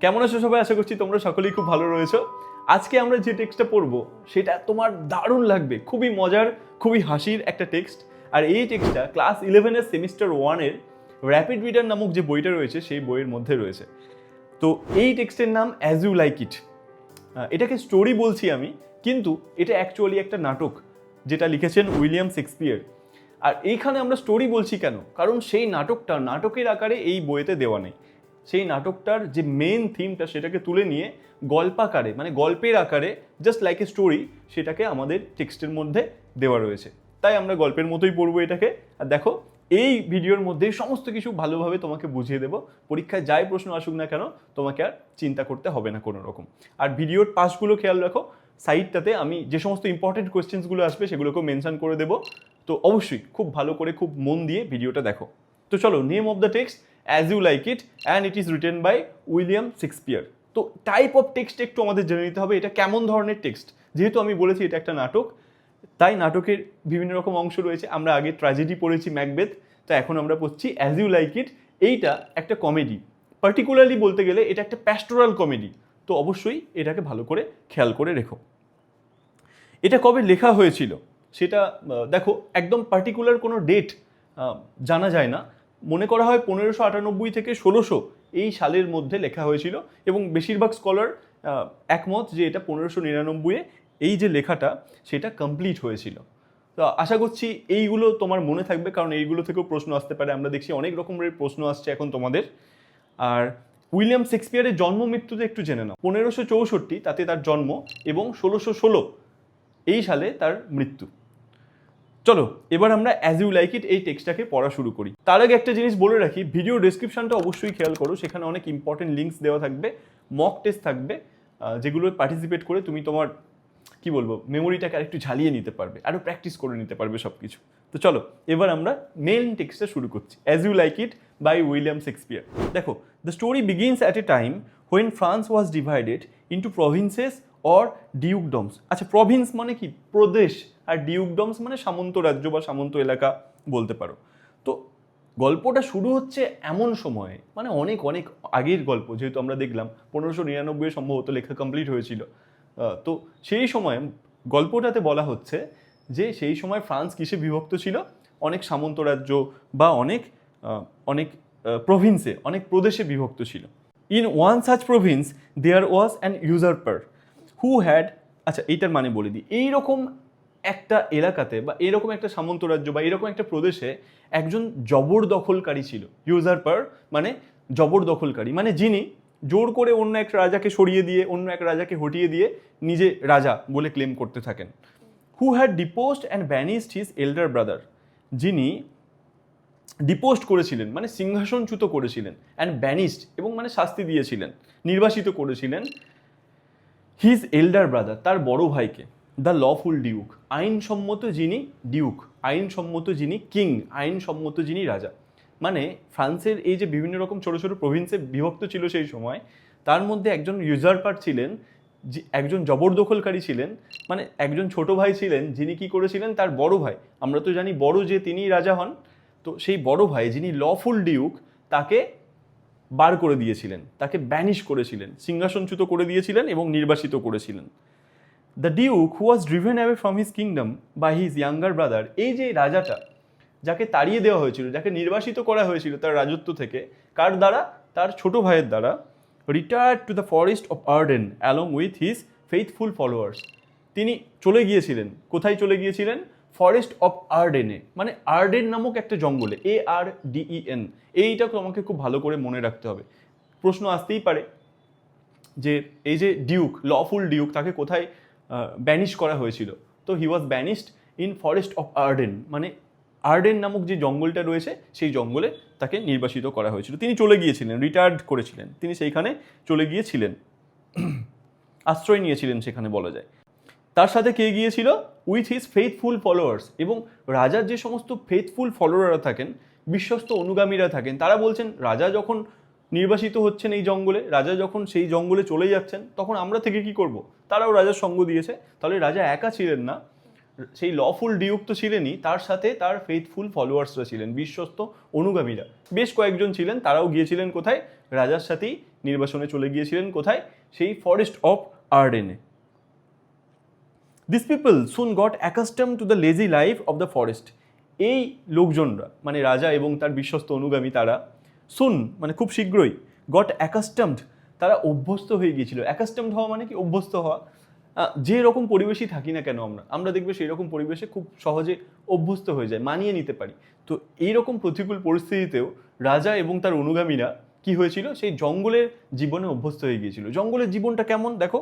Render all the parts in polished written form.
কেমন আছো সবাই? আশা করছি তোমরা সকলেই খুব ভালো রয়েছো। আজকে আমরা যে টেক্সটটা পড়বো সেটা তোমার দারুণ লাগবে, খুবই মজার, খুবই হাসির একটা টেক্সট। আর এই টেক্সটটা ক্লাস 11-এর সেমিস্টার 1-এর র্যাপিড রিডার নামক যে বইটা রয়েছে সেই বইয়ের মধ্যে রয়েছে। তো এই টেক্সটের নাম অ্যাজ ইউ লাইক ইট। এটাকে স্টোরি বলছি আমি, কিন্তু এটা অ্যাকচুয়ালি একটা নাটক যেটা লিখেছেন উইলিয়াম শেক্সপিয়ার। আর এইখানে আমরা স্টোরি বলছি কেন? কারণ সেই নাটকটা নাটকের আকারে এই বইয়েতে দেওয়া নেই। সেই নাটকটার যে মেন থিমটা সেটাকে তুলে নিয়ে গল্পাকারে, মানে গল্পের আকারে, জাস্ট লাইক এ স্টোরি, সেটাকে আমাদের টেক্সটের মধ্যে দেওয়া রয়েছে। তাই আমরা গল্পের মতোই পড়বো এটাকে। আর দেখো, এই ভিডিওর মধ্যে সমস্ত কিছু ভালোভাবে তোমাকে বুঝিয়ে দেবো। পরীক্ষায় যাই প্রশ্ন আসুক না কেন, তোমাকে আর চিন্তা করতে হবে না কোনো রকম। আর ভিডিওর পাশগুলো খেয়াল রাখো, সাইডটাতে আমি যে সমস্ত ইম্পর্টেন্ট কোয়েশ্চেন্সগুলো আসবে সেগুলোকেও মেনশন করে দেবো। তো অবশ্যই খুব ভালো করে, খুব মন দিয়ে ভিডিওটা দেখো। তো চলো, name of the text as you like it and it is written by William Shakespeare. তো টাইপ অফ টেক্সট একটু আমাদের জেনে নিতে হবে, এটা কেমন ধরনের টেক্সট। যেহেতু আমি বলেছি এটা একটা নাটক, তাই নাটকের বিভিন্ন রকম অংশ রয়েছে। আমরা আগে ট্র্যাজেডি পড়েছি, ম্যাকবেথ, তো এখন আমরা পড়ছি অ্যাজ ইউ লাইক ইট। এইটা একটা কমেডি, পার্টিকুলারলি বলতে গেলে এটা একটা প্যাস্টোরাল কমেডি। তো অবশ্যই এটাকে ভালো করে খেয়াল করে রেখো। এটা কবে লেখা হয়েছিল সেটা দেখো, একদম পার্টিকুলার কোনো ডেট জানা যায় না। মনে করা হয় 1598 থেকে 1600 এই সালের মধ্যে লেখা হয়েছিল, এবং বেশিরভাগ স্কলার একমত যে এটা 1599-এ এই যে লেখাটা সেটা কমপ্লিট হয়েছিল। তো আশা করছি এইগুলো তোমার মনে থাকবে, কারণ এইগুলো থেকেও প্রশ্ন আসতে পারে। আমরা দেখছি অনেক রকমের প্রশ্ন আসছে এখন তোমাদের। আর উইলিয়াম শেক্সপিয়ারের জন্ম মৃত্যুতে একটু জেনে নাও। 1564 তাতে তার জন্ম, এবং 1616 এই সালে তার মৃত্যু। চলো এবার আমরা অ্যাজ ইউ লাইক ইট এই টেক্সটটাকে পড়া শুরু করি। তার আগে একটা জিনিস বলে রাখি, ভিডিও ডেসক্রিপশনটা অবশ্যই খেয়াল করো, সেখানে অনেক ইম্পর্টেন্ট লিঙ্কস দেওয়া থাকবে, মক টেস্ট থাকবে, যেগুলো পার্টিসিপেট করে তুমি তোমার কি বলবো মেমোরিটাকে আরেকটু ঝালিয়ে নিতে পারবে, আরও প্র্যাকটিস করে নিতে পারবে সব কিছু। তো চলো এবার আমরা মেন টেক্সটটা শুরু করছি, as you like it by William Shakespeare. দেখো, the story begins at a time when France was divided into provinces or dukedoms. আচ্ছা, প্রভিন্স মানে কি? প্রদেশ। আর ডিউকডমস মানে সামন্ত রাজ্য বা সামন্ত এলাকা বলতে পারো। তো গল্পটা শুরু হচ্ছে এমন সময়ে, মানে অনেক অনেক আগের গল্প, যেহেতু আমরা দেখলাম 1599 সম্ভবত লেখা কমপ্লিট হয়েছিল। তো সেই সময় গল্পটাতে বলা হচ্ছে যে সেই সময় ফ্রান্স কিসে বিভক্ত ছিল? অনেক সামন্ত রাজ্য বা অনেক অনেক প্রভিন্সে, অনেক প্রদেশে বিভক্ত ছিল। In one such province there was an usurper who had, আচ্ছা এইটার মানে বলে দিই, এইরকম একটা এলাকাতে বা এরকম একটা সামন্ত রাজ্য বা এরকম একটা প্রদেশে একজন জবরদখলকারী ছিল। ইউজারপার মানে জবরদখলকারী, মানে যিনি জোর করে অন্য এক রাজাকে সরিয়ে দিয়ে, অন্য এক রাজাকে হটিয়ে দিয়ে নিজে রাজা বলে ক্লেম করতে থাকেন। Who had deposed and banished his elder brother, যিনি ডিপোস্ট করেছিলেন মানে সিংহাসনচ্যুত করেছিলেন, অ্যান্ড ব্যানিশড এবং মানে শাস্তি দিয়েছিলেন, নির্বাসিত করেছিলেন, হিজ এল্ডার ব্রাদার তার বড় ভাইকে, দ্য লফুল ডিউক আইনসম্মত যিনি ডিউক, আইনসম্মত যিনি কিং, আইনসম্মত যিনি রাজা। মানে ফ্রান্সের এই যে বিভিন্ন রকম ছোটো ছোটো প্রভিন্সে বিভক্ত ছিল সেই সময়, তার মধ্যে একজন ইউজারপার ছিলেন, একজন জবরদখলকারী ছিলেন, মানে একজন ছোট ভাই ছিলেন যিনি কি করেছিলেন, তার বড় ভাই, আমরা তো জানি বড় যে তিনিই রাজা হন, তো সেই বড় ভাই যিনি লফুল ডিউক তাকে বার করে দিয়েছিলেন, তাকে ব্যানিশ করেছিলেন, সিংহাসনচ্যুত করে দিয়েছিলেন এবং নির্বাসিত করেছিলেন। The duke who was driven away from his kingdom by his younger brother, এই যে রাজাটা যাকে তাড়িয়ে দেওয়া হয়েছিল, যাকে নির্বাসিত করা হয়েছিল তার রাজত্ব থেকে, কার দ্বারা? তার ছোট ভাইয়ের দ্বারা, retired two the forest of Arden along with his faithful followers. তিনি চলে গিয়েছিলেন, কোথায় চলে গিয়েছিলেন? ফরেস্ট অফ আর্ডেনে, মানে আর্ডেন নামক একটা জঙ্গলে, ARDEN। এইটা তোমাকে খুব ভালো করে মনে রাখতে হবে, প্রশ্ন আসতেই পারে যে এই যে ডিউক, লফুল ডিউক, তাকে কোথায় ব্যানিশ করা হয়েছিল? তো হি ওয়াজ ব্যানিশড ইন ফরেস্ট অফ আর্ডেন, মানে আর্ডেন নামক যে জঙ্গলটা রয়েছে সেই জঙ্গলে তাকে নির্বাসিত করা হয়েছিল। তিনি চলে গিয়েছিলেন, রিটায়ার্ড করেছিলেন, তিনি সেইখানে চলে গিয়েছিলেন, আশ্রয় নিয়েছিলেন সেখানে বলা যায়। তার সাথে কে গিয়েছিল? উইথ হিজ ফেথফুল ফলোয়ার্স, এবং রাজার যে সমস্ত ফেথফুল ফলোয়াররা থাকেন, বিশ্বস্ত অনুগামীরা থাকেন, তারা বলছেন রাজা যখন নির্বাসিত হচ্ছেন এই জঙ্গলে, রাজা যখন সেই জঙ্গলে চলে যাচ্ছেন, তখন আমরা থেকে কি করব? তারাও রাজার সঙ্গ দিয়েছে। তাহলে রাজা একা ছিলেন না, সেই লফুল ডিউক তো ছিলেনই, তার সাথে তার ফেথফুল ফলোয়ার্সরা ছিলেন, বিশ্বস্ত অনুগামীরা বেশ কয়েকজন ছিলেন। তারাও গিয়েছিলেন কোথায়? রাজার সাথেই নির্বাসনে চলে গিয়েছিলেন কোথায়? সেই ফরেস্ট অফ আর্ডেনে। This people soon got accustom to the lazy life of the forest. এই লোকজনরা মানে রাজা এবং তার বিশ্বস্ত অনুগামী তারা সুন মানে খুব শীঘ্রই, গট অ্যাকাস্টমড তারা অভ্যস্ত হয়ে গিয়েছিল। অ্যাকাস্টমড হওয়া মানে কি? অভ্যস্ত হওয়া। যে রকম পরিবেশই থাকি না কেন আমরা দেখবে সেই রকম পরিবেশে খুব সহজে অভ্যস্ত হয়ে যায়, মানিয়ে নিতে পারি। তো এইরকম প্রতিকূল পরিস্থিতিতেও রাজা এবং তার অনুগামীরা কি হয়েছিল? সেই জঙ্গলের জীবনে অভ্যস্ত হয়ে গিয়েছিল। জঙ্গলের জীবনটা কেমন দেখো,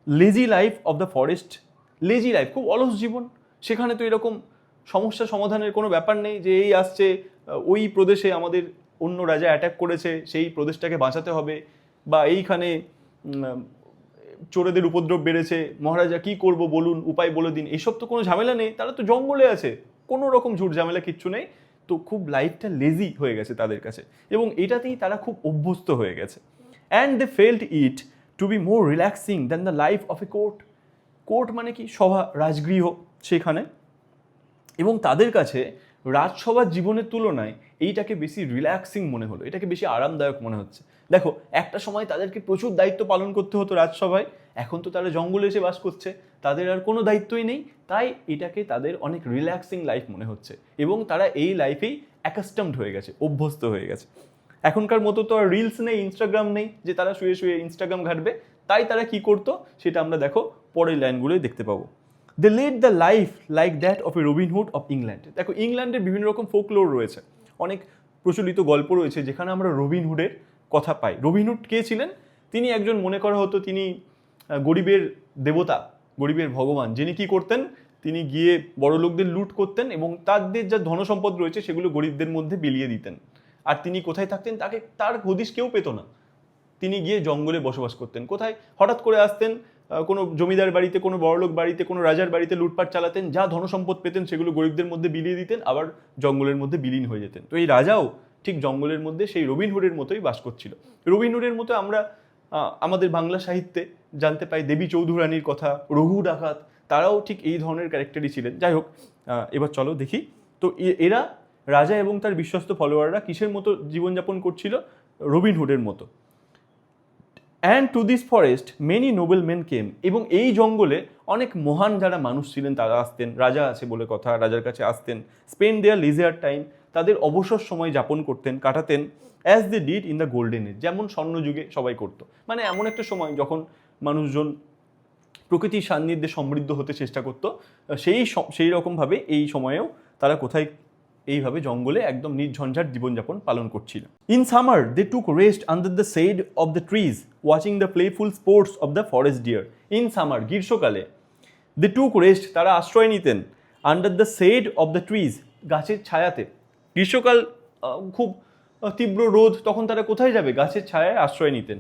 lazy life of the forest. Lazy life, খুব অলস জীবন। সেখানে তো এরকম সমস্যা সমাধানের কোনো ব্যাপার নেই যে এই আসছে ওই প্রদেশে আমাদের অন্য রাজা অ্যাটাক করেছে, সেই প্রদেশটাকে বাঁচাতে হবে, বা এইখানে চোরেদের উপদ্রব বেড়েছে, মহারাজা কি করব বলুন, উপায় বলে দিন। এইসব তো কোনো ঝামেলা নেই, তারা তো জঙ্গলে আছে, কোনো রকম ঝুট ঝামেলা কিচ্ছু নেই। তো খুব লাইফটা লেজি হয়ে গেছে তাদের কাছে, এবং এটাতেই তারা খুব অভ্যস্ত হয়ে গেছে। And they felt it to be more relaxing than the life of a court. Court মানে কি? সভা, রাজগৃহ সেখানে। এবং তাদের কাছে রাজসভার জীবনের তুলনায় এইটাকে বেশি রিল্যাক্সিং মনে হলো, এটাকে বেশি আরামদায়ক মনে হচ্ছে। দেখো, একটা সময় তাদেরকে প্রচুর দায়িত্ব পালন করতে হতো রাজসভায়, এখন তো তারা জঙ্গলে এসে বাস করছে, তাদের আর কোনো দায়িত্বই নেই। তাই এটাকে তাদের অনেক রিল্যাক্সিং লাইফ মনে হচ্ছে, এবং তারা এই লাইফেই অ্যাকাস্টমড হয়ে গেছে, অভ্যস্ত হয়ে গেছে। এখনকার মতো তো আর রিলস নেই, ইনস্টাগ্রাম নেই যে তারা শুয়ে শুয়ে ইনস্টাগ্রাম ঘাটবে। তাই তারা কি করতো সেটা আমরা দেখো পরের লাইনগুলোই দেখতে পাবো। They lead the life like that of a Robin Hood of England. দেখো, ইংল্যান্ডের বিভিন্ন রকম ফোকলোর রয়েছে, অনেক প্রচলিত গল্প রয়েছে যেখানে আমরা রবিনহুডের কথা পাই। রবিনহুড কে ছিলেন? তিনি একজন, মনে করা হতো তিনি গরিবের দেবতা, গরিবের ভগবান, যিনি কি করতেন? তিনি গিয়ে বড় লোকদের লুট করতেন এবং তাদের যা ধনসম্পদ রয়েছে সেগুলো গরিবদের মধ্যে বিলিয়ে দিতেন। আর তিনি কোথায় থাকতেন? তার হদিশ কেউ পেত না। তিনি গিয়ে জঙ্গলে বসবাস করতেন। কোথায়? হঠাৎ করে আসতেন কোনো জমিদার বাড়িতে, কোনো বড়লোক বাড়িতে, কোনো রাজার বাড়িতে লুটপাট চালাতেন, যা ধনসম্পদ পেতেন সেগুলো গরিবদের মধ্যে বিলিয়ে দিতেন, আবার জঙ্গলের মধ্যে বিলীন হয়ে যেতেন। তো এই রাজাও ঠিক জঙ্গলের মধ্যে সেই রবিনহুডের মতোই বাস করছিল। রবিনহুডের মতো আমরা আমাদের বাংলা সাহিত্যে জানতে পাই দেবী চৌধুরানীর কথা, রঘু ডাকাত, তারাও ঠিক এই ধরনের ক্যারেক্টারই ছিলেন। যাই হোক, এবার চলো দেখি তো এরা রাজা এবং তার বিশ্বস্ত ফলোয়াররা কিসের মতো জীবনযাপন করছিল? রবিনহুডের মতো। And to this forest many noble men came. এবং এই জঙ্গলে অনেক মহান যারা মানুষ ছিলেন তারা আসতেন, রাজা আছে বলে কথা, রাজার কাছে আসতেন। স্পেন্ড দেয়ার লিজার টাইম, তাদের অবসর সময় যাপন করতেন, কাটাতেন। As they did in the golden age, যেমন স্বর্ণযুগে সবাই করতো। মানে এমন একটা সময় যখন মানুষজন প্রকৃতির সান্নিধ্যে সমৃদ্ধ হতে চেষ্টা করতো, সেই রকমভাবে এই সময়েও তারা কোথায় এইভাবে জঙ্গলে একদম নির্ঝঞ্ঝাট জীবনযাপন পালন করছিল। In summer they took rest under the shade of the trees watching the playful sports of the forest deer. In summer, গ্রীষ্মকালে, দে টুক রেস্ট তারা আশ্রয় নিতেন, under the shade of the trees গাছের ছায়াতে। গ্রীষ্মকাল খুব তীব্র রোদ, তখন তারা কোথায় যাবে? গাছের ছায়ায় আশ্রয় নিতেন।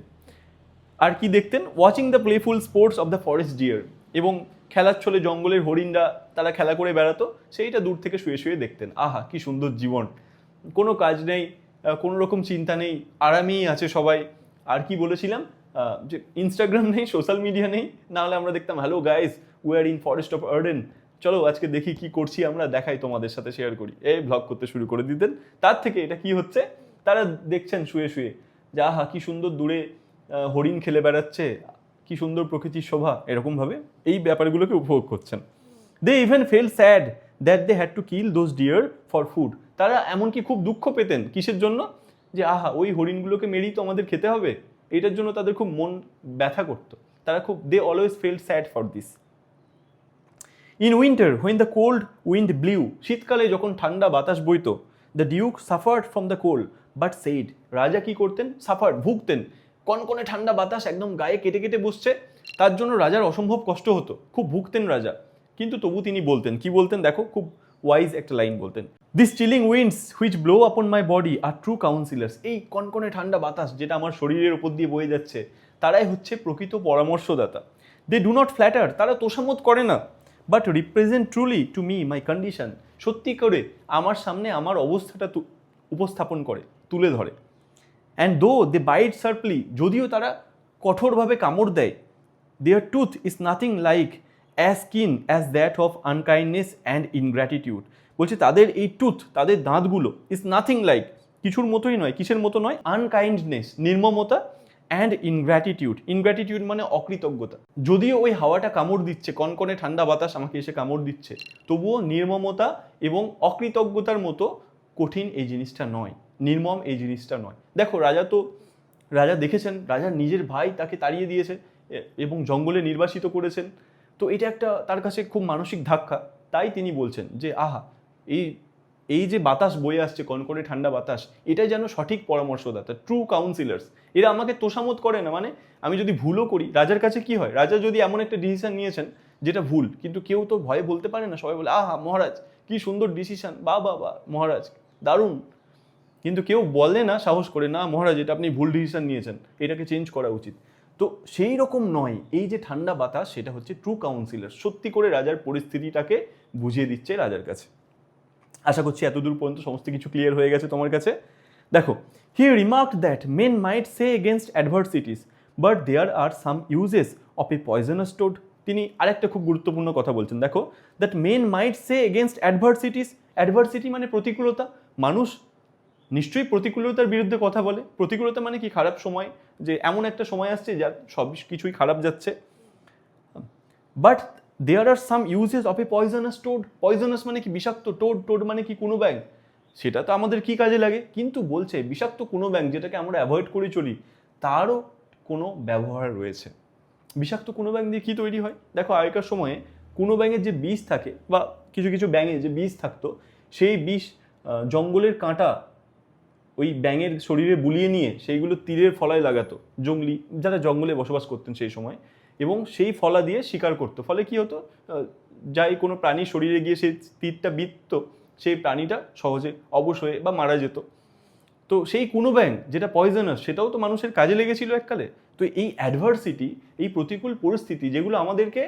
আর কি দেখতেন? Watching the playful sports of the forest deer, এবং খেলার ছলে জঙ্গলের হরিণরা তারা খেলা করে বেড়াতো, সেইটা দূর থেকে শুয়ে শুয়ে দেখতেন। আহা, কি সুন্দর জীবন, কোনো কাজ নেই, কোনো রকম চিন্তা নেই, আরামেই আছে সবাই। আর কি বলেছিলাম? যে ইনস্টাগ্রাম নেই, সোশ্যাল মিডিয়া নেই, নাহলে আমরা দেখতাম hello guys we are in forest of Arden, চলো আজকে দেখি কি করছি আমরা, দেখাই তোমাদের সাথে, শেয়ার করি, এই ভ্লগ করতে শুরু করে দিতেন। তার থেকে এটা কি হচ্ছে? তারা দেখছেন শুয়ে শুয়ে যে আহা কি সুন্দর দূরে হরিণ খেলে বেড়াচ্ছে, কি সুন্দর প্রকৃতির শোভা, এরকমভাবে এই ব্যাপারগুলোকে উপভোগ করছেন। They even fell sad that they had to kill those deer for food. তারা এমনকি খুব দুঃখ পেতেন, কিসের জন্য? যে আহা ওই হরিণগুলোকে মেরেই তো আমাদের খেতে হবে, এটার জন্য তাদের খুব মন ব্যথা করতো। তারা খুব, they always fell sad for this. In winter when the cold wind blew, শীতকালে যখন ঠান্ডা বাতাস বইতো, the duke suffered from the cold but said, রাজা কি করতেন? সাফার্ড, ভুগতেন। কনকনে ঠান্ডা বাতাস একদম গায়ে কেটে কেটে বসছে, তার জন্য রাজার অসম্ভব কষ্ট হতো, খুব ভুগতেন রাজা। কিন্তু তবু তিনি বলতেন, কি বলতেন দেখো, খুব ওয়াইজ একটা লাইন বলতেন, this chilling winds which blow upon my body are true counsellors. এই কনকনে ঠান্ডা বাতাস যেটা আমার শরীরের ওপর দিয়ে বয়ে যাচ্ছে, তারাই হচ্ছে প্রকৃত পরামর্শদাতা। দে ডু নট ফ্ল্যাটার, তারা তোষামত করে না, but represent truly to me my condition, সত্যি করে আমার সামনে আমার অবস্থাটা উপস্থাপন করে, তুলে ধরে। অ্যান্ড দো দে বাইট শার্পলি, যদিও তারা কঠোরভাবে কামড় দেয়, their tooth is nothing like as keen as that of unkindness and ingratitude. বলছে তাদের এই টুথ, তাদের দাঁতগুলো ইজ নাথিং লাইক, কিছুর মতোই নয়, কিসের মতো নয়, আনকাইন্ডনেস, নির্মমতা, অ্যান্ড ইনগ্র্যাটিটিউড। ইনগ্র্যাটিটিউড মানে অকৃতজ্ঞতা। যদিও ওই হাওয়াটা কামড় দিচ্ছে, কনকনে ঠান্ডা বাতাস আমাকে এসে কামড় দিচ্ছে, তবুও নির্মমতা এবং অকৃতজ্ঞতার মতো কঠিন এই জিনিসটা নয়, নির্মম এই জিনিসটা নয়। দেখো রাজা দেখেছেন, রাজার নিজের ভাই তাকে তাড়িয়ে দিয়েছে এবং জঙ্গলে নির্বাসিত করেছেন। তো এটা একটা তার কাছে খুব মানসিক ধাক্কা। তাই তিনি বলছেন যে আহা, এই যে বাতাস বয়ে আসছে, কনকনে ঠান্ডা বাতাস, এটাই যেন সঠিক পরামর্শদাতা, ট্রু কাউন্সিলার্স। এরা আমাকে তোষামত করে না, মানে আমি যদি ভুলও করি, রাজার কাছে কি হয়, রাজা যদি এমন একটা ডিসিশন নিয়েছেন যেটা ভুল, কিন্তু কেউ তো ভয়ে বলতে পারে না, সবাই বলে আহা মহারাজ কি সুন্দর ডিসিশন, বা মহারাজ দারুণ, কিন্তু কেউ বলে না সাহস করে, না মহারাজ এটা আপনি ভুল ডিসিশন নিয়েছেন, এটাকে চেঞ্জ করা উচিত। তো সেই রকম নয়, এই যে ঠান্ডা বাতাস সেটা হচ্ছে ট্রু কাউন্সিলর, সত্যি করে রাজার পরিস্থিতিটাকে বুঝিয়ে দিচ্ছে রাজার কাছে। আশা করছি এতদূর পর্যন্ত সমস্ত কিছু ক্লিয়ার হয়ে গেছে তোমার কাছে। দেখো, he remarked that men might say against adversities but there are some uses of a poisonous toad. তিনি আরেকটা খুব গুরুত্বপূর্ণ কথা বলছেন, দেখো, that men might say against adversities. Adversity মানে প্রতিকূলতা, মানুষ নিশ্চয়ই প্রতিকূলতার বিরুদ্ধে কথা বলে। প্রতিকূলতা মানে কি, খারাপ সময়, যে এমন একটা সময় আসছে যার সব কিছুই খারাপ যাচ্ছে। But there are some uses of a poisonous toad. Poisonous মানে কি, বিষাক্ত। টোড মানে কি, কোনো ব্যাং, সেটা তো আমাদের কি কাজে লাগে, কিন্তু বলছে বিষাক্ত কোনো ব্যাং যেটাকে আমরা অ্যাভয়েড করে চলি, তারও কোনো ব্যবহার রয়েছে। বিষাক্ত কোনো ব্যাং দিয়ে কী তৈরি হয়, দেখো আগেকার সময়ে কোনো ব্যাঙের যে বিষ থাকে, বা কিছু কিছু ব্যাঙে যে বিষ থাকতো, সেই বিষ জঙ্গলের কাঁটা ওই ব্যাঙের শরীরে বুলিয়ে নিয়ে সেইগুলো তীরের ফলায় লাগাতো যারা জঙ্গলে বসবাস করতেন সেই সময়, এবং সেই ফলা দিয়ে শিকার করতো। ফলে কি হতো, যাই কোনো প্রাণীর শরীরে গিয়ে সেই তীরটা বিঁধত, সেই প্রাণীটা সহজে অবশ হয়ে বা মারা যেত। তো সেই কোনো ব্যাং যেটা পয়জনাস, সেটাও তো মানুষের কাজে লেগেছিল এককালে। তো এই অ্যাডভার্সিটি, এই প্রতিকূল পরিস্থিতি, যেগুলো আমাদেরকে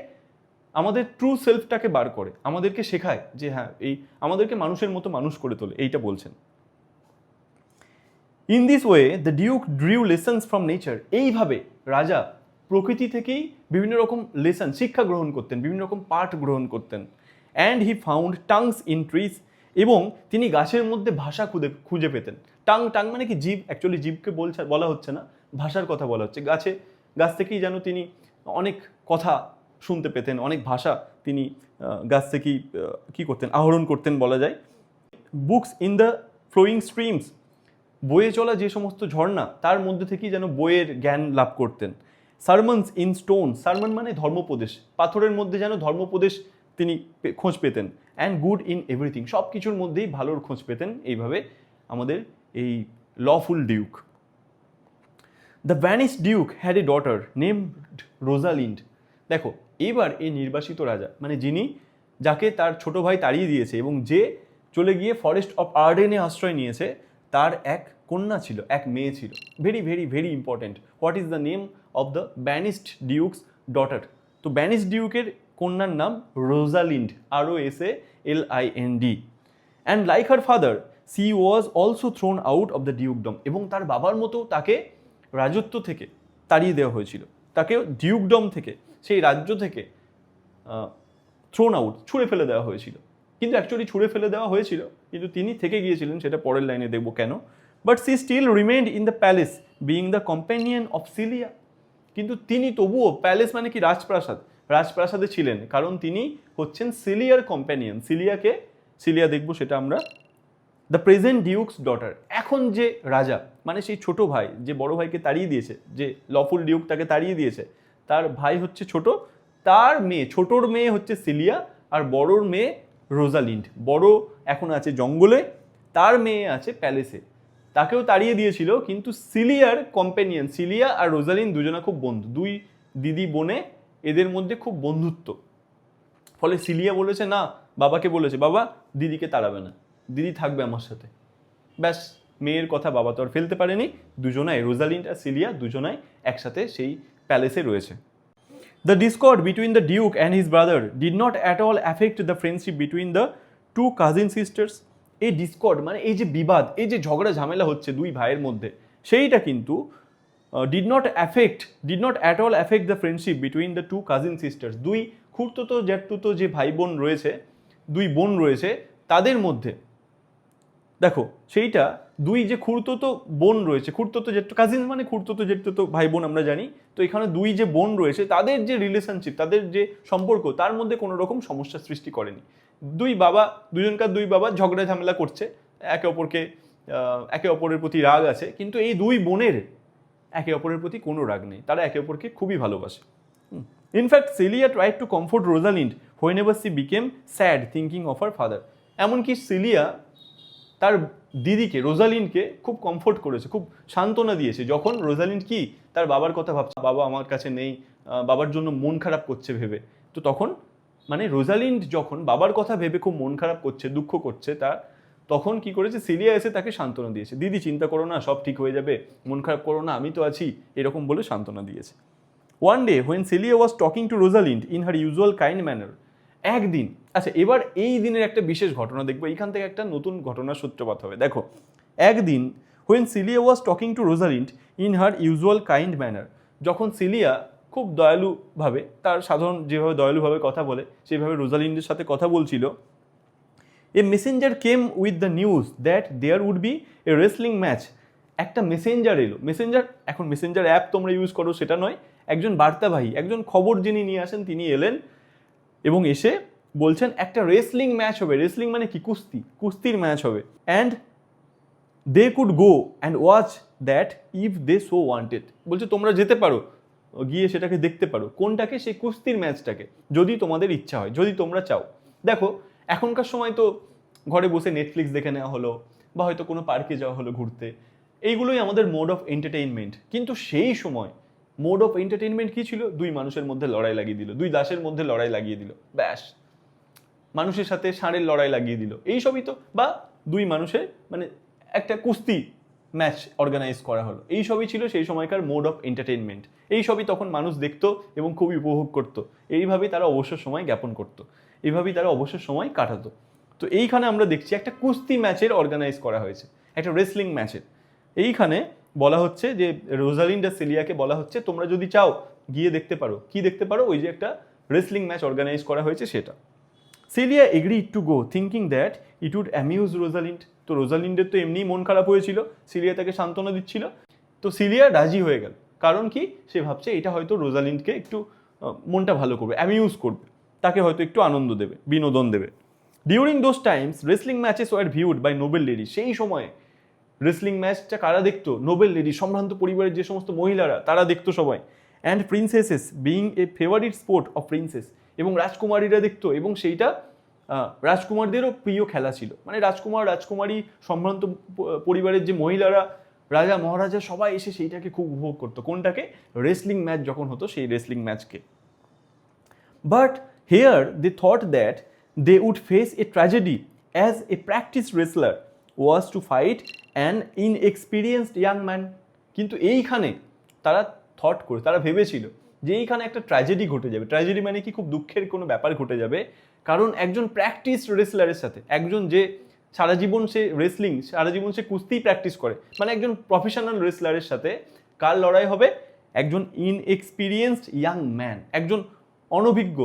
আমাদের ট্রু সেলফটাকে বার করে, আমাদেরকে শেখায় যে হ্যাঁ, এই আমাদেরকে মানুষের মতো মানুষ করে তোলে, এইটা বলছেন। In this way the Duke drew lessons from nature. এইভাবে রাজা প্রকৃতি থেকেই বিভিন্ন রকম লেসন, শিক্ষা গ্রহণ করতেন, বিভিন্ন রকম পাঠ গ্রহণ করতেন। And he found tongues in trees. এবং তিনি গাছের মধ্যে ভাষা খুঁজে পেতেন। টাং মানে কি, জীব। অ্যাকচুয়ালি জীবকে বলা হচ্ছে না, ভাষার কথা বলা হচ্ছে। গাছ থেকেই যেন তিনি অনেক কথা শুনতে পেতেন, অনেক ভাষা তিনি গাছ থেকেই কী করতেন, আহরণ করতেন বলা যায়। Books in the following streams. বয়ে চলা যে সমস্ত ঝর্ণা, তার মধ্যে থেকেই যেন বইয়ের জ্ঞান লাভ করতেন। সারমনস ইন স্টোন। সারমন মানে ধর্মোপদেশ, পাথরের মধ্যে যেন ধর্মোপদেশ তিনি খোঁজ পেতেন। And good in everything. সব কিছুর মধ্যেই ভালোর খোঁজ পেতেন। এইভাবে আমাদের এই lawful Duke. The Venice Duke had a daughter named Rosalind. দেখো, এবার এই নির্বাসিত রাজা, মানে যাকে তার ছোট ভাই তাড়িয়ে দিয়েছে এবং যে চলে গিয়ে ফরেস্ট অফ আর্ডেনে আশ্রয় নিয়েছে, তার এক কন্যা ছিল, এক মেয়ে ছিল। Very very very important. What is the name of the banished duke's daughter? তো ব্যানিসড ডিউকের কন্যার নাম Rosalind, ROSALIND। And like her father she was also thrown out of the dukedom. এবং তার বাবার মতো তাকে রাজত্ব থেকে তাড়িয়ে দেওয়া হয়েছিল, তাকে ডিউকডম থেকে, সেই রাজ্য থেকে থ্রোন আউট, ছুঁড়ে ফেলে দেওয়া হয়েছিল। কিন্তু অ্যাকচুয়ালি ছুঁড়ে ফেলে দেওয়া হয়েছিল, কিন্তু তিনি থেকে গিয়েছিলেন, সেটা পরের লাইনে দেখবো কেন। But she still remained in the palace being the companion of Celia. কিন্তু তিনি তবুও, প্যালেস মানে কি, রাজপ্রাসাদে ছিলেন, কারণ তিনি হচ্ছেন সিলিয়ার কম্প্যানিয়ন। সিলিয়া দেখবো সেটা আমরা। The present Duke's daughter. এখন যে রাজা, মানে সেই ছোট ভাই, যে বড় ভাইকে তাড়িয়ে দিয়েছে, যে লফুল ডিউক তাকে তাড়িয়ে দিয়েছে, তার ভাই হচ্ছে ছোট, তার মেয়ে, ছোটর মেয়ে হচ্ছে সিলিয়া, আর বড়োর মেয়ে রোজালিন্ড। বড় এখন আছে জঙ্গলে, তার মেয়ে আছে প্যালেসে। তাকেও তাড়িয়ে দিয়েছিল, কিন্তু সিলিয়ার কম্প্যানিয়ন, সিলিয়া আর রোজালিন্ড দুজনা খুব বন্ধু, দুই দিদি বোনে, এদের মধ্যে খুব বন্ধুত্ব। ফলে সিলিয়া বলেছে না, বাবাকে বলেছে, বাবা দিদিকে তাড়াবে না, দিদি থাকবে আমার সাথে। ব্যাস, মেয়ের কথা বাবা তো আর ফেলতে পারেনি। দুজনাই, রোজালিন্ড আর সিলিয়া, দুজনাই একসাথে সেই প্যালেসে রয়েছে। The discord between the Duke and his brother did not at all affect the friendship between the two cousin sisters. এই ডিসকর্ড মানে এই যে বিবাদ, এই যে ঝগড়া ঝামেলা হচ্ছে দুই ভাইয়ের মধ্যে, সেইটা কিন্তু did not at all affect the friendship between the two cousin sisters. দুই খুড়তুতো জ্যাঠতুতো যে ভাই বোন রয়েছে, দুই বোন রয়েছে, তাদের মধ্যে দেখো সেইটা দুই যে খুড়তুতো বোন রয়েছে, খুড়তুতো জেঠু কাজিন মানে খুড়তুতো জেঠতুতো ভাই বোন আমরা জানি, তো এখানে দুই যে বোন রয়েছে তাদের যে রিলেশনশিপ, তাদের যে সম্পর্ক, তার মধ্যে কোনো রকম সমস্যা সৃষ্টি করেনি। দুই বাবা ঝগড়া ঝামেলা করছে, একে অপরের প্রতি রাগ আছে, কিন্তু এই দুই বোনের একে অপরের প্রতি কোনো রাগ নেই, তারা একে অপরকে খুবই ভালোবাসে। In fact Celia tried to comfort Rosalind whenever she became sad thinking of her father. এমনকি সিলিয়া তার দিদিকে রোজালিন্ডকে খুব কমফোর্ট করেছে, খুব সান্ত্বনা দিয়েছে, যখন রোজালিন্ড কি তার বাবার কথা ভাবছে, বাবা আমার কাছে নেই, বাবার জন্য মন খারাপ করছে ভেবে। তো তখন মানে রোজালিন্ড যখন বাবার কথা ভেবে খুব মন খারাপ করছে, দুঃখ করছে তার, তখন কি করেছে, সিলিয়া এসে তাকে সান্ত্বনা দিয়েছে, দিদি চিন্তা করো না, সব ঠিক হয়ে যাবে, মন খারাপ করো না, আমি তো আছি, এরকম বলে সান্ত্বনা দিয়েছে। One day when Celia was talking to Rosalind in her usual kind manner, একদিন, আচ্ছা এবার এই দিনের একটা বিশেষ ঘটনা দেখবো, এইখান থেকে একটা নতুন ঘটনার সূত্রপাত হবে। দেখো, একদিন when Celia was talking to Rosalind in her usual kind manner, যখন সিলিয়া খুব দয়ালুভাবে, তার সাধারণ যেভাবে দয়ালুভাবে কথা বলে সেইভাবে রোজালিন্ডের সাথে কথা বলছিল, a messenger came with the news that there would be a wrestling match. একটা মেসেঞ্জার এলো, মেসেঞ্জার, এখন মেসেঞ্জার অ্যাপ তোমরা ইউজ করো সেটা নয়, একজন বার্তাবাহী, একজন খবর যিনি নিয়ে আসেন তিনি এলেন এবং এসে বলছেন একটা রেসলিং ম্যাচ হবে। রেসলিং মানে কি, কুস্তি, কুস্তির ম্যাচ হবে। And they could go and watch that if they so wanted, বলছে তোমরা যেতে পারো, গিয়ে সেটাকে দেখতে পারো, কোনটাকে, সেই কুস্তির ম্যাচটাকে, যদি তোমাদের ইচ্ছা হয়, যদি তোমরা চাও। দেখো এখনকার সময় তো ঘরে বসে নেটফ্লিক্স দেখে নেওয়া হলো, বা হয়তো কোনো পার্কে যাওয়া হলো ঘুরতে, এইগুলোই আমাদের মোড অফ এন্টারটেইনমেন্ট। কিন্তু সেই সময় মোড অফ এন্টারটেইনমেন্ট কি ছিল, দুই মানুষের মধ্যে লড়াই লাগিয়ে দিল, দুই দাসের মধ্যে লড়াই লাগিয়ে দিল, ব্যাস, মানুষের সাথে ষাঁড়ের লড়াই লাগিয়ে দিল, এই সবই তো, বা দুই মানুষের মানে একটা কুস্তি ম্যাচ অর্গানাইজ করা হলো, এই সবই ছিল সেই সময়কার মোড অফ এন্টারটেইনমেন্ট। এই সবই তখন মানুষ দেখতো এবং খুবই উপভোগ করতো, এইভাবেই তারা অবসর সময় জ্ঞাপন করতো, এইভাবেই তারা অবসর সময় কাটাতো। তো এইখানে আমরা দেখছি একটা কুস্তি ম্যাচের অর্গানাইজ করা হয়েছে, একটা রেসলিং ম্যাচের। এইখানে বলা হচ্ছে যে রোজালিন্ড আর সিলিয়াকে বলা হচ্ছে তোমরা যদি চাও গিয়ে দেখতে পারো, কি দেখতে পারো, ওই যে একটা রেসলিং ম্যাচ অর্গানাইজ করা হয়েছে সেটা। Celia agreed to go thinking that it would amuse Rosalind. তো রোজালিন্ডের তো এমনিই মন খারাপ হয়েছিল, সিলিয়া তাকে সান্ত্বনা দিচ্ছিল, তো সিলিয়া রাজি হয়ে গেল। কারণ কি, সে ভাবছে এটা হয়তো রোজালিন্ডকে একটু মনটা ভালো করবে, অ্যামিউজ করবে, তাকে হয়তো একটু আনন্দ দেবে, বিনোদন দেবে। During those times wrestling matches were viewed by noble lady. সেই সময়ে রেসলিং ম্যাচটা কারা দেখতো, নোবেল লেডি, সম্ভ্রান্ত পরিবারের যে সমস্ত মহিলারা, তারা দেখতো সবাই। And princesses being a favourite sport of princess, এবং রাজকুমারীরা দেখতো, এবং সেইটা রাজকুমারদেরও প্রিয় খেলা ছিল। মানে রাজকুমারী, সম্ভ্রান্ত পরিবারের যে মহিলারা, রাজা মহারাজা, সবাই এসে সেইটাকে খুব উপভোগ করতো, কোনটাকে, রেসলিং ম্যাচ যখন হতো সেই রেসলিং ম্যাচকে। But here they thought that they would face a tragedy as a practice wrestler was to fight an inexperienced young man. কিন্তু এইখানে তারা ভেবেছিল যে এইখানে একটা ট্র্যাজেডি ঘটে যাবে। ট্র্যাজেডি মানে কি, খুব দুঃখের কোনো ব্যাপার ঘটে যাবে, কারণ একজন প্র্যাকটিস রেসলারের সাথে, একজন যে সারা জীবন সে কুস্তি প্র্যাকটিস করে, মানে একজন প্রফেশনাল রেসলারের সাথে কার লড়াই হবে, একজন ইনএক্সপিরিয়েন্সড ইয়াং ম্যান, একজন অনভিজ্ঞ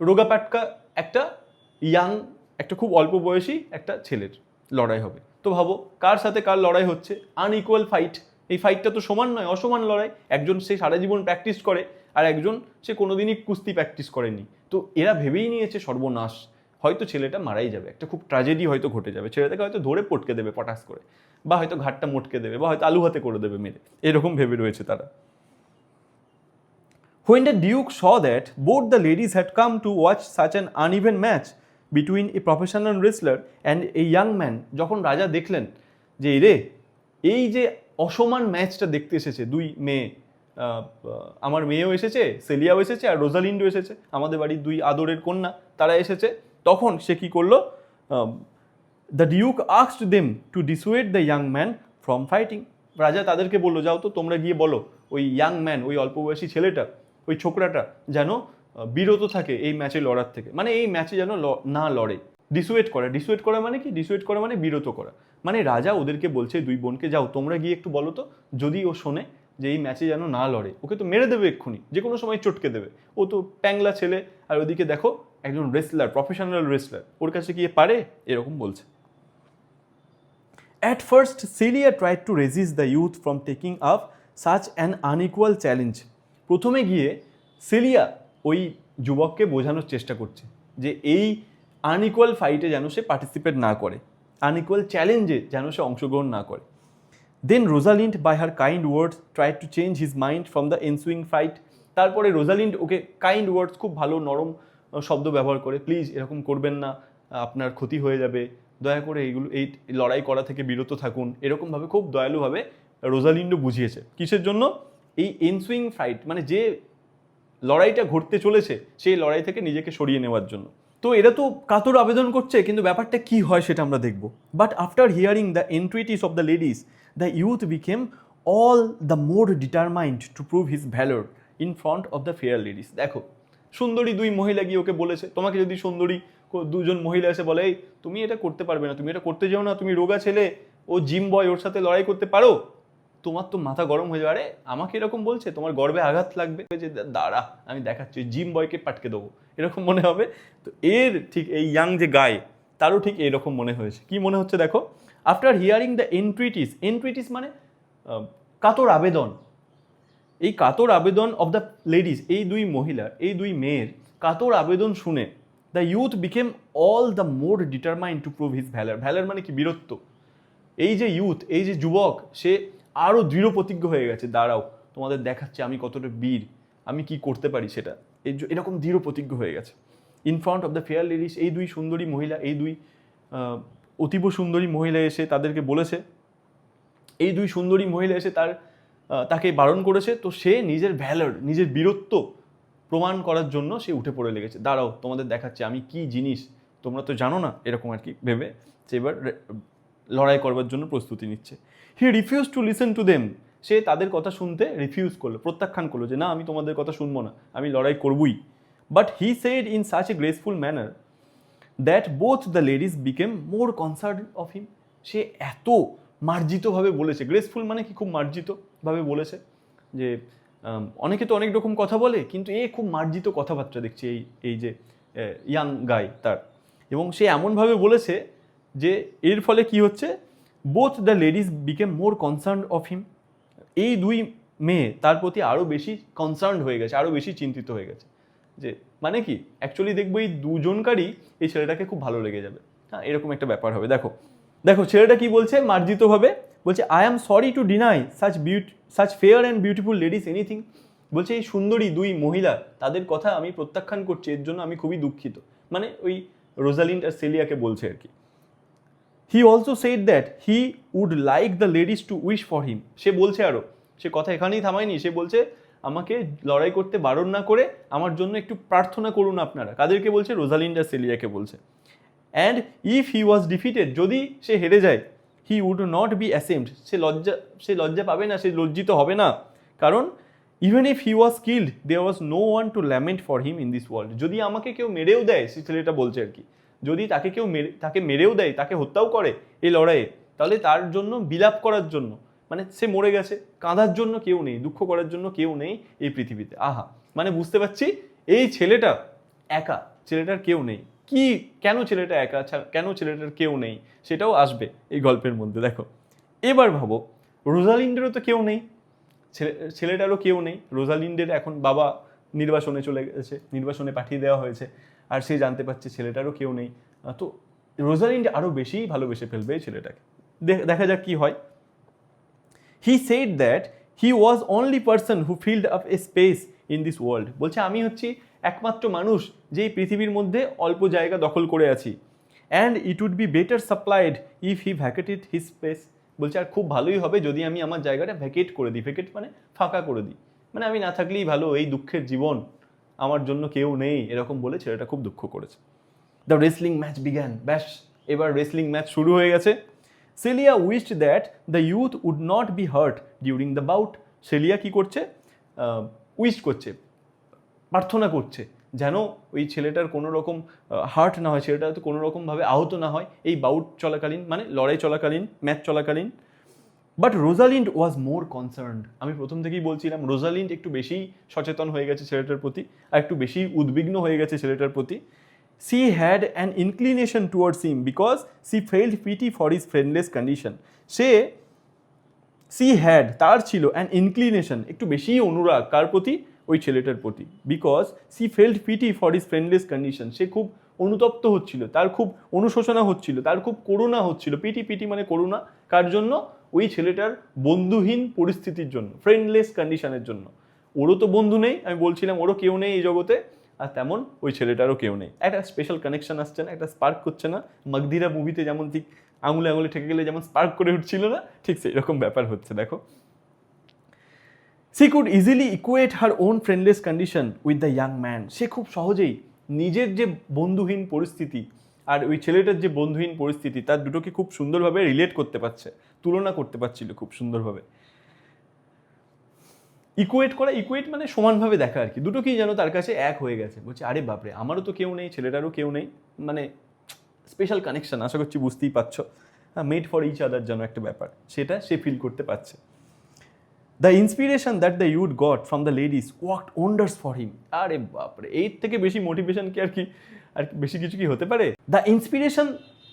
রোগাপাটকা একটা খুব অল্প বয়সী একটা ছেলের লড়াই হবে। তো ভাবো কার সাথে কার লড়াই হচ্ছে, আনইকুয়াল ফাইট। এই ফাইটটা তো সমান নয়, অসমান লড়াই। একজন সে সারা জীবন প্র্যাকটিস করে, আর একজন সে কোনোদিনই কুস্তি প্র্যাকটিস করেনি। তো এরা ভেবেই নিয়েছে সর্বনাশ, হয়তো ছেলেটা মারাই যাবে, একটা খুব ট্র্যাজেডি হয়তো ঘটে যাবে, ছেলেটাকে হয়তো ধরে পটকে দেবে পটাস করে, বা হয়তো ঘাটটা মোটকে দেবে, বা হয়তো আলু হাতে করে দেবে মেরে, এরকম ভেবে রয়েছে তারা। When the Duke saw that both the ladies had come to watch such an uneven match between a professional wrestler and a young man, যখন রাজা দেখলেন যে এই যে অসমান ম্যাচটা দেখতে এসেছে দুই মেয়ে, আমার মেয়েও এসেছে, সেলিয়াও এসেছে, আর রোজালিন্ডও এসেছে, আমাদের বাড়ির দুই আদরের কন্যা, তারা এসেছে, তখন সে কি করলো, the duke asked them to dissuade the young man from fighting. রাজা তাদেরকে বললো, যাও তো তোমরা গিয়ে বলো ওই ইয়াং ম্যান, ওই অল্প বয়সী ছেলেটা, ওই ছোকরাটা যেন বিরত থাকে এই ম্যাচে লড়ার থেকে, মানে এই ম্যাচে যেন না লড়ে। ডিসুয়েট করা মানে কি, ডিসুয়েট করা মানে বিরত করা, মানে রাজা ওদেরকে বলছে দুই বোনকে, যাও তোমরা গিয়ে একটু বলো তো, যদি ও শোনে যে এই ম্যাচে যেন না লড়ে, ওকে তো মেরে দেবে এক্ষুনি, যে কোনো সময় চটকে দেবে, ও তো প্যাংলা ছেলে। আর ওদিকে দেখো একজন রেসলার, প্রফেশনাল রেসলার, ওর কাছে গিয়ে পারে, এরকম বলছে। At first, Celia tried to resist the youth from taking up such an unequal challenge. প্রথমে গিয়ে সেলিয়া ওই যুবককে বোঝানোর চেষ্টা করছে যে এই আনইকুয়াল ফাইটে যেন সে পার্টিসিপেট না করে, আনইকুয়াল চ্যালেঞ্জে যেন সে অংশগ্রহণ না করে। Then Rosalind by her kind words try to change his mind from the ensuing fight. তারপরে রোজালিন্ড ওকে কাইন্ড ওয়ার্ডস, খুব ভালো নরম শব্দ ব্যবহার করে, প্লিজ এরকম করবেন না, আপনার ক্ষতি হয়ে যাবে, দয়া করে এই লড়াই করা থেকে বিরত থাকুন, এরকমভাবে খুব দয়ালুভাবে রোজালিন্ডও বুঝিয়েছে। কিসের জন্য? এই এনসুইং ফাইট মানে যে লড়াইটা ঘটতে চলেছে সেই লড়াই থেকে নিজেকে সরিয়ে নেওয়ার জন্য। তো এরা তো কাতর আবেদন করছে, কিন্তু ব্যাপারটা কি হয় সেটা আমরা দেখব। But after hearing the entreaties of the ladies, the youth became all the more determined to prove his valour in front of the fair ladies. দেখো সুন্দরী দুই মহিলা গিয়ে ওকে বলেছে, তোমাকে যদি সুন্দরী দুজন মহিলা এসে বলে এই তুমি এটা করতে পারবে না, তুমি এটা করতে যাও না, তুমি রোগা ছেলে, ও জিম বয়, ওর সাথে লড়াই করতে পারো, তোমার তো মাথা গরম হয়ে যাবে। আরে আমাকে এরকম বলছে, তোমার গর্বে আঘাত লাগবে, যে দাঁড়া আমি দেখাচ্ছি, জিম বয়কে পাটকে দেবো, এরকম মনে হবে। তো এর ঠিক এই ইয়াং যে গায় তারও ঠিক এরকম মনে হয়েছে। কি মনে হচ্ছে দেখো, আফটার হিয়ারিং দ্য এন্ট্রিটিস মানে কাতর আবেদন, এই কাতর আবেদন অফ দ্য লেডিস, এই দুই মহিলার, এই দুই মেয়ের কাতর আবেদন শুনে the youth became all the more determined to prove his valour মানে কি? বীরত্ব। এই যে ইউথ, এই যে যুবক, সে আরও দৃঢ় প্রতিজ্ঞ হয়ে গেছে, দাঁড়াও তোমাদের দেখাচ্ছে আমি কতটা বীর, আমি কি করতে পারি সেটা, এরকম দৃঢ় প্রতিজ্ঞ হয়ে গেছে। In front of the fair ladies, এই দুই সুন্দরী মহিলা, এই দুই অতীব সুন্দরী মহিলা এসে তাদেরকে বলেছে, এই দুই সুন্দরী মহিলা এসে তাকে বারণ করেছে। তো সে নিজের ভ্যালর, নিজের বীরত্ব প্রমাণ করার জন্য সে উঠে পড়ে লেগেছে, দাঁড়াও তোমাদের দেখাচ্ছে আমি কি জিনিস, তোমরা তো জানো না, এরকম আর কি ভেবে সে এবার লড়াই করবার জন্য প্রস্তুতি নিচ্ছে। He refuse to listen to them, সে তাদের কথা শুনতে রিফিউজ করলো, প্রত্যাখ্যান করলো, যে না আমি তোমাদের কথা শুনবো না, আমি লড়াই করবই। But he said in such a graceful manner that both the ladies became more concern of him. সে এত মার্জিতভাবে বলেছে, গ্রেসফুল মানে কি, খুব মার্জিতভাবে বলেছে, যে অনেকে তো অনেক রকম কথা বলে, কিন্তু এ খুব মার্জিত কথাবার্তা দেখছি এই যে ইয়াং গাই তার। এবং সে এমনভাবে বলেছে যে এর ফলে কি হচ্ছে, both the ladies became more concern of হিম, এই দুই মেয়ে তার প্রতি আরও বেশি কনসার্ন হয়ে গেছে, আরও বেশি চিন্তিত হয়ে গেছে। যে মানে কি, অ্যাকচুয়ালি দেখবো এই দুজনকারই এই ছেলেটাকে খুব ভালো লেগে যাবে, হ্যাঁ এরকম একটা ব্যাপার হবে। দেখো ছেলেটা কি বলছে মার্জিতভাবে, বলছে I am sorry to deny such fair and beautiful ladies anything. বলছে এই সুন্দরী দুই মহিলা, তাদের কথা আমি প্রত্যাখ্যান করছি, এর জন্য আমি খুবই দুঃখিত, মানে ওই রোজালিন্ড আর সেলিয়াকে বলছে আর কি। He also said that he would like the ladies to wish for him. সে বলছে আরও, সে কথা এখানেই থামায়নি, সে বলছে আমাকে লড়াই করতে বারণ না করে আমার জন্য একটু প্রার্থনা করুন আপনারা। কাদেরকে বলছে? রোজালিন্ড আর সেলিয়াকে বলছে। And if he was defeated, যদি সে হেরে যায়, he would not be ashamed, সে লজ্জা পাবে না, সে লজ্জিত হবে না, কারণ even if he was killed there was no one to lament for him in this world. যদি আমাকে কেউ মেরেও দেয়, সে ছেলেটা বলছে আর কি, যদি তাকে কেউ তাকে মেরেও দেয়, তাকে হত্যাও করে এই লড়াইয়ে, তাহলে তার জন্য বিলাপ করার জন্য, মানে সে মরে গেছে, কাঁদার জন্য কেউ নেই, দুঃখ করার জন্য কেউ নেই এই পৃথিবীতে। আহা, মানে বুঝতে পারছি এই ছেলেটা একা, ছেলেটার কেউ নেই। কি, কেন ছেলেটা একা, কেন ছেলেটার কেউ নেই, সেটাও আসবে এই গল্পের মধ্যে। দেখো এবার ভাবো, রোজালিন্ডেরও তো কেউ নেই, ছেলেটারও কেউ নেই। রোজালিন্ডের এখন বাবা নির্বাসনে চলে গেছে, নির্বাসনে পাঠিয়ে দেওয়া হয়েছে, আর সে জানতে পারছে ছেলেটারও কেউ নেই। তো রোজালিন্ড আরও বেশি ভালোবেসে ফেলবে এই ছেলেটাকে। দেখা যাক কি হয়। হি said that he was only person who filled up A space in this world. বলছে আমি হচ্ছি একমাত্র মানুষ যে এই পৃথিবীর মধ্যে অল্প জায়গা দখল করে আছি। And it would be better supplied if he vacated his space. বলছে আর খুব ভালোই হবে যদি আমি আমার জায়গাটা ভ্যাকেট করে দিই। ভ্যাকেট মানে ফাঁকা করে দিই, মানে আমি না থাকলেই ভালো, এই দুঃখের জীবন, আমার জন্য কেউ নেই, এরকম বলে ছেলেটা খুব দুঃখ করেছে। The wrestling match began. ব্যাস, এবার রেসলিং ম্যাচ শুরু হয়ে গেছে। Celia wished that the youth would not be hurt during the bout. Celia কি করছে? উইশ করছে, প্রার্থনা করছে যেন ওই ছেলেটার কোনো রকম হার্ট না হয়, ছেলেটা তো কোনো রকমভাবে আহত না হয় এই বাউট চলাকালীন, মানে লড়াই চলাকালীন, ম্যাচ চলাকালীন। But Rosalind was more concerned. আমি প্রথম থেকেই বলছিলাম রোজালিন্ড একটু বেশি সচেতন হয়ে গেছে ছেলেটার প্রতি, আর একটু বেশি উদ্বিগ্ন হয়ে গেছে ছেলেটার প্রতি। She had an inclination towards him because she felt pity for his friendless condition. She had, তার ছিল অ্যান ইনক্লিনেশন, একটু বেশি অনুরাগ কার প্রতি, ওই ছেলেটার প্রতি। Because she felt pity for his friendless condition, সে খুব অনুতপ্ত হচ্ছিল, তার খুব অনুশোচনা হচ্ছিল, তার খুব করুণা হচ্ছিল। পিটি পিটি মানে করুণা, কার জন্য, ওই ছেলেটার বন্ধুহীন পরিস্থিতির জন্য, ফ্রেন্ডলেস কন্ডিশনের জন্য। ওরও তো বন্ধু নেই, আমি বলছিলাম ওরও কেউ নেই এই জগতে, আর তেমন ওই ছেলেটারও কেউ নেই। একটা স্পেশাল কানেকশন আসছে না, একটা স্পার্ক করছে না, মাগধিরা মুভিতে যেমন ঠিক আঙুলে আঙুলে ঠেকে গেলে যেমন স্পার্ক করে উঠছিল না, ঠিক সেই রকম ব্যাপার হচ্ছে। দেখো, she could easily equate her own friendless condition with the young man. সে খুব সহজেই নিজের যে বন্ধুহীন পরিস্থিতি আর ওই ছেলেটার যে বন্ধুহীন পরিস্থিতি, তার দুটোকে খুব সুন্দরভাবে রিলেট করতে পারছে, তুলনা করতে পারছিল খুব সুন্দরভাবে। ইকুয়েট মানে সমানভাবে দেখা আর কি, দুটোকেই যেন তার কাছে এক হয়ে গেছে। বলছে আরে বাপরে, আমারও তো কেউ নেই, ছেলেটারও কেউ নেই, মানে স্পেশাল কানেকশন, আশা করছি বুঝতেই পারছো, মেড ফর ইচ আদার যেন একটা ব্যাপার, সেটা সে ফিল করতে পারছে। The inspiration that the youth goat from the ladies worked wonders for him. আরে বাপরে, এর থেকে বেশি মোটিভেশন কি আর কি, আর বেশি কিছু কি হতে পারে? দ্য ইন্সপিরেশন,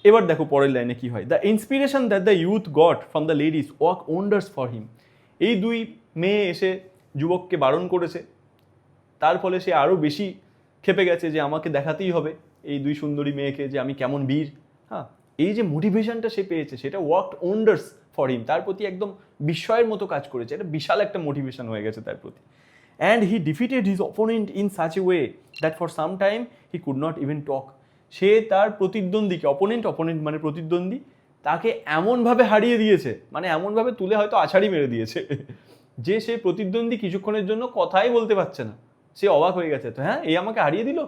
এবার দেখো পরের লাইনে কি হয়। The inspiration that the youth goat from the ladies work wonders for him. এই দুই মেয়ে এসে যুবককে বারণ করেছে, তার ফলে সে আরও বেশি ক্ষেপে গেছে যে আমাকে দেখাতেই হবে এই দুই সুন্দরী মেয়েকে যে আমি কেমন বীর। হ্যাঁ, এই যে মোটিভেশনটা সে পেয়েছে সেটা ওয়ার্কড ওয়ান্ডার্স ফর হিম, তার প্রতি একদম বিস্ময়ের মতো কাজ করেছে, এটা বিশাল একটা মোটিভেশন হয়ে গেছে তার প্রতি। And he defeated his opponent in such a way that for some time he could not even talk. সে তার প্রতিদ্বন্দ্বীকে, অপোনেন্ট মানে প্রতিদ্বন্দ্বী, তাকে এমনভাবে হারিয়ে দিয়েছে, মানে এমনভাবে তুলে হয়তো আছাড়ি মেরে দিয়েছে যে সে প্রতিদ্বন্দ্বী কিছুক্ষণের জন্য কথাই বলতে পারছে না। সে অবাক হয়ে গেছে, তো হ্যাঁ এই আমাকে হারিয়ে দিল,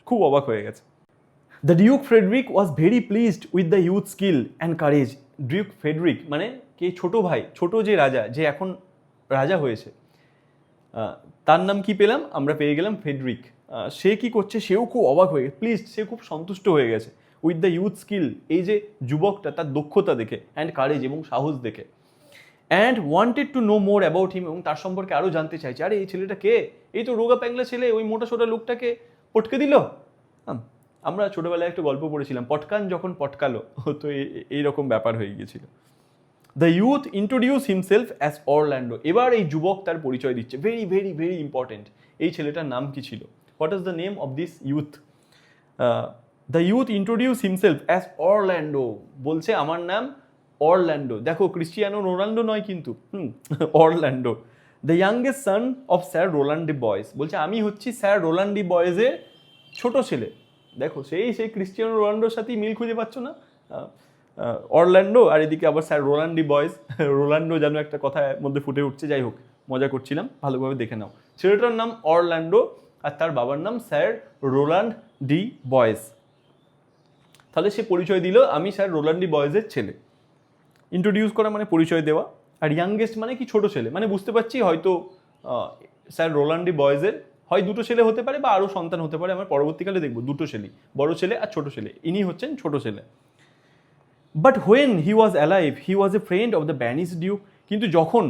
খুব অবাক হয়ে গেছে। The duke Frederick was very pleased with the youth skill and courage. Duke Frederick মানে কে, ছোট ভাই, ছোট যে রাজা, যে এখন রাজা হয়েছে, তার নাম কি পেলাম আমরা, পেয়ে গেলাম ফ্রেডরিক। সে কি করছে, সেও খুব অবাক হয়ে গেছে, প্লিজড, সে খুব সন্তুষ্ট হয়ে গেছে উইথ দ্য ইউথ স্কিল, এই যে যুবকটা তার দক্ষতা দেখে, অ্যান্ড কারেজ এবং সাহস দেখে। And wanted to know more about him, এবং তার সম্পর্কে আরও জানতে চাইছে। আরে এই ছেলেটা কে, এই তো রোগা প্যাংলা ছেলে, ওই মোটা সোটা লোকটাকে পটকে দিল। আমরা ছোটবেলায় একটা গল্প পড়েছিলাম, পটকান যখন পটকালো, তো এইরকম ব্যাপার হয়ে গিয়েছিল। The youth introduce himself as Orlando. এবার এই যুবক তার পরিচয় দিচ্ছে, ভেরি ভেরি ভেরি ইম্পর্টেন্ট। এই ছেলেটার নাম কি ছিল? What is the name of this youth? The youth introduce himself as Orlando, বলছে আমার নাম অরল্যান্ডো। দেখো, ক্রিস্টিয়ানো রোনাল্ডো নয় কিন্তু, Orlando. The youngest son of sir Roland D Boys, বলছে আমি হচ্ছি স্যার রোলান্ড ডি বয়েসের ছোট ছেলে। দেখো, সেই ক্রিস্টিয়ানো রোনাল্ডোর সাথেই মিল খুঁজে পাচ্ছ না, অরল্যান্ডো আর এদিকে আবার স্যার রোলান্ড ডি বয়েস। রোলান্ডো যেন একটা কথার মধ্যে ফুটে উঠছে, যাই হোক মজা করছিলাম, ভালোভাবে দেখে নাও। ছেলেটার নাম অরল্যান্ডো আর তার বাবার নাম স্যার রোলান্ড ডি বয়েস। তাহলে সে পরিচয় দিল আমি স্যার রোলান্ড ডি বয়েসের ছেলে। ইন্ট্রোডিউস করা মানে পরিচয় দেওয়া, আর ইয়াংগেস্ট মানে কি, ছোট ছেলে, মানে বুঝতে পারছি হয়তো স্যার রোলান্ড ডি বয়েসের হয় দুটো ছেলে হতে পারে বা আরও সন্তান হতে পারে, আমরা পরবর্তীকালে দেখবো দুটো ছেলে, বড় ছেলে আর ছোট ছেলে, ইনি হচ্ছেন ছোট ছেলে। But when he was alive he was a friend of the Venice Duke, কিন্তু যখন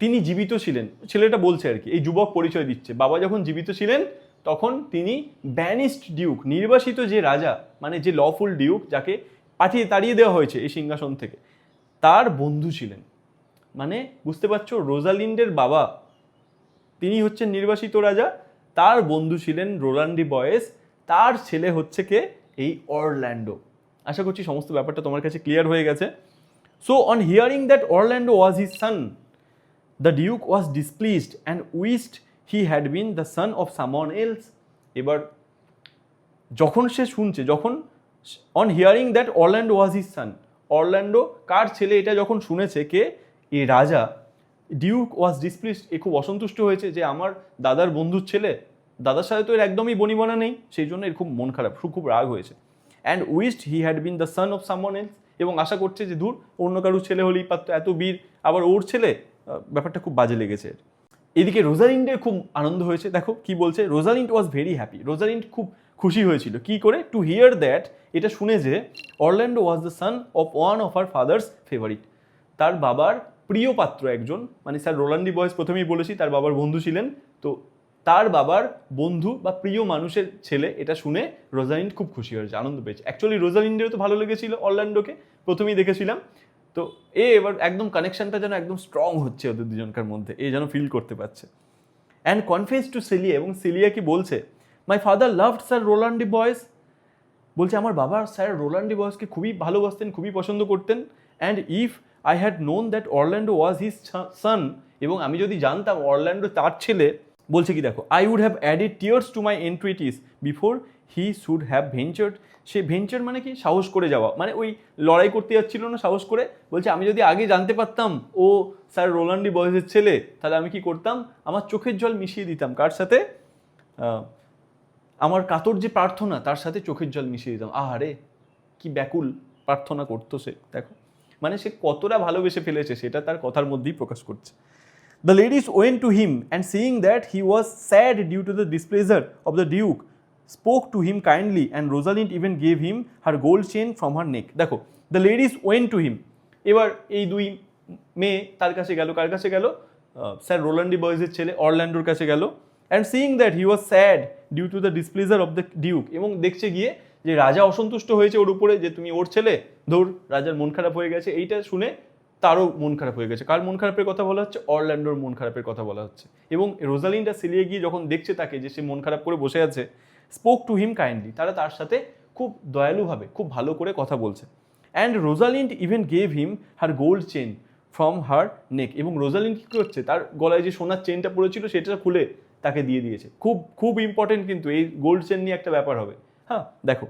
তিনি জীবিত ছিলেন, ছেলেটা বলছে আর কি, এই যুবক পরিচয় দিচ্ছে, বাবা যখন জীবিত ছিলেন তখন তিনি ব্যানিস্ট ডিউক, নির্বাসিত যে রাজা, মানে যে লফুল ডিউক, যাকে তাড়িয়ে দেওয়া হয়েছে এই সিংহাসন থেকে, তার বন্ধু ছিলেন। মানে বুঝতে পারছো, রোজালিন্ডের বাবা তিনি হচ্ছেন নির্বাসিত রাজা, তার বন্ধু ছিলেন রোলান্ড ডি বয়েস, তার ছেলে হচ্ছে কে, এই অরল্যান্ডো। আশা করছি সমস্ত ব্যাপারটা তোমার কাছে ক্লিয়ার হয়ে গেছে। So on hearing that Orlando was his son, the duke was displeased and wished he had been the son of someone else. এবার যখন সে শুনছে, যখন on hearing that Orlando was his son, Orlando কার ছেলে এটা যখন শুনেছে, কে, এই রাজা, ডিউক ওয়াজ ডিসপ্লিজড, এ খুব অসন্তুষ্ট হয়েছে যে আমার দাদার বন্ধুর ছেলে, দাদার সাথে তো এর একদমই বনিবনা নেই, সেই জন্য এর খুব মন খারাপ, খুব রাগ হয়েছে। And wished he had been the son of someone else, এবং আশা করছে যে দূর অন্য কারোর ছেলে হলেই পারত, এত বীর আবার ওর ছেলে, ব্যাপারটা খুব বাজে লেগেছে। এদিকে রোজালিন্ডের খুব আনন্দ হয়েছে, দেখো কি বলছে, Rosalind was very happy. Rosalind খুব খুশি হয়েছিল কি করে? টু হিয়ার দ্যাট, এটা শুনে যে Orlando was the son of one of her father's favourite, তার বাবার প্রিয় পাত্র একজন, মানে স্যার রোল্যান্ড ডি বয়েস প্রথমেই বলেছি তার বাবার বন্ধু ছিলেন, তো তার বাবার বন্ধু বা প্রিয় মানুষের ছেলে, এটা শুনে রোজালিন্ড খুব খুশি হয়েছে, আনন্দ পেয়েছে। অ্যাকচুয়ালি রোজালিন্ডেরও তো ভালো লেগেছিল অরল্যান্ডোকে, প্রথমেই দেখেছিলাম। তো এবার একদম কানেকশনটা যেন একদম স্ট্রং হচ্ছে ওদের দুজনকার মধ্যে, এ যেন ফিল করতে পারছে। অ্যান্ড কনফেস টু সিলিয়া, এবং সিলিয়া কি বলছে, my father loved Sir Rowland de Boys, বলছে আমার বাবা স্যার রোল্যান্ড ডি বয়েসকে খুবই ভালোবাসতেন, খুবই পছন্দ করতেন। And if I had known that Orlando was his সান, এবং আমি যদি জানতাম অরল্যান্ডো তার ছেলে, বলছে কি দেখো, I would have added tears to my entreaties before he should have ventured. সে ভেঞ্চার মানে কি, সাহস করে যাওয়া, মানে ওই লড়াই করতে যাচ্ছিল না সাহস করে, বলছে আমি যদি আগে জানতে পারতাম ও স্যার রোল্যান্ড ডি বয়েসের ছেলে, তাহলে আমি কি করতাম, আমার চোখের জল মিশিয়ে দিতাম কার সাথে, আমার কাতর যে প্রার্থনা তার সাথে চোখের জল মিশিয়ে দিতাম। আহারে কি ব্যাকুল প্রার্থনা করতো সে, দেখো মানে সে কতটা ভালোবেসে ফেলেছে সেটা তার কথার মধ্যেই প্রকাশ করছে। The ladies went to him and seeing that he was sad due to the displeasure of the duke, spoke to him kindly and Rosalind even gave him her gold chain from her neck. দেখো, the ladies went to him, এবার এই দুই মেয়ে তার কাছে গেল, কার কাছে গেল, স্যার রোল্যান্ড ডি বয়েসের ছেলে অরল্যান্ডোর কাছে গেল। And seeing that he was sad due to the displeasure of the duke, এবং দেখছে গিয়ে যে রাজা অসন্তুষ্ট হয়েছে ওর উপরে, যে তুমি ওর ছেলে, ধর রাজার মন খারাপ হয়ে গেছে, এইটা শুনে তারও মন খারাপ হয়ে গেছে। কার মন খারাপের কথা বলা হচ্ছে? অরল্যান্ডোর মন খারাপের কথা বলা হচ্ছে। এবং রোজালিন্ড আর সিলিয়া গিয়ে যখন দেখছে তাকে যে সে মন খারাপ করে বসে আছে, স্পোক টু হিম কাইন্ডলি, তারা তার সাথে খুব দয়ালুভাবে খুব ভালো করে কথা বলছে। And Rosalind even gave him her gold chain from her neck, এবং রোজালিন্ড কী করছে, তার গলায় যে সোনার চেনটা পড়েছিল সেটা খুলে তাকে দিয়ে দিয়েছে। খুব খুব ইম্পর্টেন্ট কিন্তু এই গোল্ড চেন নিয়ে একটা ব্যাপার হবে, হ্যাঁ দেখো।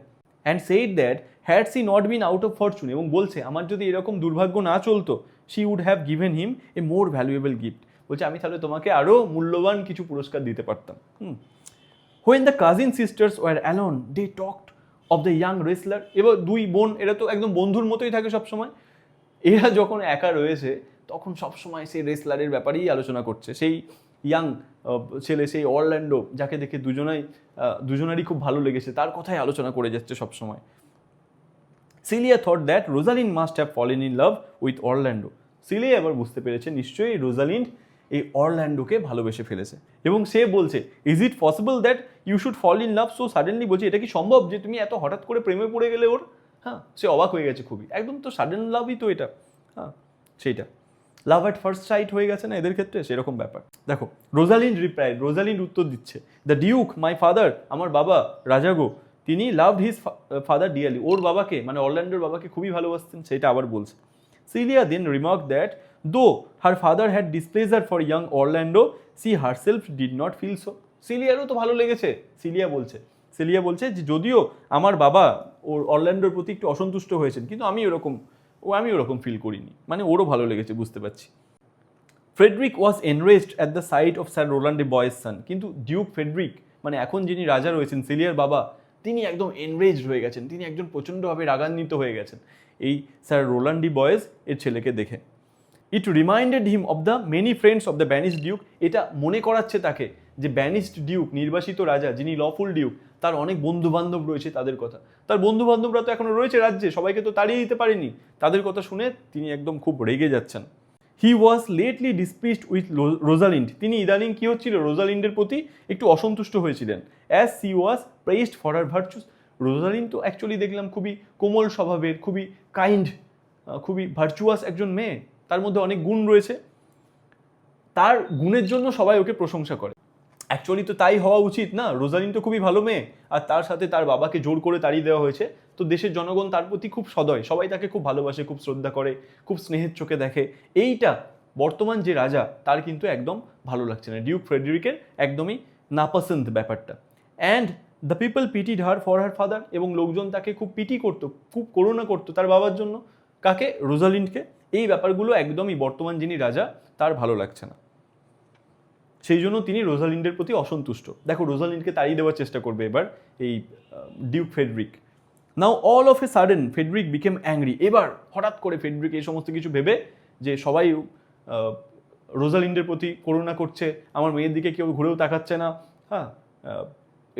And said that had she not been out of fortune, এবং বলছে আমার যদি এরকম দুর্ভাগ্য না চলতো, she would have given him a more valuable gift, বলছে আমি তাহলে তোমাকে আরও মূল্যবান কিছু পুরস্কার দিতে পারতাম। When the cousin sisters were alone they talked of the young wrestler, এবার দুই বোন এরা তো একদম বন্ধুর মতোই থাকে সবসময়, এরা যখন একা রয়েছে তখন সবসময় সেই রেসলারের ব্যাপারেই আলোচনা করছে, সেই ইয়াং ছেলে, সেই অরল্যান্ডো যাকে দেখে দুজনারই খুব ভালো লেগেছে, তার কথাই আলোচনা করে যাচ্ছে সবসময়। Celia thought that Rosalind must have fallen in love with Orlando, Celia এবার বুঝতে পেরেছে নিশ্চয়ই রোজালিন্ড এই অরল্যান্ডোকে ভালোবেসে ফেলেছে, এবং সে বলছে is it possible that you should fall in love so suddenly, বলছে এটা কি সম্ভব যে তুমি এত হঠাৎ করে প্রেমে পড়ে গেলে ওর, হ্যাঁ সে অবাক হয়ে গেছে খুবই, একদম তো সাডেন লাভই তো এটা, হ্যাঁ সেইটা লাভ অ্যাট ফার্স্ট সাইট হয়ে গেছে না এদের ক্ষেত্রে, সেরকম ব্যাপার। দেখো রোজালিন্ড রিপ্লাই, রোজালিন্ড উত্তর দিচ্ছে, দ্য ডিউক মাই ফাদার, আমার বাবা রাজাগো, তিনি লাভড হিজ ফাদার ডিয়ারলি, ওর বাবাকে মানে অরল্যান্ডোর বাবাকে খুবই ভালোবাসতেন, সেটা আবার বলছে। Cilia then remark that though her father had displeasure for young Orlando she herself did not feel so, সিলিয়ারও তো ভালো লেগেছে, সিলিয়া বলছে যে যদিও আমার বাবা ওর অরল্যান্ডোর প্রতি একটু অসন্তুষ্ট হয়েছেন, কিন্তু আমি ওরকম ফিল করিনি, মানে ওরও ভালো লেগেছে বুঝতে পারছি। Frederick was enraged at the sight of Sir Rowland de Boys son, কিন্তু ডিউক ফ্রেডরিক মানে এখন যিনি রাজা রয়েছেন সিলিয়ার বাবা, তিনি একদম এনরেজড হয়ে গেছেন, তিনি একজন প্রচণ্ডভাবে রাগান্বিত হয়ে গেছেন এই স্যার রোল্যান্ড ডি বয়েস এর ছেলেকে দেখে। It reminded him of the many friends of the banished duke, এটা মনে করাচ্ছে তাকে যে ব্যানিশড ডিউক নির্বাসিত রাজা যিনি লফুল ডিউক, তার অনেক বন্ধু বান্ধব রয়েছে তাদের কথা, তার বন্ধু বান্ধবরা তো এখনো রয়েছে রাজ্যে, সবাইকে তো তাড়িয়ে দিতে পারেনি, তাদের কথা শুনে তিনি একদম খুব রেগে যাচ্ছেন। হি ওয়াজ লেটলি ডিসপ্লিসড উইথ রোজালিন্ড, তিনি ইদানিং কী হচ্ছিল রোজালিন্ডের প্রতি একটু অসন্তুষ্ট হয়েছিলেন, as she was প্রেইজড for her virtues, Rosalind তো অ্যাকচুয়ালি দেখলাম খুবই কোমল স্বভাবের, খুবই কাইন্ড, খুবই ভার্চুয়াস একজন মেয়ে, তার মধ্যে অনেক গুণ রয়েছে, তার গুণের জন্য সবাই ওকে প্রশংসা করে, অ্যাকচুয়ালি তো তাই হওয়া উচিত না, রোজালিন্ড তো খুবই ভালো মেয়ে, আর তার সাথে তার বাবাকে জোর করে তাড়িয়ে দেওয়া হয়েছে, তো দেশের জনগণ তার প্রতি খুব সদয়, সবাই তাকে খুব ভালোবাসে, খুব শ্রদ্ধা করে, খুব স্নেহের চোখে দেখে, এইটা বর্তমান যে রাজা তার কিন্তু একদম ভালো লাগছে না, ডিউক ফ্রেডরিকের একদমই নাপসন্দ ব্যাপারটা। And the people pitied her for her father, এবং লোকজন তাকে খুব পিটি করতো, খুব করুণা করতো তার বাবার জন্য, কাকে? রোজালিন্ডকে। এই ব্যাপারগুলো একদমই বর্তমান যিনি রাজা তার ভালো লাগছে না, সেই জন্য তিনি রোজালিন্ডের প্রতি অসন্তুষ্ট। দেখো রোজালিন্ডকে তাড়িয়ে দেওয়ার চেষ্টা করবে এবার এই duke Frederick. Now all of a sudden Frederick became angry, এবার হঠাৎ করে ফ্রেডরিক এই সমস্ত কিছু ভেবে যে সবাই রোজালিন্ডের প্রতি করুণা করছে, আমার মেয়ের দিকে কেউ ঘুরেও তাকাচ্ছে না, হ্যাঁ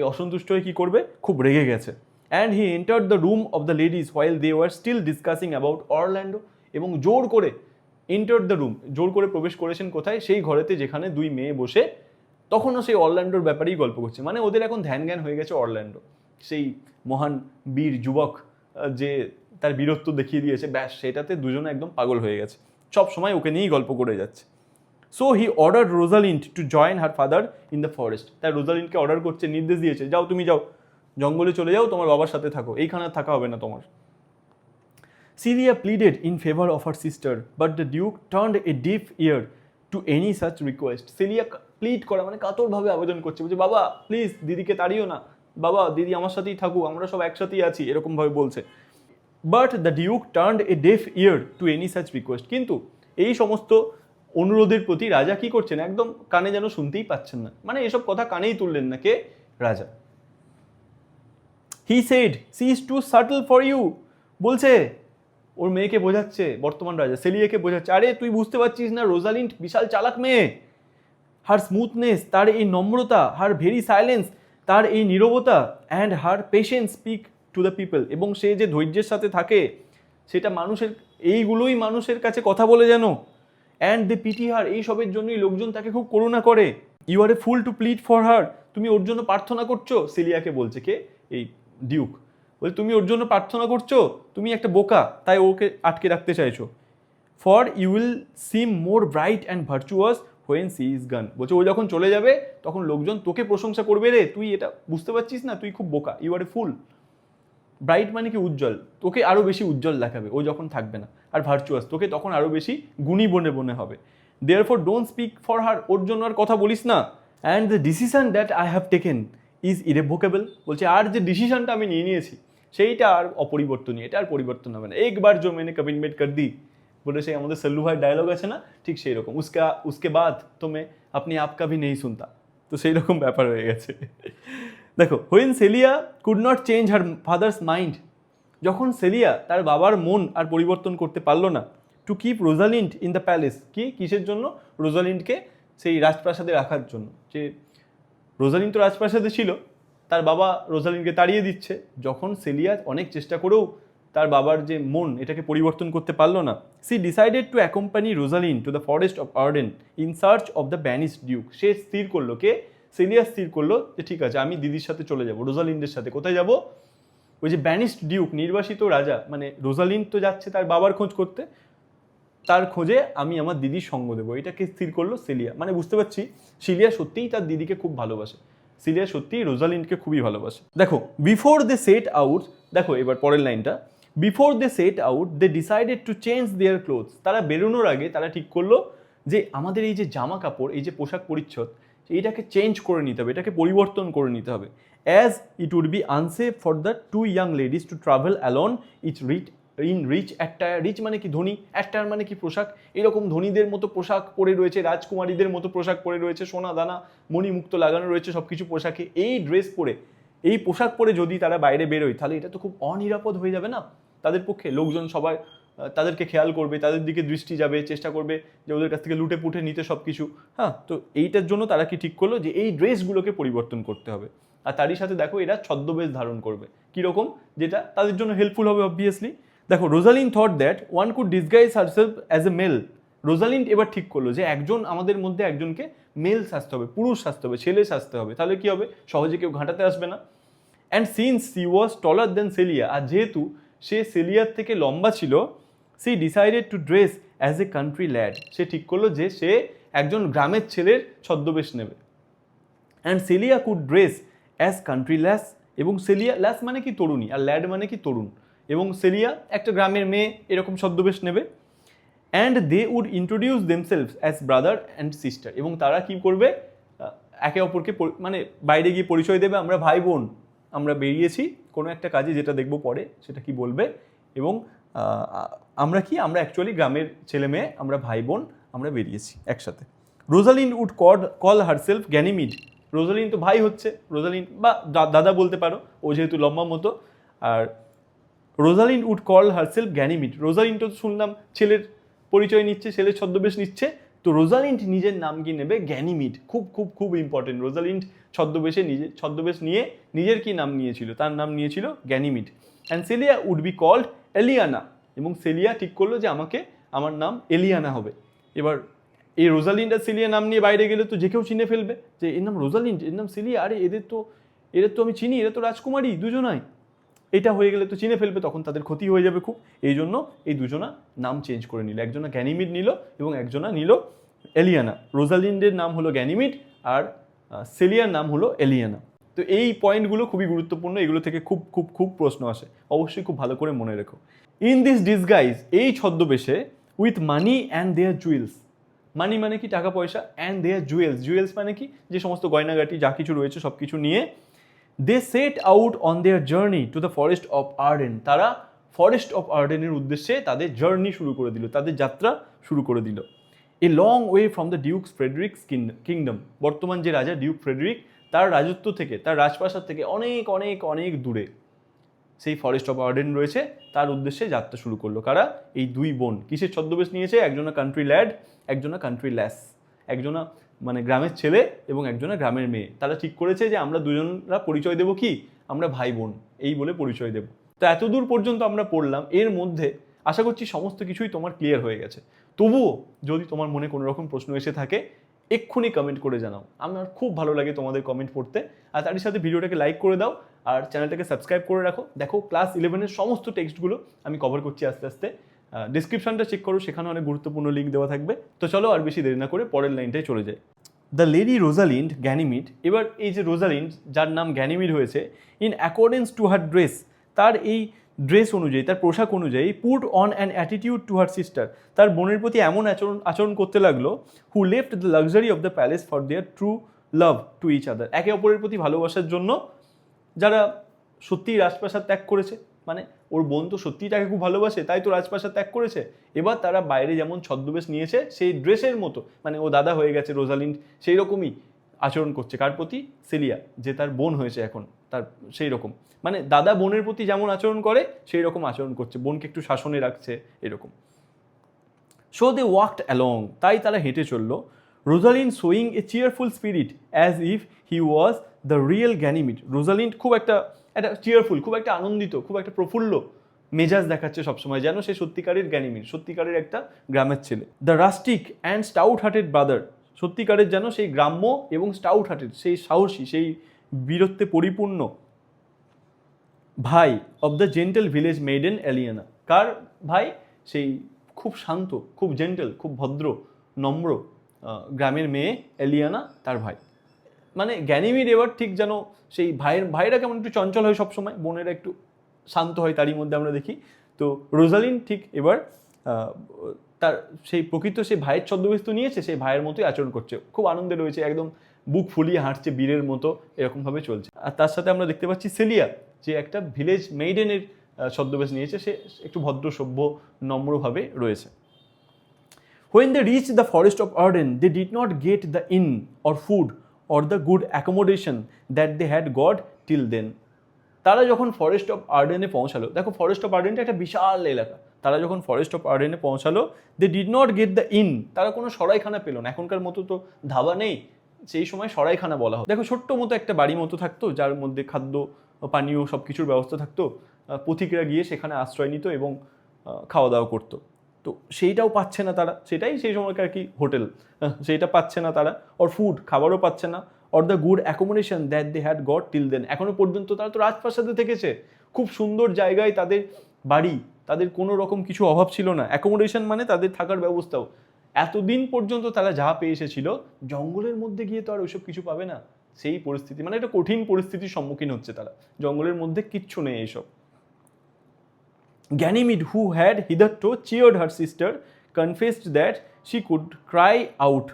এই অসন্তুষ্ট হয়ে কী করবে, খুব রেগে গেছে। And he entered the room of the ladies while they were still discussing about Orlando, এবং জোর করে এন্টার্ড দ্য রুম, জোর করে প্রবেশ করেছেন কোথায়, সেই ঘরেতে যেখানে দুই মেয়ে বসে তখনও সেই অরল্যান্ডোর ব্যাপারেই গল্প করছে। মানে ওদের এখন ধ্যান জ্ঞান হয়ে গেছে অরল্যান্ডো, সেই মহান বীর যুবক যে তার বীরত্ব দেখিয়ে দিয়েছে, ব্যাস সেটাতে দুজনে একদম পাগল হয়ে গেছে, সব সময় ওকে নিয়েই গল্প করে যাচ্ছে। So he order Rosalind to join her father in the forest, তাই রোজালিন্ডকে অর্ডার করছে, নির্দেশ দিয়েছে, যাও তুমি যাও জঙ্গলে চলে যাও, তোমার বাবার সাথে থাকো, এইখানে থাকা হবে না তোমার। Celia pleaded in favour of her sister but the duke turned a deaf ear to any such request. Celia plead করা মানে কাতরভাবে আবেদন করছে, বলছে বাবা প্লিজ দিদিকে তাড়িও না, বাবা দিদি আমার সাথেই থাকুক, আমরা সব একসাথেই আছি, এরকমভাবে বলছে। But the duke turned a deaf ear to any such request, কিন্তু এই সমস্ত অনুরোধের প্রতি রাজা কি করছেন, একদম কানে যেন শুনতেই পাচ্ছেন না, মানে এসব কথা কানেই তুললেন না কে, রাজা। He said she is too subtle for you, বলছে ওর মেয়েকে বোঝাচ্ছে, বর্তমান রাজা সেলিয়াকে বোঝাচ্ছে, আরে তুই বুঝতে পারছিস না রোজালিন্ড বিশাল চালাক মেয়ে, হার স্মুথনেস, তার এই নম্রতা, হার ভেরি সাইলেন্স, তার এই নীরবতা, and her patience speak to the people, এবং সে যে ধৈর্যের সাথে থাকে সেটা মানুষের, এইগুলোই মানুষের কাছে কথা বলে যেন, অ্যান্ড দে পিটি হার, এই সবের জন্যই লোকজন তাকে খুব করুণা করে। You are a fool to plead for her, তুমি ওর জন্য প্রার্থনা করছো, সিলিয়াকে বলছে কে, এই ডিউক বলে তুমি ওর জন্য প্রার্থনা করছো, তুমি একটা বোকা, তাই ওকে আটকে রাখতে চাইছো। For you will seem more bright and virtuous when she is gone, বলছে ও যখন চলে যাবে তখন লোকজন তোকে প্রশংসা করবে, রে তুই এটা বুঝতে পারছিস না, তুই খুব বোকা, you are a full. Bright মানে কি উজ্জ্বল, তোকে আরও বেশি উজ্জ্বল দেখাবে ও যখন থাকবে না, আর ভার্চুয়াস তোকে তখন আরও বেশি গুণী বনে বনে হবে। Therefore don't speak for her, ওর জন্য আর কথা বলিস না। And the decision that I have taken is irrevocable, বলছে আর যে ডিসিশনটা আমি নিয়ে নিয়েছি সেইটা আর অপরিবর্তনীয়, এটা আর পরিবর্তন হবে না। একবার জো মেনে কমিটমেন্ট কর দি, বলে সেই আমাদের সল্লু ভাই ডায়লগ আছে না, ঠিক সেই রকম, উসকে বাদ তো মে আপনি আপকা ভি নেই শুনতা, তো সেই রকম ব্যাপার হয়ে গেছে। দেখো, when সেলিয়া could not change her father's mind, যখন সেলিয়া তার বাবার মন আর পরিবর্তন করতে পারলো না, to keep Rosalind in the palace, কিসের জন্য, রোজালিন্ডকে সেই রাজপ্রাসাদে রাখার জন্য, যে রোজালিন্ড তো রাজপ্রাসাদে ছিল, তার বাবা রোজালিন্ডকে তাড়িয়ে দিচ্ছে, যখন সেলিয়া অনেক চেষ্টা করেও তার বাবার যে মন এটাকে পরিবর্তন করতে পারলো না, she decided to accompany Rosalind to the forest of Arden in search of the banished duke, সে স্থির করলো, কে, সেলিয়া স্থির করলো যে ঠিক আছে আমি দিদির সাথে চলে যাব, রোজালিন্ডের সাথে। কোথায় যাব, ওই যে ব্যানিশড ডিউক, নির্বাসিত রাজা, মানে রোজালিন্ড তো যাচ্ছে তার বাবার খোঁজ করতে, তার খোঁজে আমি আমার দিদির সঙ্গ দেবো, এটাকে স্থির করলো সেলিয়া। মানে বুঝতে পারছি সিলিয়া সত্যিই তার দিদিকে খুব ভালোবাসে, সিলিয়া সত্যিই রোজালিন্ডকে খুবই ভালোবাসে। দেখো, বিফোর দে সেট আউট, দেখো এবার পরের লাইনটা, before they set out they decided to change their clothes, তারা বেরোনোর আগে তারা ঠিক করলো যে আমাদের এই যে জামা কাপড়, এই যে পোশাক পরিচ্ছদ, এইটাকে চেঞ্জ করে নিতে হবে, এটাকে পরিবর্তন করে নিতে হবে। As it would be unsafe for the two young ladies to travel alone in rich attire, rich মানে কি ধনী, অ্যাটায়ার মানে কি পোশাক, এরকম ধনীদের মতো পোশাক পরে রয়েছে, রাজকুমারীদের মতো পোশাক পরে রয়েছে, সোনা দানা মণিমুক্ত লাগানো রয়েছে সব কিছু পোশাকে, এই ড্রেস পরে, এই পোশাক পরে যদি তারা বাইরে বেরোয় তাহলে এটা তো খুব অনিরাপদ হয়ে যাবে না তাদের পক্ষে, লোকজন সবাই তাদেরকে খেয়াল করবে, তাদের দিকে দৃষ্টি যাবে, চেষ্টা করবে যে ওদের কাছ থেকে লুটে পুটে নিতে সব কিছু। হ্যাঁ, তো এইটার জন্য তারা কি ঠিক করলো যে এই ড্রেসগুলোকে পরিবর্তন করতে হবে, আর তারই সাথে দেখো এরা ছদ্মবেশ ধারণ করবে, কীরকম, যেটা তাদের জন্য হেল্পফুল হবে অবভিয়াসলি। দেখো, Rosalind thought that one could disguise herself as a male, Rosalind এবার ঠিক করলো যে একজন আমাদের মধ্যে একজনকে মেল সাজতে হবে, পুরুষ সাজতে হবে, ছেলে সাজতে হবে, তাহলে কি হবে, সহজে কেউ ঘাঁটাতে আসবে না। And since she was taller than Celia, আর যেহেতু সে সেলিয়ার থেকে লম্বা ছিল, she decided to dress as a country lad, সে ঠিক করলো যে সে একজন গ্রামের ছেলের ছদ্মবেশ নেবে। And Celia could dress as country lass, এবং সেলিয়া, ল্যাস মানে কি তরুণী, আর ল্যাড মানে কি তরুণ, এবং সেলিয়া একটা গ্রামের মেয়ে এরকম ছদ্মবেশ নেবে। And they would introduce themselves as brother and sister, এবং তারা কি করবে, একে অপরকে মানে বাইরে গিয়ে পরিচয় দেবে, আমরা ভাই বোন, আমরা বেরিয়েছি কোনো একটা কাজে, যেটা দেখবো পরে সেটা কি বলবে, এবং আমরা অ্যাকচুয়ালি গ্রামের ছেলে মেয়ে, আমরা ভাই বোন, আমরা বেরিয়েছি একসাথে। Rosalind would call herself Ganymede, Rosalind তো ভাই হচ্ছে, রোজালিন্ড বা দাদা বলতে পারো, ও যেহেতু লম্বা মতো, আর Rosalind would call herself Ganymede, Rosalind তো শুনলাম ছেলের পরিচয় নিচ্ছে, ছেলের ছদ্মবেশ নিচ্ছে, তো রোজালিন্ড নিজের নাম কি নেবে? গ্যানিমিড। খুব খুব খুব ইম্পর্টেন্ট। রোজালিন্ড ছদ্মবেশ নিয়ে নিজের কি নাম নিয়েছিল? তার নাম নিয়েছিল Ganymede. And Celia would be called Aliena, এবং সেলিয়া ঠিক করলো যে আমার নাম এলিয়ানা হবে। এবার এই রোজালিন্ড আর সেলিয়া নাম নিয়ে বাইরে গেলে তো যে কেউ চিনে ফেলবে যে এর নাম রোজালিন্ড, এর নাম সেলিয়া, আরে এদের তো আমি চিনি, এরা তো রাজকুমারী দুজনাই। এটা হয়ে গেলে তো চিনে ফেলবে, তখন তাদের ক্ষতি হয়ে যাবে খুব। এই জন্য এই দুজনা নাম চেঞ্জ করে নিল, একজনা গ্যানিমিড নিল এবং একজনা নিল এলিয়ানা। রোজালিন্ডের নাম হলো গ্যানিমিড আর সেলিয়ার নাম হলো এলিয়ানা। তো এই পয়েন্টগুলো খুবই গুরুত্বপূর্ণ, এগুলো থেকে খুব খুব খুব প্রশ্ন আসে, অবশ্যই খুব ভালো করে মনে রেখো। ইন দিস ডিসগাইজ, এই ছদ্মবেশে, with money and their jewels. Money মানে কি? টাকা পয়সা। অ্যান্ড দেয়ার জুয়েলস, জুয়েলস মানে কি? যে সমস্ত গয়নাগাটি যা কিছু রয়েছে সব কিছু নিয়ে they set out on their journey to the forest of Arden. তারা ফরেস্ট অফ আর্ডেনের উদ্দেশ্যে তাদের জার্নি শুরু করে দিল, তাদের যাত্রা শুরু করে দিল। A long way from the Duke's Friedreich's kingdom. বর্তমান যে রাজা ডিউক ফ্রেডরিক, তার রাজত্ব থেকে, তার রাজপ্রাসাদ থেকে অনেক অনেক অনেক দূরে সেই ফরেস্ট অফ আর্ডেন রয়েছে, তার উদ্দেশ্যে যাত্রা শুরু করলো। কারা? এই দুই বোন। কিসের ছদ্মবেশ নিয়েছে? একজনা কান্ট্রি ল্যাড, একজনা কান্ট্রি ল্যাস। একজনা মানে গ্রামের ছেলে এবং একজনা গ্রামের মেয়ে। তারা ঠিক করেছে যে আমরা দুজনরা পরিচয় দেবো কি? আমরা ভাই বোন, এই বলে পরিচয় দেব। তো এতদূর পর্যন্ত আমরা পড়লাম। এর মধ্যে আশা করছি সমস্ত কিছুই তোমার ক্লিয়ার হয়ে গেছে। তবুও যদি তোমার মনে কোনো রকম প্রশ্ন এসে থাকে, এক্ষুনি কমেন্ট করে জানাও। আমার খুব ভালো লাগে তোমাদের কমেন্ট পড়তে। আর তারই সাথে ভিডিওটাকে লাইক করে দাও আর চ্যানেলটাকে সাবস্ক্রাইব করে রাখো। দেখো ক্লাস 11-এর সমস্ত টেক্সটগুলো আমি কভার করছি আস্তে আস্তে। ডিসক্রিপশনটা চেক করো, সেখানে অনেক গুরুত্বপূর্ণ লিঙ্ক দেওয়া থাকবে। তো চলো আর বেশি দেরি না করে পরের লাইনটায় চলে যাই। The lady Rosalind Ganymede. এবার এই যে রোজালিন্ড, যার নাম গ্যানিমিড হয়েছে, in accordance to her dress, তার এই ড্রেস অনুযায়ী, তার পোশাক অনুযায়ী, put on an attitude to her sister, তার বোনের প্রতি এমন আচরণ করতে লাগলো, who left the luxury of the palace for their true love to each other. একে অপরের প্রতি ভালোবাসার জন্য যারা সত্যিই রাজপ্রাসাদ ত্যাগ করেছে, মানে ওর বোন তো সত্যিই তাকে খুব ভালোবাসে, তাই তো রাজপ্রাসাদ ত্যাগ করেছে। এবার তারা বাইরে যেমন ছদ্মবেশ নিয়েছে সেই ড্রেসের মতো, মানে ও দাদা হয়ে গেছে রোজালিন্ড, সেই রকমই আচরণ করছে। কার প্রতি? সেলিয়া, যে তার বোন হয়েছে এখন, তার সেই রকম, মানে দাদা বোনের প্রতি যেমন আচরণ করে সেই রকম আচরণ করছে, বোনকে একটু শাসনে রাখছে এরকম। সো দে ওয়াকড অ্যালং, তাই তারা হেঁটে চললো। Rosalind showing A cheerful spirit as if he was the real Ganymede. Rosalind খুব একটা চিয়ারফুল, খুব একটা আনন্দিত, খুব একটা প্রফুল্ল মেজাজ দেখাচ্ছে সবসময়, যেন সে সত্যিকারের গ্যানিমিড, সত্যিকারের একটা গ্রামের ছেলে। The rustic and stout hearted brother, সত্যিকারের যেন সেই গ্রাম্য এবং স্টাউট হার্টেড, সেই সাহসী, সেই বীরত্বে পরিপূর্ণ ভাই of the gentle village maiden Aliena. কার ভাই? সেই খুব শান্ত, খুব জেন্টেল, খুব ভদ্র, নম্র গ্রামের মেয়ে এলিয়ানা তার ভাই। মানে গ্যানিমিড এবার ঠিক যেন সেই ভাইরা কেমন একটু চঞ্চল হয় সবসময়, বোনেরা একটু শান্ত হয়, তারই মধ্যে আমরা দেখি। তো রোজালিন ঠিক এবার তার সেই প্রকৃত সেই ভাইয়ের ছদ্মবেশ তো নিয়েছে, সেই ভাইয়ের মতোই আচরণ করছে, খুব আনন্দে রয়েছে, একদম বুক ফুলিয়ে হাঁটছে, বীরের মতো এরকমভাবে চলছে। আর তার সাথে আমরা দেখতে পাচ্ছি সেলিয়া, যে একটা ভিলেজ মেইডেনের ছদ্মবেশ নিয়েছে, সে একটু ভদ্র, সভ্য, নম্রভাবে রয়েছে। When they reached the forest of Arden, they did not get the inn or food or the good accommodation that they had got till then. তারা যখন ফরেস্ট অফ আর্ডেনে পৌঁছালো, দেখো ফরেস্ট অফ আর্ডেনটা একটা বিশাল এলাকা, তারা যখন ফরেস্ট অফ আর্ডেনে পৌঁছালো, they did not get the inn, তারা কোনো সরাইখানা পেল না। এখনকার মতো তো ধাবা নেই, সেই সময় সরাইখানা বলা হয়। দেখো ছোট্ট মতো একটা বাড়ি মতো থাকতো, যার মধ্যে খাদ্য পানীয় সব কিছুর ব্যবস্থা থাকতো, পথিকরা গিয়ে সেখানে আশ্রয় নিত এবং খাওয়া দাওয়া করতো। তো সেইটাও পাচ্ছে না তারা, সেটাই সেই সময়কার কি হোটেল, সেইটা পাচ্ছে না তারা। ওর ফুড, খাবারও পাচ্ছে না। Or the good accommodation that they had got till then, এখনো পর্যন্ত তারা তো রাজপ্রাসাদে থেকেছে, খুব সুন্দর জায়গায় তাদের বাড়ি, তাদের কোনো রকম কিছু অভাব ছিল না। অ্যাকোমোডেশন মানে তাদের থাকার ব্যবস্থাও। এতদিন পর্যন্ত তারা যা পেয়ে এসেছিল, জঙ্গলের মধ্যে গিয়ে তো আর ওইসব কিছু পাবে না, সেই পরিস্থিতি, মানে একটা কঠিন পরিস্থিতির সম্মুখীন হচ্ছে তারা, জঙ্গলের মধ্যে কিচ্ছু নেই এইসব। Ganymede, who had hitherto cheered her sister, confessed that she could cry out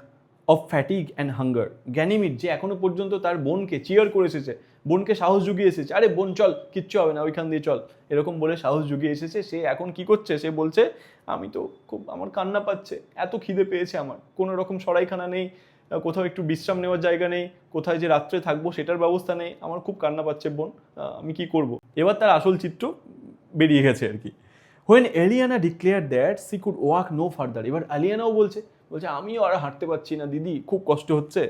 of fatigue and hunger. Ganymede, যে এখনো পর্যন্ত তার বোনকে চিয়ার করে এসেছে, বোনকে সাহস জুগিয়ে এসেছে, আরে বোন চল, কিচ্ছু হবে না, ওইখান দিয়ে চল, এরকম বলে সাহস জুগিয়ে এসেছে, সে এখন কি করছে? সে বলছে আমি তো খুব, আমার কান্না পাচ্ছে, এত খিদে পেয়েছে আমার, কোনো রকম সরাইখানা নেই, কোথাও একটু বিশ্রাম নেওয়ার জায়গা নেই, কোথায় যে রাত্রে থাকবো সেটার ব্যবস্থা নেই, আমার খুব কান্না পাচ্ছে বোন, আমি কি করব? এবার তার আসল চিত্র বেরিয়ে গেছে আর কি। When Eliana declared that she could walk no further, এবার আলিয়ানাও বলছে বলছে আমিও আর হাঁটতে পারছি না দিদি, খুব কষ্ট হচ্ছে।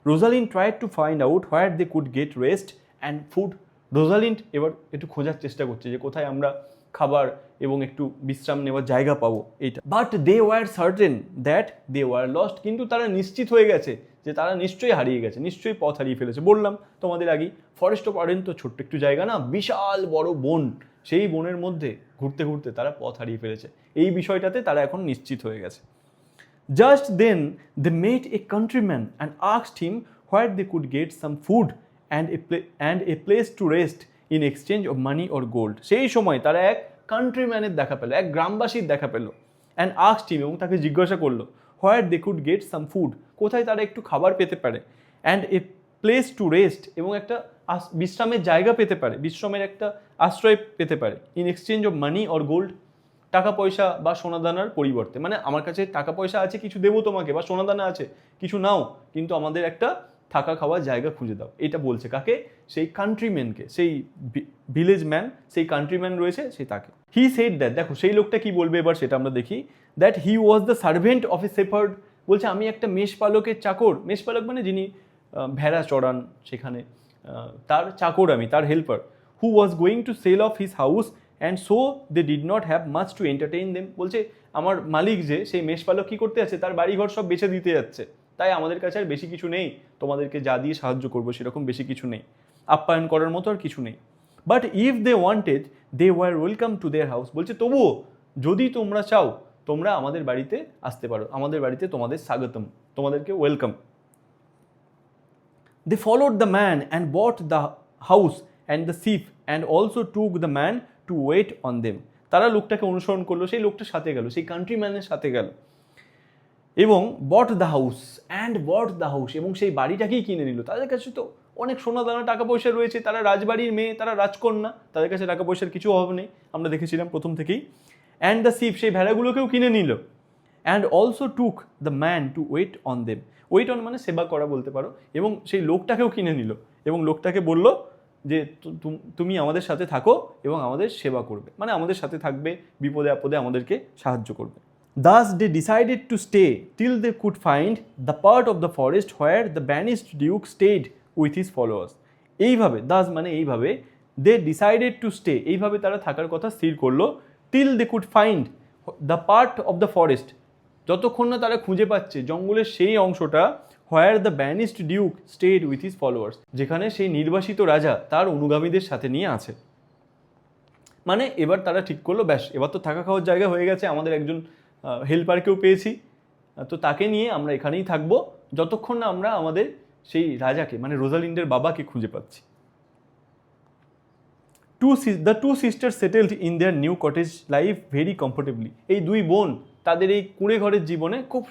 Rosalind tried to find out where they could get rest and food. Rosalind এবার একটু খোঁজার চেষ্টা করছে যে কোথায় আমরা খাবার এবং একটু বিশ্রাম নেওয়ার জায়গা পাবো এইটা। But they were certain that they were lost, কিন্তু তারা নিশ্চিত হয়ে গেছে যে তারা নিশ্চয়ই হারিয়ে গেছে, নিশ্চয়ই পথ হারিয়ে ফেলেছে। বললাম তোমাদের আগেই, ফরেস্ট অফ আর্ডেন তো ছোট্ট একটু জায়গা না, বিশাল বড় বন, সেই বনের মধ্যে ঘুরতে ঘুরতে তারা পথ হারিয়ে ফেলেছে, এই বিষয়টাতে তারা এখন নিশ্চিত হয়ে গেছে। Just then they met a countryman and asked him where they could get some food and a place to rest in exchange of money or gold. সেই সময় তারা এক কান্ট্রিম্যানের দেখা পেল, এক গ্রামবাসীর দেখা পেল। অ্যান্ড আস্কড হিম, এবং তাকে জিজ্ঞাসা করলো where they could get some food, কোথায় তারা একটু খাবার পেতে পারে, and a place to rest, এবং একটা বিশ্রামের জায়গা পেতে পারে, বিশ্রামের একটা আশ্রয় পেতে পারে, in exchange of money or gold, টাকা পয়সা বা সোনাদানার পরিবর্তে। মানে আমার কাছে টাকা পয়সা আছে, কিছু দেবো তোমাকে, বা সোনাদানা আছে কিছু নাও, কিন্তু আমাদের একটা থাকা খাওয়ার জায়গা খুঁজে দাও। এটা বলছে কাকে? সেই কান্ট্রিম্যানকে, সেই ভিলেজ ম্যান, সেই কান্ট্রিম্যান রয়েছে সেই তাকে। হি সেড দ্যাট, দেখো সেই লোকটা কি বলবে এবার সেটা আমরা দেখি। That he was the servant of A shepherd, বলছে আমি একটা মেষপালকের চাকর। মেষপালক মানে যিনি ভেড়া চড়ান, সেখানে তার চাকর আমি, তার helper. Who was going to sell off his house and so they did not have much to entertain them. বলছে আমার মালিক যে সেই মেষপালক কী করতে যাচ্ছে, তার বাড়িঘর সব বেচে দিতে যাচ্ছে, তাই আমাদের কাছে আর বেশি কিছু নেই, তোমাদেরকে যা দিয়ে সাহায্য করবো সেরকম বেশি কিছু নেই, আপ্যায়ন করার মতো আর কিছু নেই। But if they wanted they were welcome to their house, বলছে তবুও যদি তোমরা চাও তোমরা আমাদের বাড়িতে আসতে পারো, আমাদের বাড়িতে তোমাদের স্বাগতম, তোমাদেরকে welcome. They followed the man and bought the house and the sheep and also took the man to wait on them. তারা লোকটাকে অনুসরণ করলো, সেই লোকটার সাথে গেল, সেই কান্ট্রিম্যানের সাথে গেল, এবং বট the house and bot the house, এবং সেই বাড়িটাকেই কিনে নিল। তাদের কাছে তো অনেক সোনা দানা টাকা পয়সা রয়েছে, তারা রাজবাড়ির মেয়ে, তারা রাজকন্যা, তাদের কাছে টাকা পয়সার কিছু অভাব নেই, আমরা দেখেছিলাম প্রথম থেকেই। অ্যান্ড দ্য শিপ, সেই ভেড়াগুলোকেও কিনে নিল। And also took the man to wait on them, wait on মানে সেবা করা বলতে পারো, এবং সেই লোকটাকেও কিনে নিল, এবং লোকটাকে বলল যে তুমি আমাদের সাথে থাকো এবং আমাদের সেবা করবে, মানে আমাদের সাথে থাকবে, বিপদে আপদে আমাদেরকে সাহায্য করবে। Thus they decided to stay till they could find the part of the forest where the banished duke stayed with his followers. এইভাবে, thus মানে এইভাবে, they decided to stay, এইভাবে তারা থাকার কথা স্থির করলো, till they could find the part of the forest, যতক্ষণ না তারা খুঁজে পাচ্ছে জঙ্গলের সেই অংশটা, where the banished duke stayed with his followers, যেখানে সেই নির্বাসিত রাজা তার অনুগামীদের সাথে নিয়ে আছে। মানে এবার তারা ঠিক করলো, ব্যাস এবার তো থাকা খাওয়ার জায়গা হয়ে গেছে, আমাদের একজন হেল্পারকেও পেয়েছি, তো তাকে নিয়ে আমরা এখানেই থাকবো যতক্ষণ না আমরা আমাদের সেই রাজাকে, মানে রোজালিন্ডের বাবাকে খুঁজে পাচ্ছি। The two sisters settled in their new cottage life very comfortably. এই দুই বোন তাদের এই কুঁড়ে ঘরের জীবনে খুব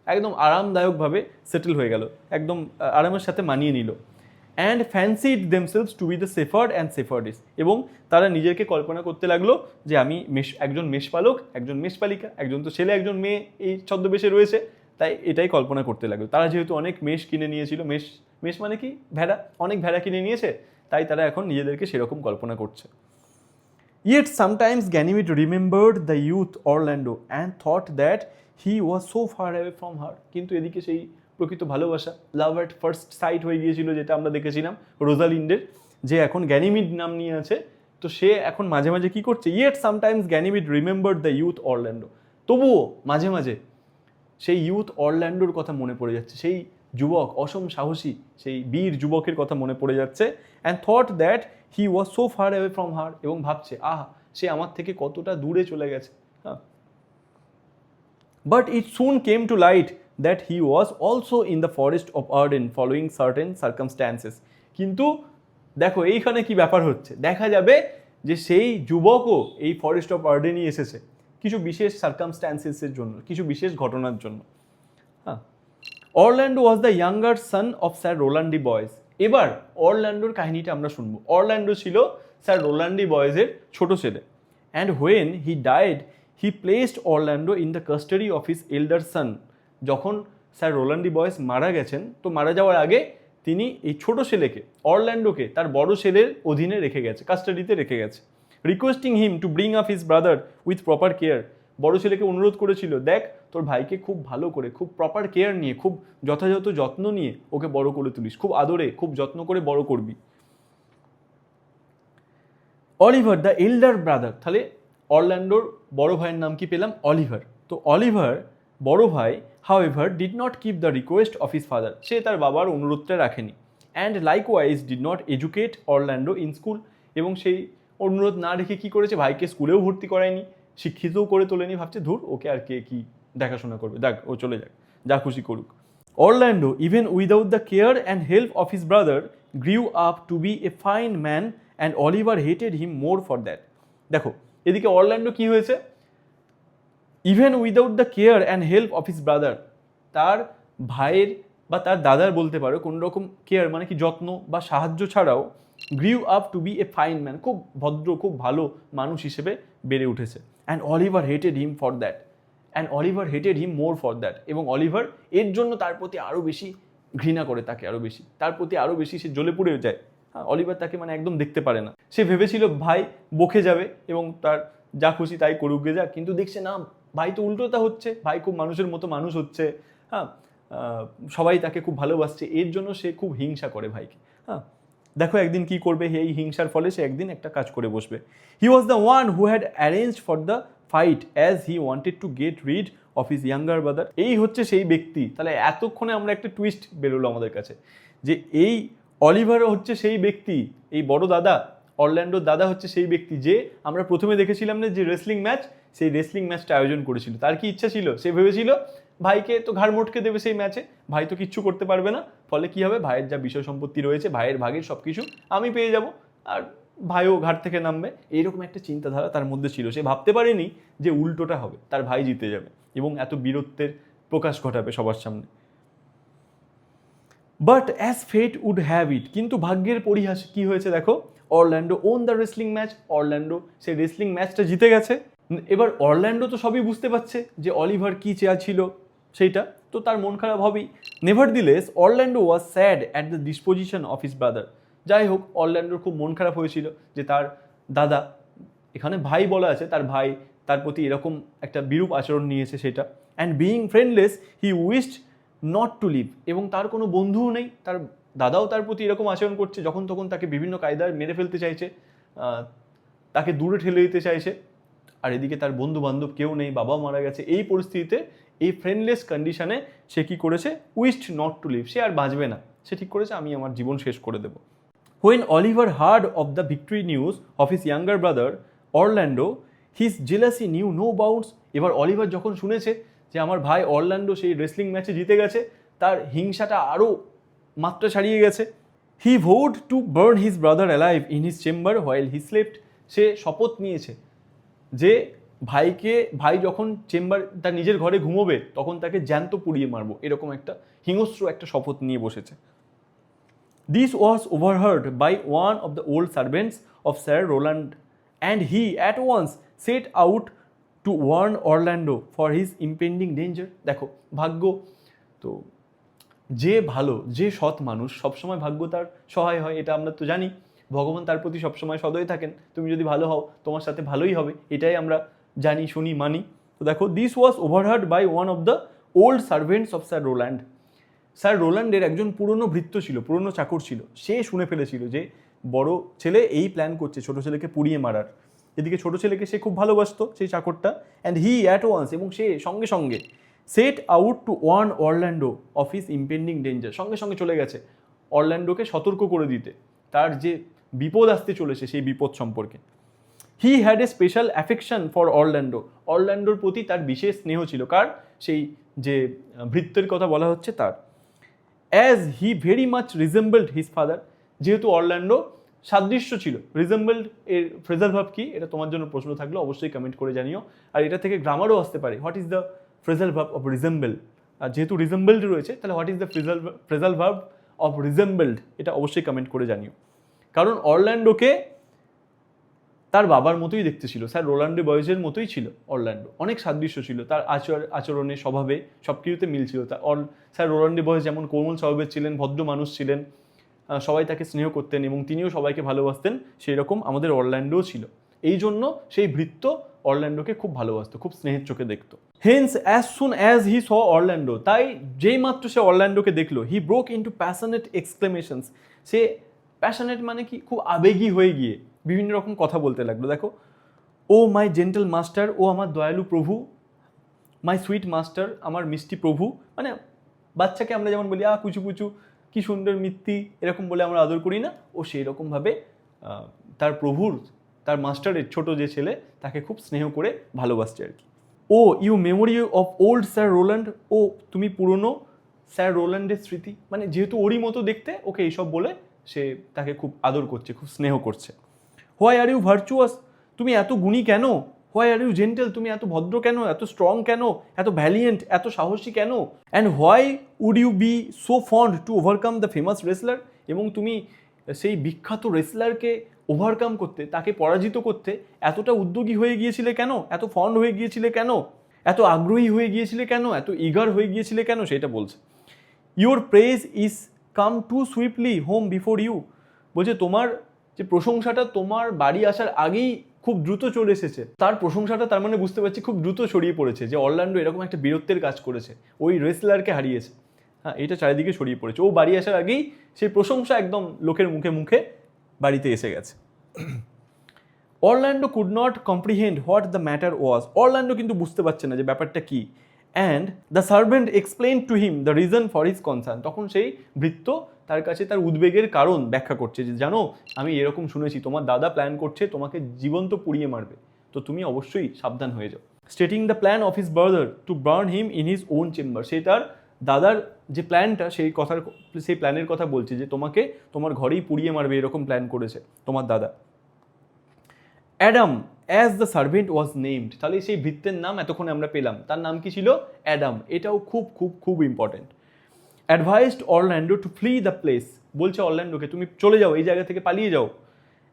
একদম আরামদায়কভাবে সেটেল হয়ে গেল, একদম আরামের সাথে মানিয়ে নিল। And fancied themselves to be the shepherd and shepherdess, এবং তারা নিজেকে কল্পনা করতে লাগলো যে আমি একজন মেষপালক, একজন মেষপালিকা, একজন তো ছেলে একজন মেয়ে এই ছদ্মবেশে রয়েছে, তাই এটাই কল্পনা করতে লাগলো। তারা যেহেতু অনেক মেষ কিনে নিয়েছিল, মেষ মানে কি ভেড়া, অনেক ভেড়া কিনে নিয়েছে, তাই তারা এখন নিজেদেরকে সেরকম কল্পনা করছে। Yet sometimes Ganymede remembered the youth Orlando and thought that he was so far away from her. কিন্তু এদিকে সেই প্রকৃত ভালোবাসা, লাভ অ্যাট ফার্স্ট সাইট হয়ে গিয়েছিল, যেটা আমরা দেখেছিলাম রোজালিন্ডের, যে এখন গ্যানিমিড নাম নিয়ে আছে, তো সে এখন মাঝে মাঝে কি করছে, yet sometimes Ganymede remembered the youth Orlando, তবুও মাঝে মাঝে সেই ইউথ অরল্যান্ডোর কথা মনে পড়ে যাচ্ছে, সেই যুবক, অসম সাহসী সেই বীর যুবকের কথা মনে পড়ে যাচ্ছে। And thought that he was so far away from her, এবং ভাবছে আহা সে আমার থেকে কতটা দূরে চলে গেছে। হ্যাঁ, but it soon came to light that he was also in the forest of Arden following certain circumstances. কিন্তু দেখো এইখানে কি ব্যাপার হচ্ছে, দেখা যাবে যে সেই যুবকও এই ফরেস্ট অফ আর্ডেনই এসেছে কিছু বিশেষ সার্কামস্ট্যান্সেসের জন্য, কিছু বিশেষ ঘটনার জন্য। হ্যাঁ, Orlando was the younger son of Sir Rowland de Boys. এবার অরল্যান্ডোর কাহিনীটা আমরা শুনবো। অরল্যান্ডো ছিল স্যার রোলান্ডি বয়েজের ছোট ছেলে। And when he died he placed Orlando in the custody of his elder son. যখন স্যার রোলান্ডি বয়েজ মারা গেছেন, তো মারা যাওয়ার আগে তিনি এই ছোট ছেলেকে, অরল্যান্ডোকে তার বড় ছেলের অধীনে রেখে গেছে, কাস্টাডিতে রেখে গেছে। Requesting him to bring up his brother with proper care. বড় ছেলেকে অনুরোধ করেছিল, দেখ তোর ভাইকে খুব ভালো করে, খুব প্রপার কেয়ার নিয়ে, খুব যথাযথ যত্ন নিয়ে ওকে বড় করে তুলিস, খুব আদরে, খুব যত্ন করে বড় করবি। অলিভার দ্য এল্ডার ব্রাদার, তাহলে অরল্যান্ডোর বড় ভাইয়ের নাম কি পেলাম? অলিভার। তো অলিভার বড় ভাই however did not keep the request of his father, সে তার বাবার অনুরোধটা রাখেনি। And likewise did not educate Orlando in school, এবং সেই অনুরোধ না রেখে কি করেছে, ভাইকে স্কুলেও ভর্তি করায়নি, শিক্ষিতও করে তোলেনি, ভাবছে ধুর ওকে আর কে কি দেখাশোনা করবে, দেখ ও চলে যাক, যা খুশি করুক। Orlando even without the care and help of his brother grew up to be a fine man and Oliver hated him more for that. দেখো এদিকে অরল্যান্ডো কি হয়েছে, even without the care and help of his brother, তার ভাইয়ের বা তার দাদার বলতে পারো কোনো রকম কেয়ার মানে কি যত্ন বা সাহায্য ছাড়াও grew up to be a fine man, খুব ভদ্র খুব ভালো মানুষ হিসেবে বেড়ে উঠেছে। And Oliver hated him for that, and Oliver hated him more for that, এবং অলিভার এর জন্য তার প্রতি আরও বেশি ঘৃণা করে, তাকে আরও বেশি, তার প্রতি আরও বেশি সে জ্বলে পুড়ে যায়। হ্যাঁ, অলিভার তাকে মানে একদম দেখতে পারে না। সে ভেবেছিল ভাই বকে যাবে এবং তার যা খুশি তাই করুক গে যাক, কিন্তু দেখছে না ভাই তো উল্টোটা হচ্ছে, ভাই খুব মানুষের মতো মানুষ হচ্ছে, হ্যাঁ সবাই তাকে খুব ভালোবাসছে, এর জন্য সে খুব হিংসা করে ভাইকে। হ্যাঁ দেখো একদিন কি করবে, এই হিংসার ফলে সে একদিন একটা কাজ করে বসবে। He was the one who had arrange for the fight as he wanted to get rid of his younger brother. এই হচ্ছে সেই ব্যক্তি, তাহলে এতক্ষণে আমরা একটা টুইস্ট বেরোলো আমাদের কাছে যে এই অলিভারও হচ্ছে সেই ব্যক্তি, এই বড় দাদা অরল্যান্ডোর দাদা হচ্ছে সেই ব্যক্তি যে আমরা প্রথমে দেখেছিলাম না যে রেসলিং ম্যাচ, সেই রেসলিং ম্যাচটা আয়োজন করেছিল। তার কি ইচ্ছা ছিল, সে ভেবেছিল ভাইকে তো ঘাড় মোটকে দেবে সেই ম্যাচে, ভাই তো কিচ্ছু করতে পারবে না, ফলে কি হবে ভাইয়ের যা বিষয় সম্পত্তি রয়েছে, ভাইয়ের ভাগের সব কিছু আমি পেয়ে যাব, আর ভাইও ঘাট থেকে নামবে, এইরকম একটা চিন্তাধারা তার মধ্যে ছিল। সে ভাবতে পারেনি যে উল্টোটা হবে, তার ভাই জিতে যাবে এবং এত বীরত্বের প্রকাশ ঘটাবে সবার সামনে। But as fate would have it, কিন্তু ভাগ্যের পরিহাস কি হয়েছে দেখো, Orlando won the wrestling match, Orlando সেই রেসলিং ম্যাচটা জিতে গেছে। এবার অরল্যান্ডো তো সবই বুঝতে পারছে যে অলিভার কি চেয়েছিল সেইটা, তো তার মন খারাপ হবেই। নেভারদিলেস Orlando was sad at the disposition of his brother, যাই হোক অরল্যান্ডোর খুব মন খারাপ হয়েছিল যে তার দাদা, এখানে ভাই বলা আছে, তার ভাই তার প্রতি এরকম একটা বিরূপ আচরণ নিয়েছে সেটা। And being friendless he wished not to live, এবং তার কোনো বন্ধুও নেই, তার দাদাও তার প্রতি এরকম আচরণ করছে, যখন তখন তাকে বিভিন্ন কায়দায় মেরে ফেলতে চাইছে, তাকে দূরে ঠেলে দিতে চাইছে, আর এদিকে তার বন্ধু বান্ধব কেউ নেই, বাবাও মারা গেছে। এই পরিস্থিতিতে এই ফ্রেন্ডলেস কন্ডিশনে সে কি করেছে, উইশড নট টু লিভ, সে আর বাঁচবে না, সে ঠিক করেছে আমি আমার জীবন শেষ করে দেবো। When Oliver heard of the victory news of his younger brother Orlando his jealousy knew no bounds, এবার অলিভার যখন শুনেছে যে আমার ভাই অরল্যান্ডো সেই রেসলিং ম্যাচে জিতে গেছে, তার হিংসাটা আরও মাত্রা ছাড়িয়ে গেছে। He vowed to burn his brother alive in his chamber while he slept, সে শপথ নিয়েছে যে ভাই যখন তার নিজের ঘরে ঘুমোবে তখন তাকে জ্যান্ত পুড়িয়ে মারবো, এরকম একটা হিংস্র একটা শপথ নিয়ে বসেছে। This was overheard by one of the old servants of Sir Roland and he at once set out to warn Orlando for his impending danger. দেখো ভাগ্য তো, যে ভালো যে সৎ মানুষ সবসময় ভাগ্য তার সহায় হয়, এটা আমরা তো জানি, ভগবান তার প্রতি সবসময় সদয় থাকেন, তুমি যদি ভালো হও তোমার সাথে ভালোই হবে, এটাই আমরা জানি শুনি মানি। তো দেখো this was overheard by one of the old servants of Sir Roland, Sir রোল্যান্ডের একজন পুরনো ভৃত্য ছিল, পুরনো চাকর ছিল, সে শুনে ফেলেছিল যে বড় ছেলে এই প্ল্যান করছে ছোট ছেলেকে পুড়িয়ে মারার। এদিকে ছোট ছেলেকে সে খুব ভালোবাসতো সেই চাকরটা, অ্যান্ড হি অ্যাট ওয়ান্স, এবং সে সঙ্গে সঙ্গে set out to warn Orlando of his impending danger, সঙ্গে সঙ্গে চলে গেছে অরল্যান্ডোকে সতর্ক করে দিতে তার যে বিপদ আসতে চলেছে সেই বিপদ সম্পর্কে। He had a special affection for Orlando, অরল্যান্ডোর প্রতি তার বিশেষ স্নেহ ছিল, কার, সেই যে ভৃত্যের কথা বলা হচ্ছে তার। As he very much resembled his father, যেহেতু অরল্যান্ডো সাদৃশ্য ছিল, রিজেম্বলড এর ফ্রেজাল ভার্ব কি, এটা তোমার জন্য প্রশ্ন থাকলে অবশ্যই কমেন্ট করে জানিও, আর এটা থেকে গ্রামারও আসতে পারে, what is the phrasal verb of resemble, আর যেহেতু রিজেম্বলড রয়েছে তাহলে what is the phrasal verb of resembled, এটা অবশ্যই কমেন্ট করে জানিও। কারণ অরল্যান্ডোকে তার বাবার মতোই দেখতে ছিল, স্যার রোল্যান্ডো বয়েজের মতোই ছিল অরল্যান্ডো, অনেক সাদৃশ্য ছিল তার আচরণে স্বভাবে সব কিছুতে মিল ছিল। স্যার রোল্যান্ডো বয়েজ যেমন কোমল স্বভাবের ছিলেন, ভদ্র মানুষ ছিলেন, সবাই তাকে স্নেহ করতেন এবং তিনিও সবাইকে ভালোবাসতেন, সেই রকম আমাদের অরল্যান্ডোও ছিল। এই জন্য সেই ভৃত্য অরল্যান্ডোকে খুব ভালোবাসতো, খুব স্নেহের চোখে দেখতো। Hence as soon as he saw Orlando, তাই যেই মাত্র সে অরল্যান্ডোকে দেখলো, he broke into passionate exclamations, সে প্যাশনেট মানে কি, খুব আবেগী হয়ে গিয়ে বিভিন্ন রকম কথা বলতে লাগলো। দেখো, ও মাই জেন্টল মাস্টার, ও আমার দয়ালু প্রভু, মাই সুইট মাস্টার, আমার মিষ্টি প্রভু, মানে বাচ্চাকে আমরা যেমন বলি কুচু কুচু, কি সুন্দর মিত্তি, এরকম বলে আমরা আদর করি না, ও সেই রকমভাবে তার প্রভুর, তার মাস্টারের ছোট যে ছেলে, তাকে খুব স্নেহ করে ভালোবাসছে আর কি। O you memory of old Sir Roland, ও তুমি পুরনো স্যার রোল্যান্ডের স্মৃতি, মানে যেহেতু ওরই মতো দেখতে, ওকে এইসব বলে সে তাকে খুব আদর করছে, খুব স্নেহ করছে। হোয়াই আর ইউ ভার্চুয়াস, তুমি এত গুণী কেন? হোয়াই আর ইউ জেন্টেল, তুমি এত ভদ্র কেন, এত স্ট্রং কেন, এত ভ্যালিয়েন্ট, এত সাহসী কেন? And why would you be so fond to overcome the famous wrestler, এবং তুমি সেই বিখ্যাত রেসলারকে ওভারকাম করতে, তাকে পরাজিত করতে এতটা উদ্যোগী হয়ে গিয়েছিলে কেন, এত ফন্ড হয়ে গিয়েছিলে কেন, এত আগ্রহী হয়ে গিয়েছিলে কেন, এত ইগার হয়ে গিয়েছিলে কেন, সেটা বলছে। Your praise is come too swiftly home before you, বলছে তোমার যে প্রশংসাটা তোমার বাড়ি আসার আগেই খুব দ্রুত চলে এসেছে। তার প্রশংসাটা তার মানে বুঝতে পারছি খুব দ্রুত ছড়িয়ে পড়েছে যে অরল্যান্ডো এরকম একটা বীরত্বের কাজ করেছে, ওই রেসলারকে হারিয়েছে। হ্যাঁ, এটা চারিদিকে ছড়িয়ে পড়েছে। ও বাড়ি আসার আগেই সেই প্রশংসা একদম লোকের মুখে মুখে বাড়িতে এসে গেছে। Orlando could not comprehend what the matter was, Orlando কিন্তু বুঝতে পারছে না যে ব্যাপারটা কি। And the servant explain to him the reason for his concern, তখন সেই ভৃত্য তার কাছে তার উদ্বেগের কারণ ব্যাখ্যা করছে যে জানো, আমি এরকম শুনেছি তোমার দাদা প্ল্যান করছে তোমাকে জীবন্ত পুড়িয়ে মারবে, তো তুমি অবশ্যই সাবধান হয়ে যাও। Stating the plan of his brother to burn him in his own chamber, সে তার দাদার যে প্ল্যানটা, সেই প্ল্যানের কথা বলছে যে তোমাকে তোমার ঘরেই পুড়িয়ে মারবে, এরকম প্ল্যান করেছে তোমার দাদা। Adam as the servant was named, তাহলে সেই ভৃত্যের নাম এতক্ষণে আমরা পেলাম, তার নাম কি ছিল? অ্যাডাম। এটাও খুব খুব খুব important. Advised Orlando to flee the place, বলছে অরল্যান্ডোকে তুমি চলে যাও, এই জায়গা থেকে পালিয়ে যাও।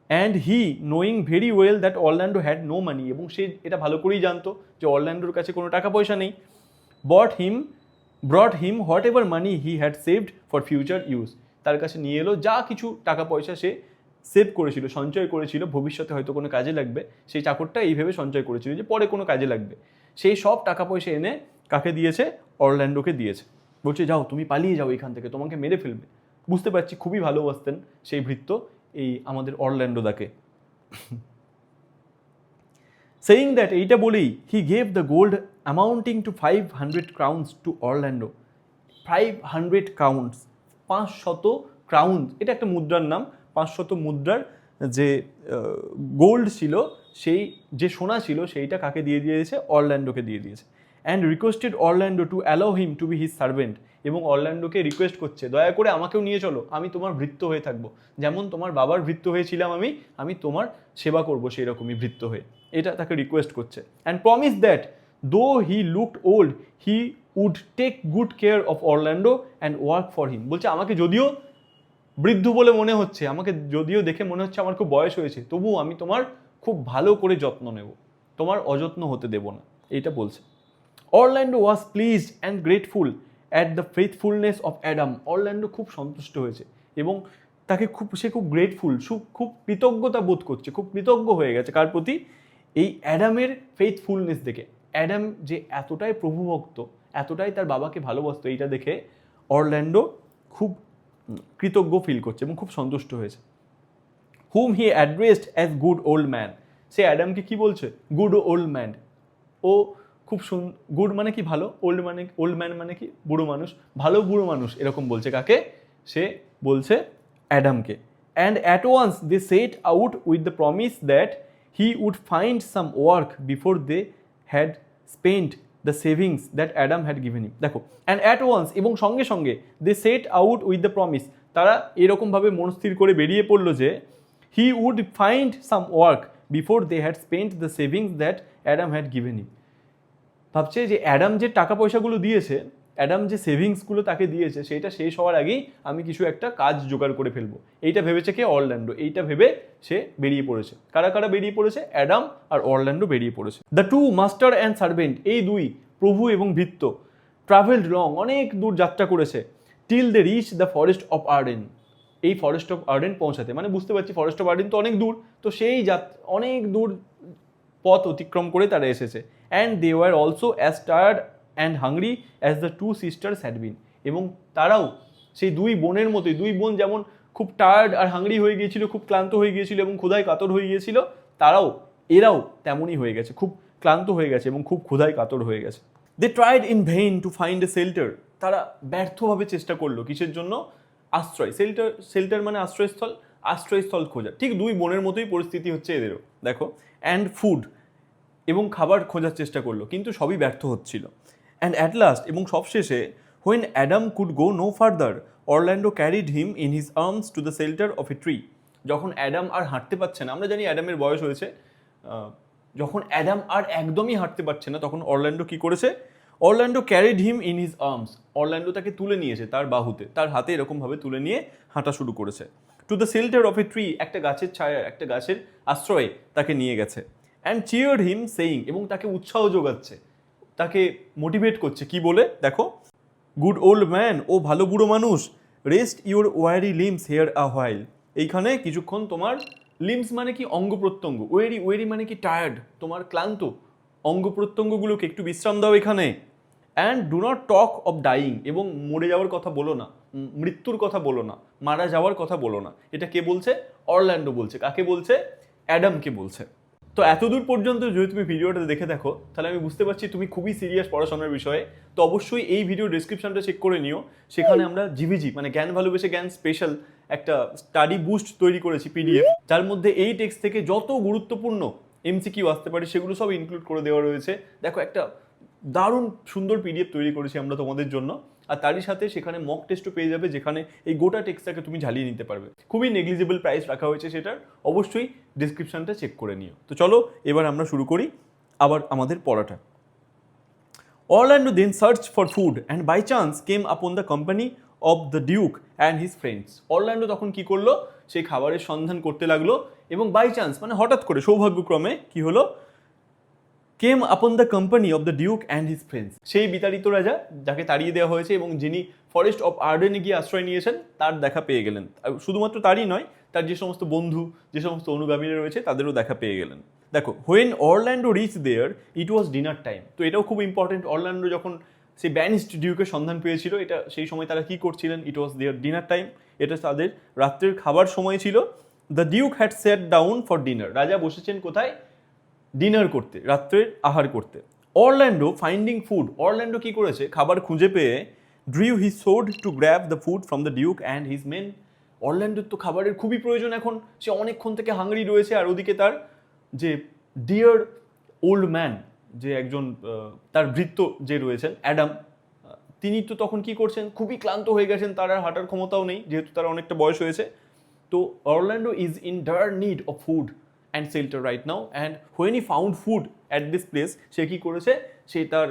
And he knowing very well that Orlando had no money, এবং সে এটা ভালো করেই জানতো যে অরল্যান্ডোর কাছে কোনো টাকা পয়সা নেই। ব্রট him what ever money he had saved for future use, তার কাছে নিয়ে এলো যা কিছু টাকা পয়সা সে সেভ করেছিল, সঞ্চয় করেছিল, ভবিষ্যতে হয়তো কোনো কাজে লাগবে, সেই চাকরটা এইভাবে সঞ্চয় করেছিল যে পরে কোনো কাজে লাগবে, সেই সব টাকা পয়সা এনে কাকে দিয়েছে? অরল্যান্ডোকে দিয়েছে। বলছে যাও তুমি পালিয়ে যাও এখান থেকে, তোমাকে মেরে ফেলবে। বুঝতে পারছি খুবই ভালোবাসতেন সেই ভৃত্য এই আমাদের অরল্যান্ডোদাকে। সেইং দ্যাট, এইটা বলেই he gave the gold amounting to 500 crowns to Orlando. 500 crowns, 500 crowns, এটা একটা মুদ্রার নাম। 500 মুদ্রার যে গোল্ড ছিল, সেই যে সোনা ছিল, সেইটা কাকে দিয়ে দিয়েছে? অরল্যান্ডোকে দিয়ে দিয়েছে। And requested Orlando to allow him to be his servant, এবং অরল্যান্ডোকে রিকোয়েস্ট করছে দয়া করে আমাকেও নিয়ে চলো, আমি তোমার ভৃত্য হয়ে থাকবো, যেমন তোমার বাবার ভৃত্য হয়েছিলাম আমি তোমার সেবা করবো সেই রকমই ভৃত্য হয়ে, এটা তাকে রিকোয়েস্ট করছে। And promise that though he looked old he would take good care of Orlando and work for him, বলছে আমাকে যদিও বৃদ্ধ বলে মনে হচ্ছে, আমাকে যদিও দেখে মনে হচ্ছে আমার খুব বয়স হয়েছে, তবুও আমি তোমার খুব ভালো করে যত্ন নেব, তোমার অযত্ন হতে দেব না, এইটা বলছে। Orlando was pleased and grateful at the faithfulness of Adam, Orlando খুব সন্তুষ্ট হয়েছে এবং সে খুব গ্রেটফুল, খুব কৃতজ্ঞতা বোধ করছে, খুব কৃতজ্ঞ হয়ে গেছে কার প্রতি? এই অ্যাডামের ফেথফুলনেস দেখে। অ্যাডাম যে এতটাই প্রভুভক্ত, এতটাই তার বাবাকে ভালোবাসতো, এইটা দেখে অরল্যান্ডো খুব কৃতজ্ঞ ফিল করছে এবং খুব সন্তুষ্ট হয়েছে। Hmm he addressed as good old man, সে অ্যাডামকে কি বলছে? Good old man. ও খুব গুড মানে কি ভালো, ওল্ড ম্যান মানে কি বুড়ো মানুষ, ভালো বুড়ো মানুষ, এরকম বলছে কাকে? সে বলছে অ্যাডামকে। And at once they set out with the promise that he would find some work before they had spent the savings that Adam had given him. দেখো, অ্যান্ড অ্যাট ওয়ান্স, এবং সঙ্গে সঙ্গে, they set out with the promise, তারা এরকমভাবে মনস্থির করে বেরিয়ে পড়লো যে he would find some work before they had spent the savings that Adam had given him. ভাবছে যে অ্যাডাম যে টাকা পয়সাগুলো দিয়েছে, অ্যাডাম যে সেভিংসগুলো তাকে দিয়েছে, সেটা শেষ হওয়ার আগেই আমি কিছু একটা কাজ জোগাড় করে ফেলবো, এইটা ভেবেছে কে? অরল্যান্ডো। এইটা ভেবে সে বেরিয়ে পড়েছে। কারা কারা বেরিয়ে পড়েছে? অ্যাডাম আর অরল্যান্ডো বেরিয়ে পড়েছে। The two master and servant, এই দুই প্রভু এবং ভৃত্য, ট্রাভেলড লং, অনেক দূর যাত্রা করেছে, till they reach the forest of Arden, এই ফরেস্ট অফ আর্ডেন পৌঁছাতে, মানে বুঝতে পারছি ফরেস্ট অফ আর্ডেন তো অনেক দূর, তো সেই অনেক দূর পথ অতিক্রম করে তারা এসেছে। And they were also as tired and hungry as the two sisters had been, এবং তারাও সেই দুই বোনের মতোই, দুই বোন যেমন খুব টায়ার্ড আর হাংরি হয়ে গিয়েছিল, খুব ক্লান্ত হয়ে গিয়েছিল এবং ক্ষুধায় কাতর হয়ে গিয়েছিল, এরাও তেমনই হয়ে গেছে, খুব ক্লান্ত হয়ে গেছে এবং খুব ক্ষুধায় কাতর হয়ে গেছে। They tried in vain to find a shelter, তারা ব্যর্থভাবে চেষ্টা করলো কিসের জন্য? আশ্রয়। শেল্টার মানে আশ্রয়স্থল খোঁজা। ঠিক দুই বোনের মতোই পরিস্থিতি হচ্ছে এদেরও, দেখো। অ্যান্ড ফুড, এবং খাবার খোঁজার চেষ্টা করলো, কিন্তু সবই ব্যর্থ হচ্ছিল। অ্যান্ড অ্যাট লাস্ট, এবং সবশেষে, when Adam could go no further, Orlando carried him in his arms to the shelter of a tree. যখন অ্যাডাম আর হাঁটতে পারছে না, আমরা জানি অ্যাডামের বয়স হয়েছে, যখন অ্যাডাম আর একদমই হাঁটতে পারছে না, তখন অরল্যান্ডো কি করেছে? Orlando carried him in his arms, Orlando তাকে তুলে নিয়েছে তার বাহুতে, তার হাতে এরকমভাবে তুলে নিয়ে হাঁটা শুরু করেছে। Two the shelter of a tree, একটা গাছের ছায়া, একটা গাছের আশ্রয়ে তাকে নিয়ে গেছে। অ্যান্ড চিয়ার্ড হিম সেইং, এবং তাকে উৎসাহ যোগাচ্ছে, তাকে মোটিভেট করছে, কি বলে? দেখো, গুড ওল্ড ম্যান, ও ভালো বুড়ো মানুষ, rest your weary limbs here a while, এইখানে কিছুক্ষণ তোমার লিমস মানে কি? অঙ্গ প্রত্যঙ্গ। ওয়েরি মানে কি? টায়ার্ড, তোমার ক্লান্ত অঙ্গ প্রত্যঙ্গগুলোকে একটু বিশ্রাম দাও এখানে। And do not talk of dying, এবং মরে যাওয়ার কথা বলো না, মৃত্যুর কথা বলো না, মারা যাওয়ার কথা বলো না। এটা কে বলছে? অরল্যান্ডো বলছে। কাকে বলছে? অ্যাডামকে বলছে। তো এতদূর পর্যন্ত যদি তুমি ভিডিওটা দেখে দেখো, তাহলে আমি বুঝতে পারছি তুমি খুবই সিরিয়াস পড়াশোনার বিষয়ে। তো অবশ্যই এই ভিডিও ডেসক্রিপশনটা চেক করে নিও, সেখানে আমরা জিভিজি মানে জ্ঞান ভালোবেসে জ্ঞান স্পেশাল একটা স্টাডি বুস্ট তৈরি করেছি পিডিএফ, যার মধ্যে এই টেক্সট থেকে যত গুরুত্বপূর্ণ এমসিকিউ আসতে পারে সেগুলো সব ইনক্লুড করে দেওয়া রয়েছে। দেখো, একটা দারুণ সুন্দর পিডিএফ তৈরি করেছি আমরা তোমাদের জন্য, আর তারই সাথে সেখানে মক টেস্টও পেয়ে যাবে, যেখানে এই গোটা টেক্সটটাকে তুমি ঝালিয়ে নিতে পারবে। খুবই নেগলিজেবল প্রাইস রাখা হয়েছে সেটার, অবশ্যই ডিসক্রিপশনটা চেক করে নিও। তো চলো এবার আমরা শুরু করি আবার আমাদের পড়াটা। Orlando then search for food and by chance came upon the company of the duke and his friends. Orlando তখন কি করলো? সেই খাবারের সন্ধান করতে লাগলো, এবং বাই চান্স মানে হঠাৎ করে, সৌভাগ্যক্রমে কি হলো? Came upon the company of the duke and his friends, সেই বিতাড়িত রাজা যাকে তাড়িয়ে দেওয়া হয়েছে এবং যিনি ফরেস্ট অফ আর্ডেনে গিয়ে আশ্রয় নিয়েছেন, তার দেখা পেয়ে গেলেন। শুধুমাত্র তারই নয়, তার যে সমস্ত বন্ধু, যে সমস্ত অনুগামীরা রয়েছে, তাদেরও দেখা পেয়ে গেলেন। দেখো, when Orlando reach there it was dinner time. তো এটাও খুব ইম্পর্টেন্ট। অরল্যান্ডো যখন সেই ব্যানিস্ট ডিউকের সন্ধান পেয়েছিল, এটা সেই সময় তারা কি করছিলেন? ইট ওয়াজ দেয়ার ডিনার টাইম, এটা তাদের রাত্রের খাবার সময় ছিল। The duke had set down for dinner, রাজা বসেছেন কোথায়? ডিনার করতে, রাত্রের আহার করতে। অরল্যান্ডো ফাইন্ডিং ফুড, অরল্যান্ডো কি করেছে? খাবার খুঁজে পেয়ে drew his sword to grab the food from the duke and his men. অরল্যান্ডোর তো খাবারের খুবই প্রয়োজন এখন, সে অনেকক্ষণ থেকে হাংরি রয়েছে, আর ওদিকে তার যে ডিয়ার ওল্ড ম্যান, যে একজন তার ভৃত্য যে রয়েছেন অ্যাডাম, তিনি তো তখন কি করছেন? খুবই ক্লান্ত হয়ে গেছেন, তার আর হাঁটার ক্ষমতাও নেই, যেহেতু তার অনেকটা বয়স হয়েছে। তো Orlando is in dire need of food and shelter right now, and when he found food at this place, সে কি করেছে? সে তার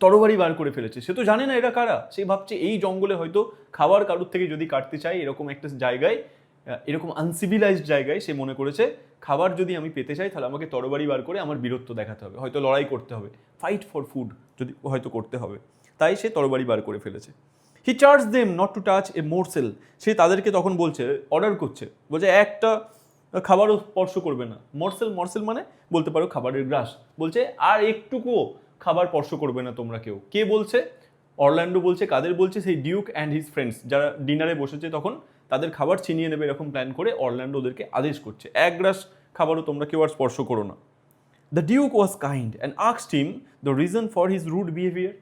তরবারি বার করে ফেলেছে। সে তো জানে না এরা কারা, সে ভাবছে এই জঙ্গলে হয়তো খাবার কারোর থেকে যদি কাটতে চাই, এরকম একটা জায়গায়, এরকম আনসিভিলাইজড জায়গায়, সে মনে করেছে খাবার যদি আমি পেতে চাই, তাহলে আমাকে তরবারি বার করে আমার বীরত্ব দেখাতে হবে, হয়তো লড়াই করতে হবে, ফাইট ফর ফুড যদি হয়তো করতে হবে, তাই সে তরবারি বার করে ফেলেছে। He charge them not to touch a morsel, সে তাদেরকে তখন বলছে, অর্ডার করছে, বলছে একটা খাবারও স্পর্শ করবে না। মরসেল মানে বলতে পারো খাবারের গ্রাস, বলছে আর একটুকুও খাবার স্পর্শ করবে না তোমরা কেউ। কে বলছে? অরল্যান্ডো বলছে। কাদের বলছে? সেই ডিউক অ্যান্ড হিজ ফ্রেন্ডস, যারা ডিনারে বসেছে তখন, তাদের খাবার ছিনিয়ে নেবে এরকম প্ল্যান করে অরল্যান্ডো ওদেরকে আদেশ করছে, এক গ্রাস খাবারও তোমরা কেউ আর স্পর্শ করো না। The duke was kind and asked him the reason for his rude behaviour.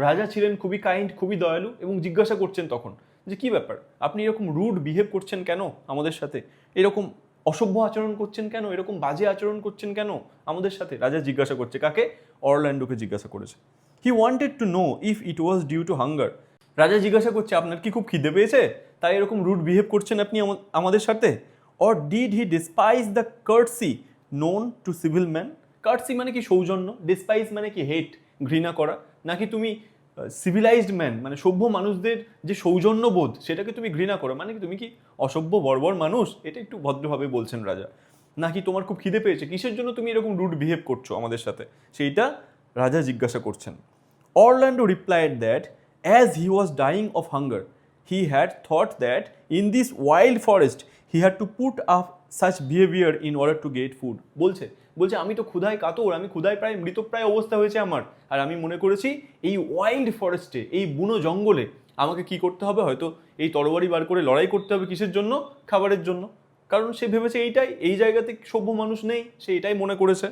রাজা ছিলেন খুবই কাইন্ড, খুবই দয়ালু, এবং জিজ্ঞাসা করছেন তখন যে কী ব্যাপার, আপনি এরকম রুড বিহেভ করছেন কেন আমাদের সাথে, এরকম অসভ্য আচরণ করছেন কেন, এরকম বাজে আচরণ করছেন কেন আমাদের সাথে? রাজা জিজ্ঞাসা করছে কাকে? অরল্যান্ডোকে জিজ্ঞাসা করেছে। He wanted to know if it was due to hunger. রাজা জিজ্ঞাসা করছে আপনার কি খুব খিদে পেয়েছে, তাই এরকম রুড বিহেভ করছেন আপনি আমাদের সাথে? Or did he despise the courtesy known to civil man. Courtesy মানে কি? সৌজন্য। ডিসপাইজ মানে কি? হেট, ঘৃণা করা। নাকি তুমি সিভিলাইজড ম্যান মানে সভ্য মানুষদের যে সৌজন্যবোধ, সেটাকে তুমি ঘৃণা করো? মানে কি তুমি কি অসভ্য বর্বর মানুষ? এটা একটু ভদ্রভাবে বলছেন রাজা। নাকি তোমার খুব খিদে পেয়েছে, কিসের জন্য তুমি এরকম রুড বিহেভ করছো আমাদের সাথে, সেইটা রাজা জিজ্ঞাসা করছেন। Orlando replied that as he was dying of hunger he had thought that in this wild forest he had to put up such behavior in order to get food. বলছে আমি তো ক্ষুধায় কাতর, আমি ক্ষুধায় প্রায় মৃতপ্রায় অবস্থা হয়েছে আমার, আর আমি মনে করেছি এই ওয়াইল্ড ফরেস্টে, এই বুনো জঙ্গলে আমাকে কি করতে হবে, হয়তো এই তরবারি বার করে লড়াই করতে হবে, কিসের জন্য? খাবারের জন্য। কারণ সে ভেবেছে এইটাই, এই জায়গাতে সভ্য মানুষ নেই, সে এটাই মনে করেছে।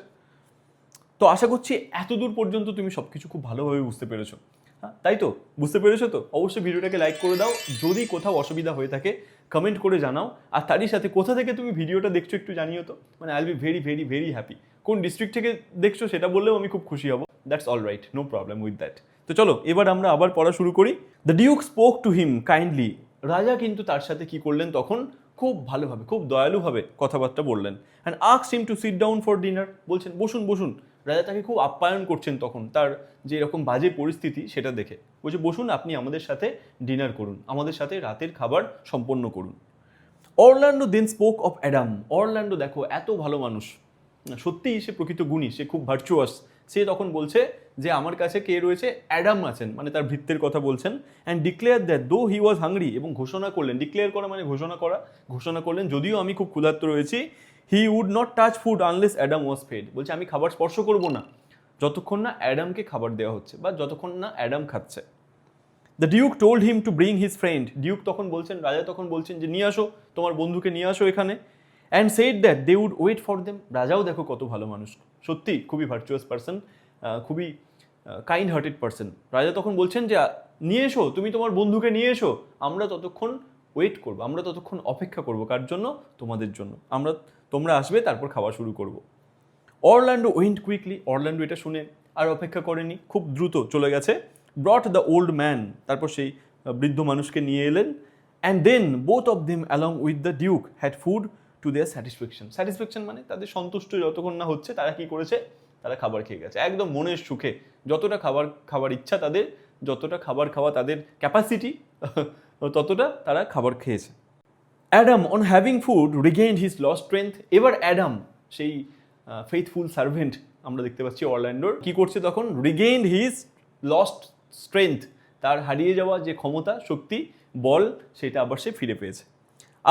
তো আশা করছি এতদূর পর্যন্ত তুমি সব কিছু খুব ভালোভাবে বুঝতে পেরেছো। হ্যাঁ, তাই তো? বুঝতে পেরেছো তো? অবশ্যই ভিডিওটাকে লাইক করে দাও, যদি কোথাও অসুবিধা হয়ে থাকে কমেন্ট করে জানাও, আর তারই সাথে কোথা থেকে তুমি ভিডিওটা দেখছো একটু জানিও তো, মানে I will be very very very happy. কোন ডিস্ট্রিক্ট থেকে দেখছো সেটা বললেও আমি খুব খুশি হব। That's all right, no problem with that. তো চলো এবার আমরা আবার পড়া শুরু করি। The duke spoke to him kindly. রাজা কিন্তু তার সাথে কি করলেন তখন? খুব ভালোভাবে, খুব দয়ালুভাবে কথাবার্তা বললেন। And asked him two sit down for dinner. বলছেন বসুন বসুন। রাজা তাকে খুব আপ্যায়ন করছেন তখন, তার যে এরকম বাজে পরিস্থিতি সেটা দেখে। বলছে বসুন, আপনি আমাদের সাথে ডিনার করুন, আমাদের সাথে রাতের খাবার সম্পন্ন করুন। Orlando then spoke of Adam. Orlando দেখো এত ভালো মানুষ, সত্যিই সে প্রকৃত গুণী, সে খুব ভার্চুয়াস। সে তখন বলছে যে আমার কাছে কে রয়েছে? অ্যাডাম আছেন, মানে তার ভৃত্যের কথা বলছেন। And declare that though he was hungry, এবং ঘোষণা করলেন, ডিক্লেয়ার করা মানে ঘোষণা করা, ঘোষণা করলেন যদিও আমি খুব ক্ষুধার্ত রয়েছি, he would not touch food unless Adam was fed. বলছে আমি খাবার স্পর্শ করবো না যতক্ষণ না অ্যাডামকে খাবার দেওয়া হচ্ছে, বা যতক্ষণ না অ্যাডাম খাচ্ছে। The Duke told him to bring his friend. Duke তখন বলছেন, রাজা তখন বলছেন যে নিয়ে আসো তোমার বন্ধুকে, নিয়ে আসো এখানে। And said that they would wait for them. রাজাও দেখো কত ভালো মানুষ, সত্যি খুবই ভার্চুয়াস পার্সন, খুবই কাইন্ড হার্টেড পার্সন। রাজা তখন বলছেন যে নিয়ে এসো, তুমি তোমার বন্ধুকে নিয়ে এসো, আমরা ততক্ষণ ওয়েট করবো, আমরা ততক্ষণ অপেক্ষা করবো। কার জন্য? তোমাদের জন্য। তোমরা আসবে তারপর খাওয়া শুরু করবো। Orlando went quickly. অরল্যান্ডো এটা শুনে আর অপেক্ষা করেনি, খুব দ্রুত চলে গেছে। ব্রট দ্য ওল্ড ম্যান, তারপর সেই বৃদ্ধ মানুষকে নিয়ে এলেন। And then both of them along with the duke had food to their satisfaction. Satisfaction মানে তাদের সন্তুষ্ট যতক্ষণ না হচ্ছে, তারা কি করেছে? তারা খাবার খেয়ে গেছে একদম মনের সুখে। যতটা খাবার ইচ্ছা তাদের, যতটা খাবার খাওয়া তাদের ক্যাপাসিটি, ততটা তারা খাবার খেয়েছে। Adam on having food regained his lost strength. এবার অ্যাডাম, সেই ফেইথফুল সার্ভেন্ট আমরা দেখতে পাচ্ছি অরল্যান্ডোর, কি করছে তখন? রিগেইনড হিজ লস্ট স্ট্রেংথ, তার হারিয়ে যাওয়া যে ক্ষমতা, শক্তি, বল, সেটা আবার সে ফিরে পেয়েছে।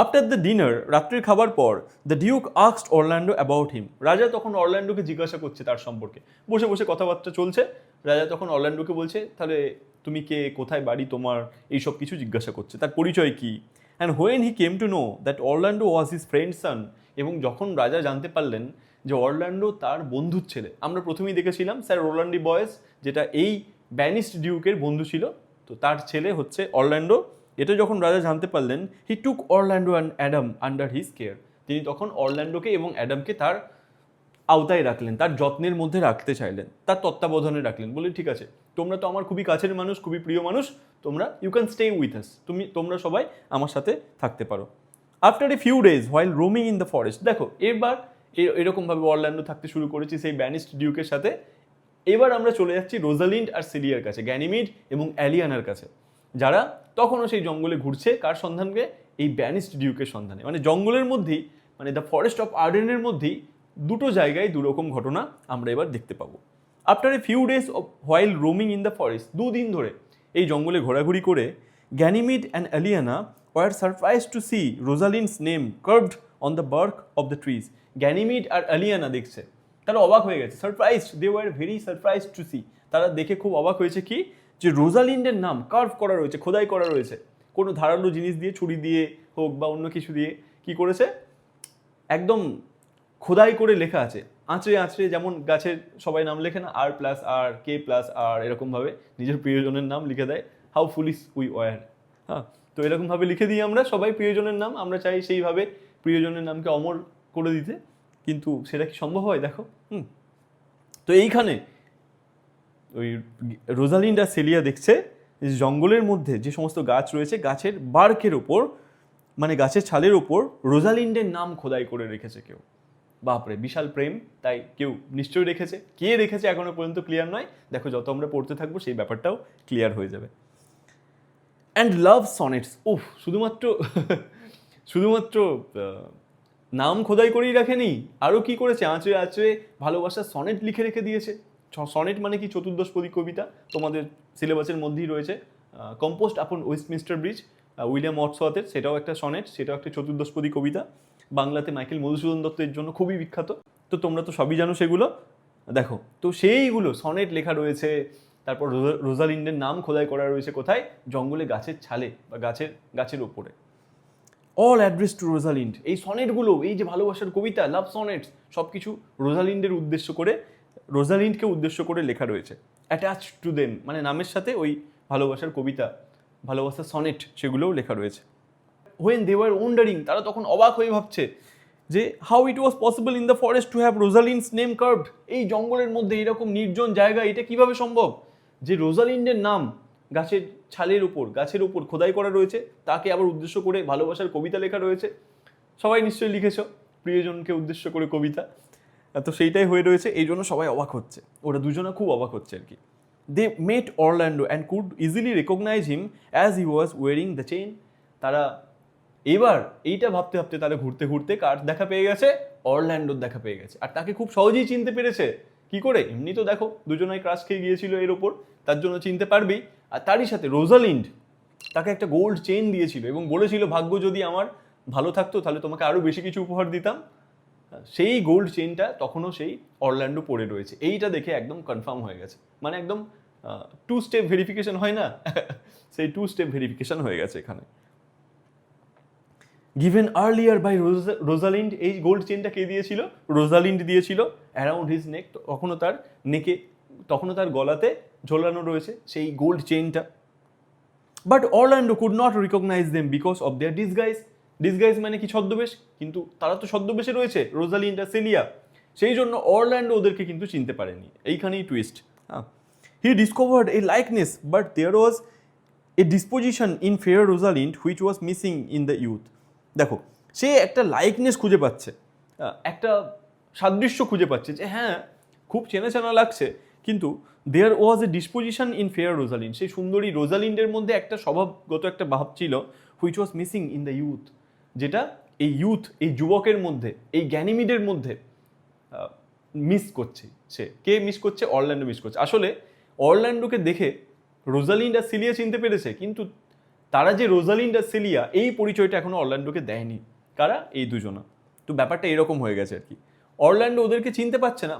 আফটার দ্য ডিনার, রাত্রির খাবার পর, the duke asked Orlando about him. রাজা তখন অরল্যান্ডোকে জিজ্ঞাসা করছে তার সম্পর্কে, বসে বসে কথাবার্তা চলছে। রাজা তখন অরল্যান্ডোকে বলছে তাহলে তুমি কে, কোথায় বাড়ি তোমার, এইসব কিছু জিজ্ঞাসা করছে, তার পরিচয় কি। And when he came to know that Orlando was his friend son, এবং যখন রাজা জানতে পারলেন যে অরল্যান্ডো তার বন্ধুর ছেলে। আমরা প্রথমেই দেখেছিলাম স্যার রোল্যান্ডি বয়েস, যেটা এই ব্যানিস্ট ডিউকের বন্ধু ছিল, তো তার ছেলে হচ্ছে অরল্যান্ডো। এটা যখন রাজা জানতে পারলেন, he took Orlando and Adam under his care. তিনি তখন অরল্যান্ডোকে এবং অ্যাডামকে তার আওতায় রাখলেন, তার যত্নের মধ্যে রাখতে চাইলেন, তার তত্ত্বাবধানে রাখলেন। বললেন ঠিক আছে, তোমরা তো আমার খুবই কাছের মানুষ, খুবই প্রিয় মানুষ, তোমরা you can stay with us, তোমরা সবাই আমার সাথে থাকতে পারো। After a few days while roaming in the forest, দেখো এবার এরকমভাবে অরল্যান্ডো থাকতে শুরু করেছি সেই ব্যানিস্ট ডিউকের সাথে। এবার আমরা চলে যাচ্ছি রোজালিন্ড আর সিলিয়ার কাছে, গ্যানিমিড এবং অ্যালিয়ানার কাছে, যারা তখনও সেই জঙ্গলে ঘুরছে। কার সন্ধানকে? এই ব্যানিস্ট ডিউকের সন্ধানে। মানে জঙ্গলের মধ্যেই, মানে দ্য ফরেস্ট অফ আর্ডেনের মধ্যেই দুটো জায়গায় দুরকম ঘটনা আমরা এবার দেখতে পাবো। After a few days of while roaming in the forest, দুদিন ধরে এই জঙ্গলে ঘোরাঘুরি করে, Ganymede and Aliena were surprise to see Rosalind's name carved on the bark of the trees. Ganymede আর অ্যালিয়ানা দেখছে, তারা অবাক হয়ে গেছে, surprise, they were very surprise to see. তারা দেখে খুব অবাক হয়েছে কি, যে রোজালিন্ডের নাম কার্ভ করা রয়েছে, খোদাই করা রয়েছে, কোনো ধারালো জিনিস দিয়ে, ছুরি দিয়ে হোক বা অন্য কিছু দিয়ে, কি করেছে, একদম খোদাই করে লেখা আছে, আঁচড়ে আঁচড়ে, যেমন গাছের সবাই নাম লেখে না, আর প্লাস আর, কে প্লাস আর, এরকমভাবে নিজের প্রিয়জনের নাম লিখে দেয়, হাউ ফুলিশ উই ওয়ার। হ্যাঁ, তো এরকমভাবে লিখে দিই আমরা সবাই প্রিয়জনের নাম, আমরা চাই সেইভাবে প্রিয়জনের নামকে অমর করে দিতে, কিন্তু সেটা কি সম্ভব হয়? দেখো। তো এইখানে ওই রোজালিন্ড আর সেলিয়া দেখছে জঙ্গলের মধ্যে যে সমস্ত গাছ রয়েছে, গাছের বার্কের ওপর, মানে গাছের ছালের ওপর রোজালিন্ডের নাম খোদাই করে রেখেছে কেউ। বাপরে, বিশাল প্রেম, তাই কেউ নিশ্চয়ই রেখেছে। কে রেখেছে এখনো পর্যন্ত ক্লিয়ার নয়, দেখো যত আমরা পড়তে থাকবো সেই ব্যাপারটাও ক্লিয়ার হয়ে যাবে। অ্যান্ড লাভ সনেটস, উফ, শুধুমাত্র নাম খোদাই করেই রাখেনি, আরও কি করেছে, আঁচড়ে আঁচড়ে ভালোবাসার সনেট লিখে রেখে দিয়েছে। সনেট মানে কি? চতুর্দশপদী কবিতা, তোমাদের সিলেবাসের মধ্যেই রয়েছে, কম্পোস্ট আপন ওয়েস্টমিনস্টার ব্রিজ, উইলিয়াম ওয়ার্ডসওয়ার্থের, সেটাও একটা সনেট, সেটাও একটা চতুর্দশপদী কবিতা। বাংলাতে মাইকেল মধুসূদন দত্তের জন্য খুবই বিখ্যাত, তো তোমরা তো সবই জানো সেগুলো। দেখো, তো সেইগুলো সনেট লেখা রয়েছে। তারপর রোজালিন্ডের নাম খোদাই করা রয়েছে কোথায়? জঙ্গলে গাছের ছালে বা গাছের ওপরে। All address to Rosalind. এই সনেটগুলো, এই যে ভালোবাসার কবিতা, লাভ সনেটস, সব কিছু রোজালিন্ডকে উদ্দেশ্য করে লেখা রয়েছে। অ্যাটাচ টু দেম, মানে নামের সাথে ওই ভালোবাসার কবিতা, ভালোবাসার সনেট, সেগুলোও লেখা রয়েছে। হোয়েন দে ওয়ার ওয়ান্ডারিং, তারা তখন অবাক হয়ে ভাবছে যে how it was possible in the forest to have Rosalind's name carved. এই জঙ্গলের মধ্যে এরকম নির্জন জায়গা, এটা কিভাবে সম্ভব যে রোজালিন্ডের নাম গাছের উপর খোদাই করা রয়েছে, তাকে আবার উদ্দেশ্য করে ভালোবাসার কবিতা লেখা রয়েছে। সবাই নিশ্চয়ই লিখেছ প্রিয়জনকে উদ্দেশ্য করে কবিতা, তো সেইটাই হয়ে রয়েছে, এই জন্য সবাই অবাক হচ্ছে, ওরা দুজনে খুব অবাক হচ্ছে আর কি। They met Orlando and could easily recognise him as he was wearing the chain. তারা এবার এইটা ভাবতে ভাবতে তারা ঘুরতে ঘুরতে কার দেখা পেয়ে গেছে? অরল্যান্ডোর দেখা পেয়ে গেছে। আর তাকে খুব সহজেই চিনতে পেরেছে। কি করে? এমনি তো দেখো দুজনাই ক্রাশ খেয়ে গিয়েছিল এর ওপর, তার জন্য চিনতে পারবেই। আর তারই সাথে রোজালিন্ড তাকে একটা গোল্ড চেইন দিয়েছিল এবং বলেছিল ভাগ্য যদি আমার ভালো থাকতো তাহলে তোমাকে আরও বেশি কিছু উপহার দিতাম। সেই গোল্ড চেইনটা তখনও সেই অরল্যান্ডো পড়ে রয়েছে। এইটা দেখে একদম কনফার্ম হয়ে গেছে, মানে একদম 2 স্টেপ ভেরিফিকেশন হয় না, সেই 2 স্টেপ ভেরিফিকেশন হয়ে গেছে এখানে। গিভেন আর্লিয়ার বাই রোজালিন্ড, এই গোল্ড চেইনটা কে দিয়েছিল? রোজালিন্ড দিয়েছিল। অ্যারাউন্ড হিজ নেক, তখনও তার গলাতে ঝোলানো রয়েছে সেই গোল্ড চেইনটা। But Orlando could not recognise them because of their disguise মানে কি? ছদ্মবেশ। কিন্তু তারা তো ছদ্মবেশে রয়েছে, রোজালিন্ড আর সেলিয়া, সেই জন্য অরল্যান্ডো ওদেরকে কিন্তু চিনতে পারেনি। এইখানেই twist. He discovered a likeness but there was a disposition in fair Rosalind which was missing in the youth. দেখো, সে একটা লাইকনেস খুঁজে পাচ্ছে, একটা সাদৃশ্য খুঁজে পাচ্ছে যে হ্যাঁ খুব চেনা চেনা লাগছে, কিন্তু দেয়ার was a disposition in fair Rosalind, সেই সুন্দরী রোজালিন্ডের মধ্যে একটা স্বভাবগত একটা ভাব ছিল, which was missing in the youth, যেটা এই যুবকের মধ্যে, এই গ্যানিমিডের মধ্যে মিস করছে। কে মিস করছে? অরল্যান্ডো মিস করছে। আসলে অরল্যান্ডোকে দেখে রোজালিন্ড আর সিলিয়া চিনতে পেরেছে, কিন্তু তারা যে রোজালিন্ড আর সিলিয়া, এই পরিচয়টা এখনো অরল্যান্ডোকে দেয়নি। কারা? এই দুজনা। তো ব্যাপারটা এরকম হয়ে গেছে আর কি। অরল্যান্ডো ওদেরকে চিনতে পারছে না,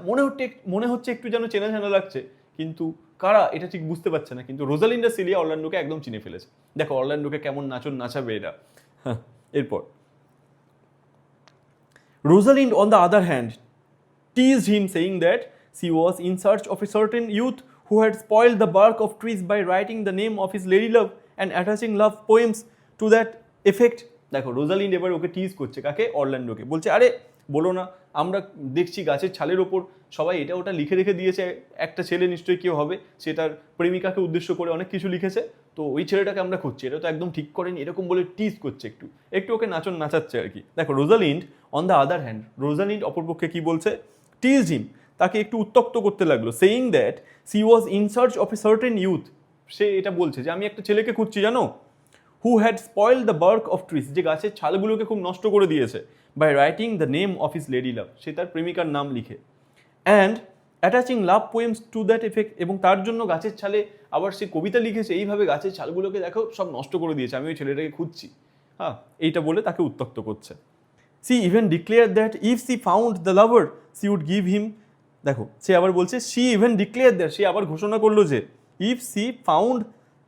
মনে হচ্ছে একটু যেন চেনা চেনা লাগছে, কিন্তু কারা এটা ঠিক বুঝতে পারছে না। কিন্তু রোজালিন্ড আর সিলিয়া অরল্যান্ডোকে একদম চিনে ফেলেছে। দেখো অরল্যান্ডোকে কেমন নাচাবে এরা। এরপর Rosalind, on the other hand, teased him, saying that she was in search of a certain youth who had spoiled the bark of trees by writing the name of his lady love and attaching love poems to that effect. দেখো Rosalind এবার ওকে টিজ করছে, কাকে? অরল্যান্ডোকে। বলছে আরে বলো না, আমরা দেখছি গাছের ছালের ওপর সবাই এটা ওটা লিখে রেখে দিয়েছে, একটা ছেলে নিশ্চয়ই কেউ হবে, সে তার প্রেমিকাকে উদ্দেশ্য করে অনেক কিছু লিখেছে, তো ওই ছেলেটাকে আমরা খুঁজছি, এটা তো একদম ঠিক করেনি, এরকম বলে টিজ করছে, একটু ওকে নাচাচ্ছে আর কি। দেখো Rosalind on the other hand, Rosalind অপরপক্ষে কি বলছে? টিজ হিম, তাকে একটু উত্তক্ত করতে লাগলো, saying that she was in search of a certain youth, সে এটা বলছে যে আমি একটা ছেলেকে খুঁজছি জানো, who had spoiled the bark of trees, যে গাছের ছালগুলোকে খুব নষ্ট করে দিয়েছে, by writing the name of his lady love, সে তার প্রেমিকার নাম লিখে, and attaching love poems to that effect, এবং তার জন্য গাছের ছালে আবার সে কবিতা লিখেছে, এইভাবে গাছের ছালগুলোকে দেখো সব নষ্ট করে দিয়েছে, আমি ওই ছেলেটাকে খুঁজছি। হ্যাঁ, এইটা বলে তাকে উত্তক্ত করছে। She even declare that if she found the lover she would give him, দেখো সে আবার বলছে সি ইভেন ডিক্লেয়ার দ্যাট, সে আবার ঘোষণা করলো যে if she found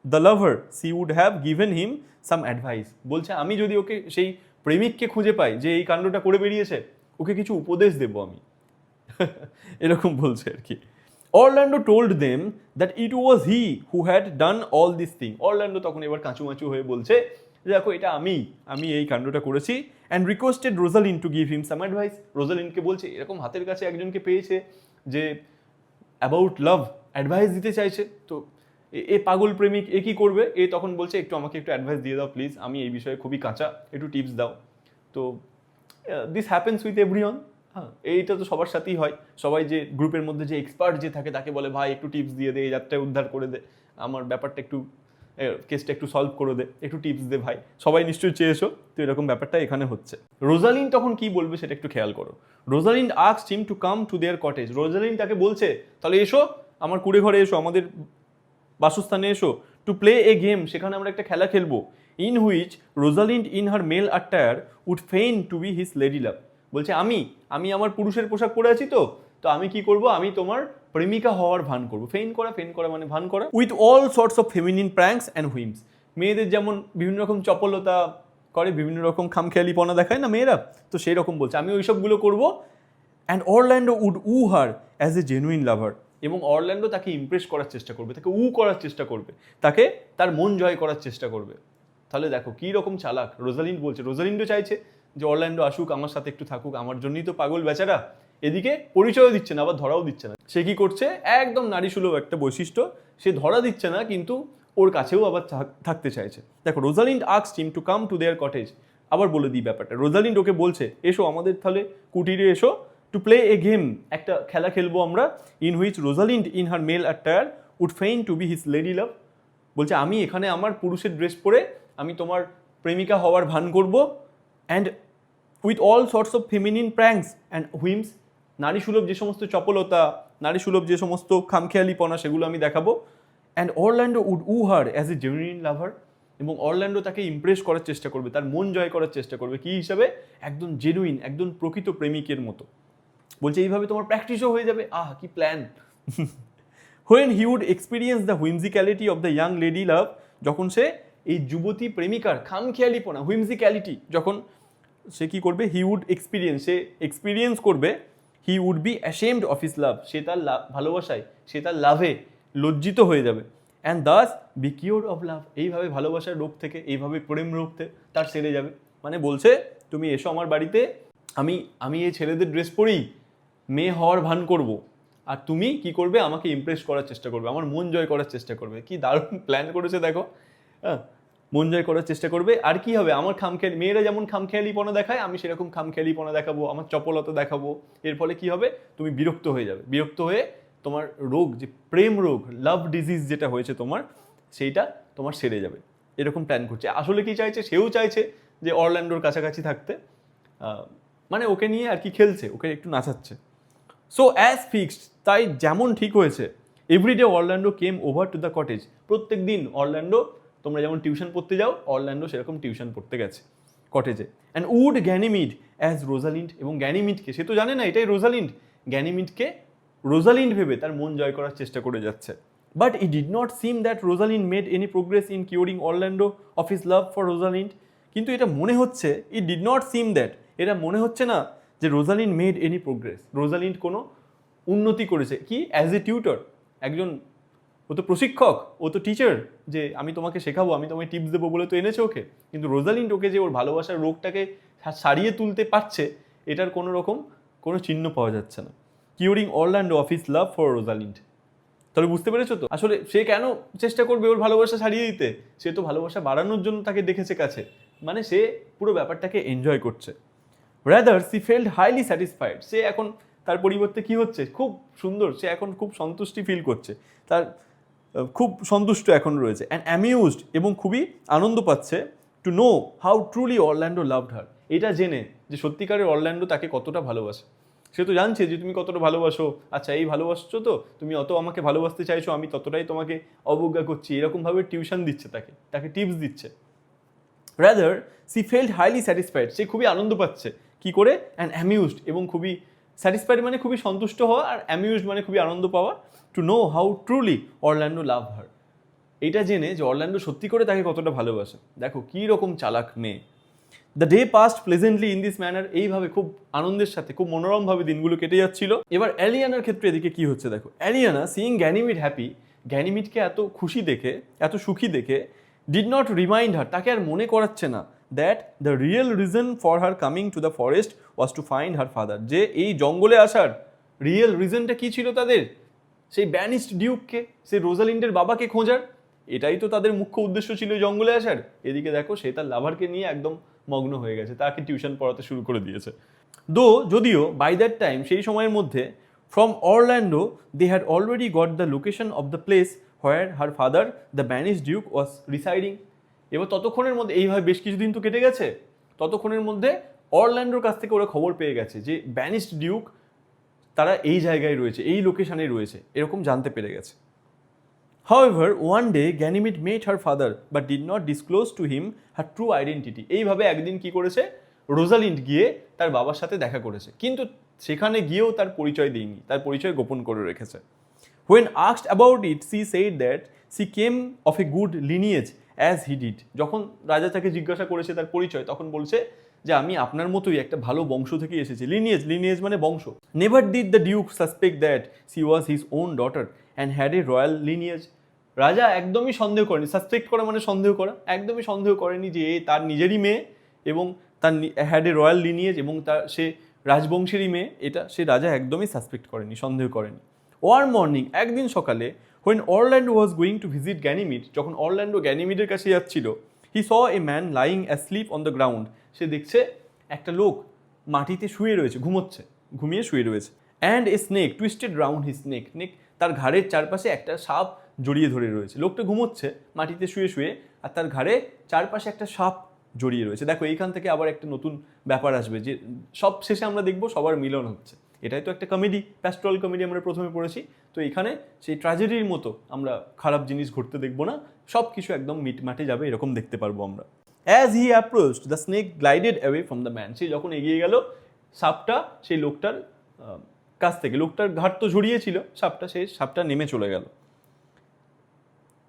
the lover she would have given him some advice, বলছে আমি যদি ওকে সেই প্রেমিককে খুঁজে পাই যে এই কাণ্ডটা করে বেরিয়েছে, ওকে কিছু উপদেশ দেবো আমি, এরকম বলছে আর কি। Orlando told them that it was he who had done all this thing, Orlando তখন এবার কাঁচুমাচু হয়ে বলছে যে দেখো এটা আমি এই কাণ্ডটা করেছি, and requested Rosalind to give him some advice, রোজালিন্ডকে বলছে এরকম হাতের কাছে একজনকে পেয়েছে যে অ্যাবাউট লাভ অ্যাডভাইস দিতে চাইছে, তো এ পাগল প্রেমিক, এ কি করবে? এ তখন বলছে আমাকে একটু অ্যাডভাইস দিয়ে দাও প্লিজ, আমি এই বিষয়ে খুবই কাঁচা, একটু টিপস দাও। তো দিস হ্যাপেন্স উইথ এভরিওয়ান, হ্যাঁ এইটা তো সবার সাথেই হয়, সবাই যে গ্রুপের মধ্যে যে এক্সপার্ট যে থাকে তাকে বলে ভাই একটু টিপস দিয়ে দে, এই যাত্রায় উদ্ধার করে দে, আমার ব্যাপারটা একটু কেসটা একটু সলভ করে দে, একটু টিপস দে ভাই, সবাই নিশ্চয়ই চেয়েছো, তো এরকম ব্যাপারটা এখানে হচ্ছে। রোজালিন্ড তখন কি বলবে সেটা একটু খেয়াল করো। Rosalind asked him to come to their cottage, Rosalind তাকে বলছে তাহলে এসো আমার কুড়ে ঘরে এসো, আমাদের বাসস্থানে এসো, টু প্লে এ গেম, সেখানে আমরা একটা খেলা খেলবো, in which Rosalind in her male attire would feign to be his lady love. বলছে আমি আমার পুরুষের পোশাক পরে আছি, তো আমি কি করব, আমি তোমার প্রেমিকা হওয়ার ভান করবো। ফেইন করা মানে ভান করা। With all sorts of feminine pranks and হুইমস। মেয়েদের যেমন বিভিন্ন রকম চপলতা করে, বিভিন্ন রকম খামখেয়ালিপনা দেখায় না মেয়েরা, তো সেই রকম বলছে আমি ওইসবগুলো করবো। And Orlando would woo her as a genuine lover. এবং অরল্যান্ডো তাকে ইমপ্রেস করার চেষ্টা করবে, তাকে করার চেষ্টা করবে, তাকে তার মন জয় করার চেষ্টা করবে। তাহলে দেখো কী রকম চালাক। রোজালিন্ড বলছে, রোজালিন্ডও চাইছে যে অরল্যান্ডো আসুক, আমার সাথে একটু থাকুক, আমার জন্যই তো পাগল বেচারা। এদিকে পরিচয়ও দিচ্ছে না, আবার ধরাও দিচ্ছে না। সে কি করছে, একদম নারীসুলভ একটা বৈশিষ্ট্য, সে ধরা দিচ্ছে না কিন্তু ওর কাছেও আবার থাকতে চাইছে। দেখো Rosalind asked him to come to their cottage. আবার বলে দিই ব্যাপারটা, রোজালিন্ড ওকে বলছে এসো আমাদের তাহলে কুটিরে এসো, টু প্লে এ গেম, একটা খেলা খেলবো আমরা, in which Rosalind in her male attire would feign to be his lady love. বলছে আমি এখানে আমার পুরুষের ড্রেস পরে আমি তোমার প্রেমিকা হওয়ার ভান করব। And with all sorts of feminine pranks and whims, নারীসুলভ যে সমস্ত চপলতা, নারীসুলভ যে সমস্ত খামখেয়ালিপনা, সেগুলো আমি দেখাবো। And Orlando would woo her as a genuine lover. এবং অরল্যান্ডো তাকে ইমপ্রেস করার চেষ্টা করবে, তার মন জয় করার চেষ্টা করবে, কী হিসাবে, একদম জেনুইন, একদম প্রকৃত প্রেমিকের মতো। বলছে এইভাবে তোমার প্র্যাকটিসও হয়ে যাবে। কি plan. When he would experience the whimsicality of the young lady love, যখন সে এই যুবতী প্রেমিকার খামখেয়ালিপনা, হুইমজিক্যালিটি, যখন সে কি করবে, হি উড এক্সপিরিয়েন্স, সে এক্সপিরিয়েন্স করবে, he would be ashamed of his love, সে তার ভালোবাসায়, সে তার লাভে লজ্জিত হয়ে যাবে। And thus be cure of love, এইভাবে ভালোবাসার রোগ থেকে, এইভাবে প্রেম রোগ থেকে তার সেরে যাবে। মানে বলছে তুমি এসো আমার বাড়িতে, আমি এই ছেলেদের ড্রেস পরেই মেয়ে হওয়ার ভান করব, আর তুমি কি করবে, আমাকে ইমপ্রেস করার চেষ্টা করবে, আমার মন জয় করার চেষ্টা করবে। কি দারুণ প্ল্যান করেছে দেখো। হ্যাঁ, মন জয় করার চেষ্টা করবে। আর কি হবে, আমার খামখেয়ালি, মেয়েরা যেমন খামখেয়ালিপনা দেখায়, আমি সেরকম খামখেয়ালিপনা দেখাবো, আমার চপলতা দেখাবো। এর ফলে কি হবে, তুমি বিরক্ত হয়ে যাবে, বিরক্ত হয়ে তোমার রোগ, যে প্রেম রোগ, লাভ ডিজিজ যেটা হয়েছে তোমার, সেইটা তোমার সেরে যাবে। এরকম প্ল্যান করছে। আসলে কি চাইছে, সেও চাইছে যে অরল্যান্ডোর কাছাকাছি থাকতে, মানে ওকে নিয়ে আর কি খেলছে, ওকে একটু নাচাচ্ছে। সো অ্যাজ ফিক্সড, তাই যেমন ঠিক হয়েছে, every day Orlando came over to the cottage. প্রত্যেক দিন অরল্যান্ডো, তোমরা যেমন টিউশন পড়তে যাও, অরল্যান্ডো সেরকম টিউশন পড়তে গেছে কটেজে। And would Ganymede as Rosalind, এবং গ্যানিমিডকে, সে তো জানে না এটাই রোজালিন্ড, গ্যানিমিডকে রোজালিন্ড ভেবে তার মন জয় করার চেষ্টা করে যাচ্ছে। But it did not seem that Rosalind made any progress in curing Orlando of his love for Rosalind. কিন্তু এটা মনে হচ্ছে, it did not seem that, এটা মনে হচ্ছে না যে Rosalind made any progress, Rosalind কোনো উন্নতি করেছে। কি, অ্যাজ এ টিউটর, একজন, ও তো প্রশিক্ষক, ও তো টিচার, যে আমি তোমাকে শেখাবো, আমি তোমাকে টিপস দেবো বলে তো এনেছে ওকে। কিন্তু রোজালিন্ড ওকে যে ওর ভালোবাসার রোগটাকে সারিয়ে তুলতে পারছে, এটার কোনো রকম কোনো চিহ্ন পাওয়া যাচ্ছে না। Curing Orlando of his love for Rosalind. তাহলে বুঝতে পেরেছো তো, আসলে সে কেন চেষ্টা করবে ওর ভালোবাসা ছাড়িয়ে দিতে, সে তো ভালোবাসা বাড়ানোর জন্য তাকে দেখেছে কাছে, মানে সে পুরো ব্যাপারটাকে এনজয় করছে। Rather she felt highly satisfied, সে এখন তার পরিবর্তে কি হচ্ছে, খুব সুন্দর, সে এখন খুব সন্তুষ্টি ফিল করছে, তার খুব সন্তুষ্ট এখন রয়েছে। অ্যান্ড অ্যামিউজড, এবং খুবই আনন্দ পাচ্ছে, to know how truly Orlando loved her, এটা জেনে যে সত্যিকারের অরল্যান্ডো তাকে কতটা ভালোবাসে। সে তো জানছে যে তুমি কতটা ভালোবাসো, আচ্ছা এই ভালোবাসছো তো, তুমি অত আমাকে ভালোবাসতে চাইছো, আমি ততটাই তোমাকে অবজ্ঞা করছি, এরকমভাবে টিউশন দিচ্ছে, তাকে টিপস দিচ্ছে। Rather she felt highly satisfied, সে খুবই আনন্দ পাচ্ছে, কি করে, অ্যান্ড অ্যামিউজড, এবং খুবই স্যাটিসফাইড মানে খুবই সন্তুষ্ট হওয়া, আর অ্যামিউজড মানে খুবই আনন্দ পাওয়া, to know how truly Orlando love her, এটা জেনে যে অরল্যান্ডো সত্যি করে তাকে কতটা ভালোবাসে। দেখো কী রকম চালাক মেয়ে। The day past pleasantly in this manner, এইভাবে খুব আনন্দের সাথে, খুব মনোরমভাবে দিনগুলো কেটে যাচ্ছিল। এবার অ্যালিয়ানার ক্ষেত্রে এদিকে কি হচ্ছে দেখো। অ্যালিয়ানা সিইং গ্যানিমিড হ্যাপি, গ্যানিমিডকে এত খুশি দেখে, এত সুখী দেখে, ডিড নট রিমাইন্ড হার, তাকে আর মনে করাচ্ছে না, that the real reason for her coming to the forest was to find her father, যে এই জঙ্গলে আসার রিয়েল রিজনটা কী ছিল তাদের, সেই ব্যানিস্ট ডিউককে, সেই রোজালিন্ডের বাবাকে খোঁজার, এটাই তো তাদের মুখ্য উদ্দেশ্য ছিল জঙ্গলে আসার। এদিকে দেখো সে তার লাভারকে নিয়ে একদম মগ্ন হয়ে গেছে, তাকে টিউশন পড়াতে শুরু করে দিয়েছে। যদিও বাই দ্যাট টাইম, সেই সময়ের মধ্যে, from Orlando they had already got the location of the place where her father the banish duke was residing. এবার ততক্ষণের মধ্যে, এইভাবে বেশ কিছুদিন তো কেটে গেছে, ততক্ষণের মধ্যে অরল্যান্ডোর কাছ থেকে ওরা খবর পেয়ে গেছে যে ব্যানিশড ডিউক তারা এই জায়গায় রয়েছে, এই লোকেশানে রয়েছে, এরকম জানতে পেরে গেছে। However, one day Ganymede met her father but did not disclose to him her true identity. এইভাবে একদিন কি করেছে, রোজালিন্ড গিয়ে তার বাবার সাথে দেখা করেছে, কিন্তু সেখানে গিয়েও তার পরিচয় দেয়নি, তার পরিচয় গোপন করে রেখেছে। When asked about it, she said that she came of a good lineage as he did. যখন রাজা তাকে জিজ্ঞাসা করেছে তার পরিচয়, তখন বলছে যে আমি আপনার মতোই একটা ভালো বংশ থেকে এসেছি। লিনিয়েজ মানে বংশ। Never did the Duke suspect that she was his own daughter and had a royal lineage. রাজা একদমই সন্দেহ করেনি, সাসপেক্ট করা মানে সন্দেহ করা, একদমই সন্দেহ করেনি যে তার নিজেরই মেয়ে এবং তার হ্যাড এ রয়্যাল লিনিয়েজ এবং তার সে রাজবংশেরই মেয়ে, এটা সে রাজা একদমই সাসপেক্ট করেনি, সন্দেহ করেনি। ওয়ান মর্নিং, একদিন সকালে, when Orlando was going to visit Ganymede, যখন অরল্যান্ডো গ্যানিমিডের কাছে যাচ্ছিল, he saw a man lying asleep on the ground. সে দেখছে একটা লোক মাটিতে শুয়ে রয়েছে, ঘুমিয়ে শুয়ে রয়েছে। and a snake twisted round his neck. তার ঘাড়ের চারপাশে একটা সাপ জড়িয়ে ধরে রয়েছে। লোকটা ঘুমোচ্ছে মাটিতে শুয়ে শুয়ে, আর তার ঘাড়ে চারপাশে একটা সাপ জড়িয়ে রয়েছে। দেখো এইখান থেকে আবার একটা নতুন ব্যাপার আসবে যে সব শেষে আমরা দেখবো সবার মিলন হচ্ছে। এটাই তো একটা কমেডি, প্যাস্টোরাল কমেডি আমরা প্রথমে পড়েছি। তো এখানে সেই ট্র্যাজেডির মতো আমরা খারাপ জিনিস ঘটতে দেখবো না, সব কিছু একদম মিটমাটে যাবে এরকম দেখতে পারবো আমরা। As he approached the snake glided away from the man. সে যখন এগিয়ে গেল, সাপটা সেই লোকটার কাছ থেকে, লোকটার ঘাট তো জড়িয়েছিল সাপটা, সেই সাপটা নেমে চলে গেল।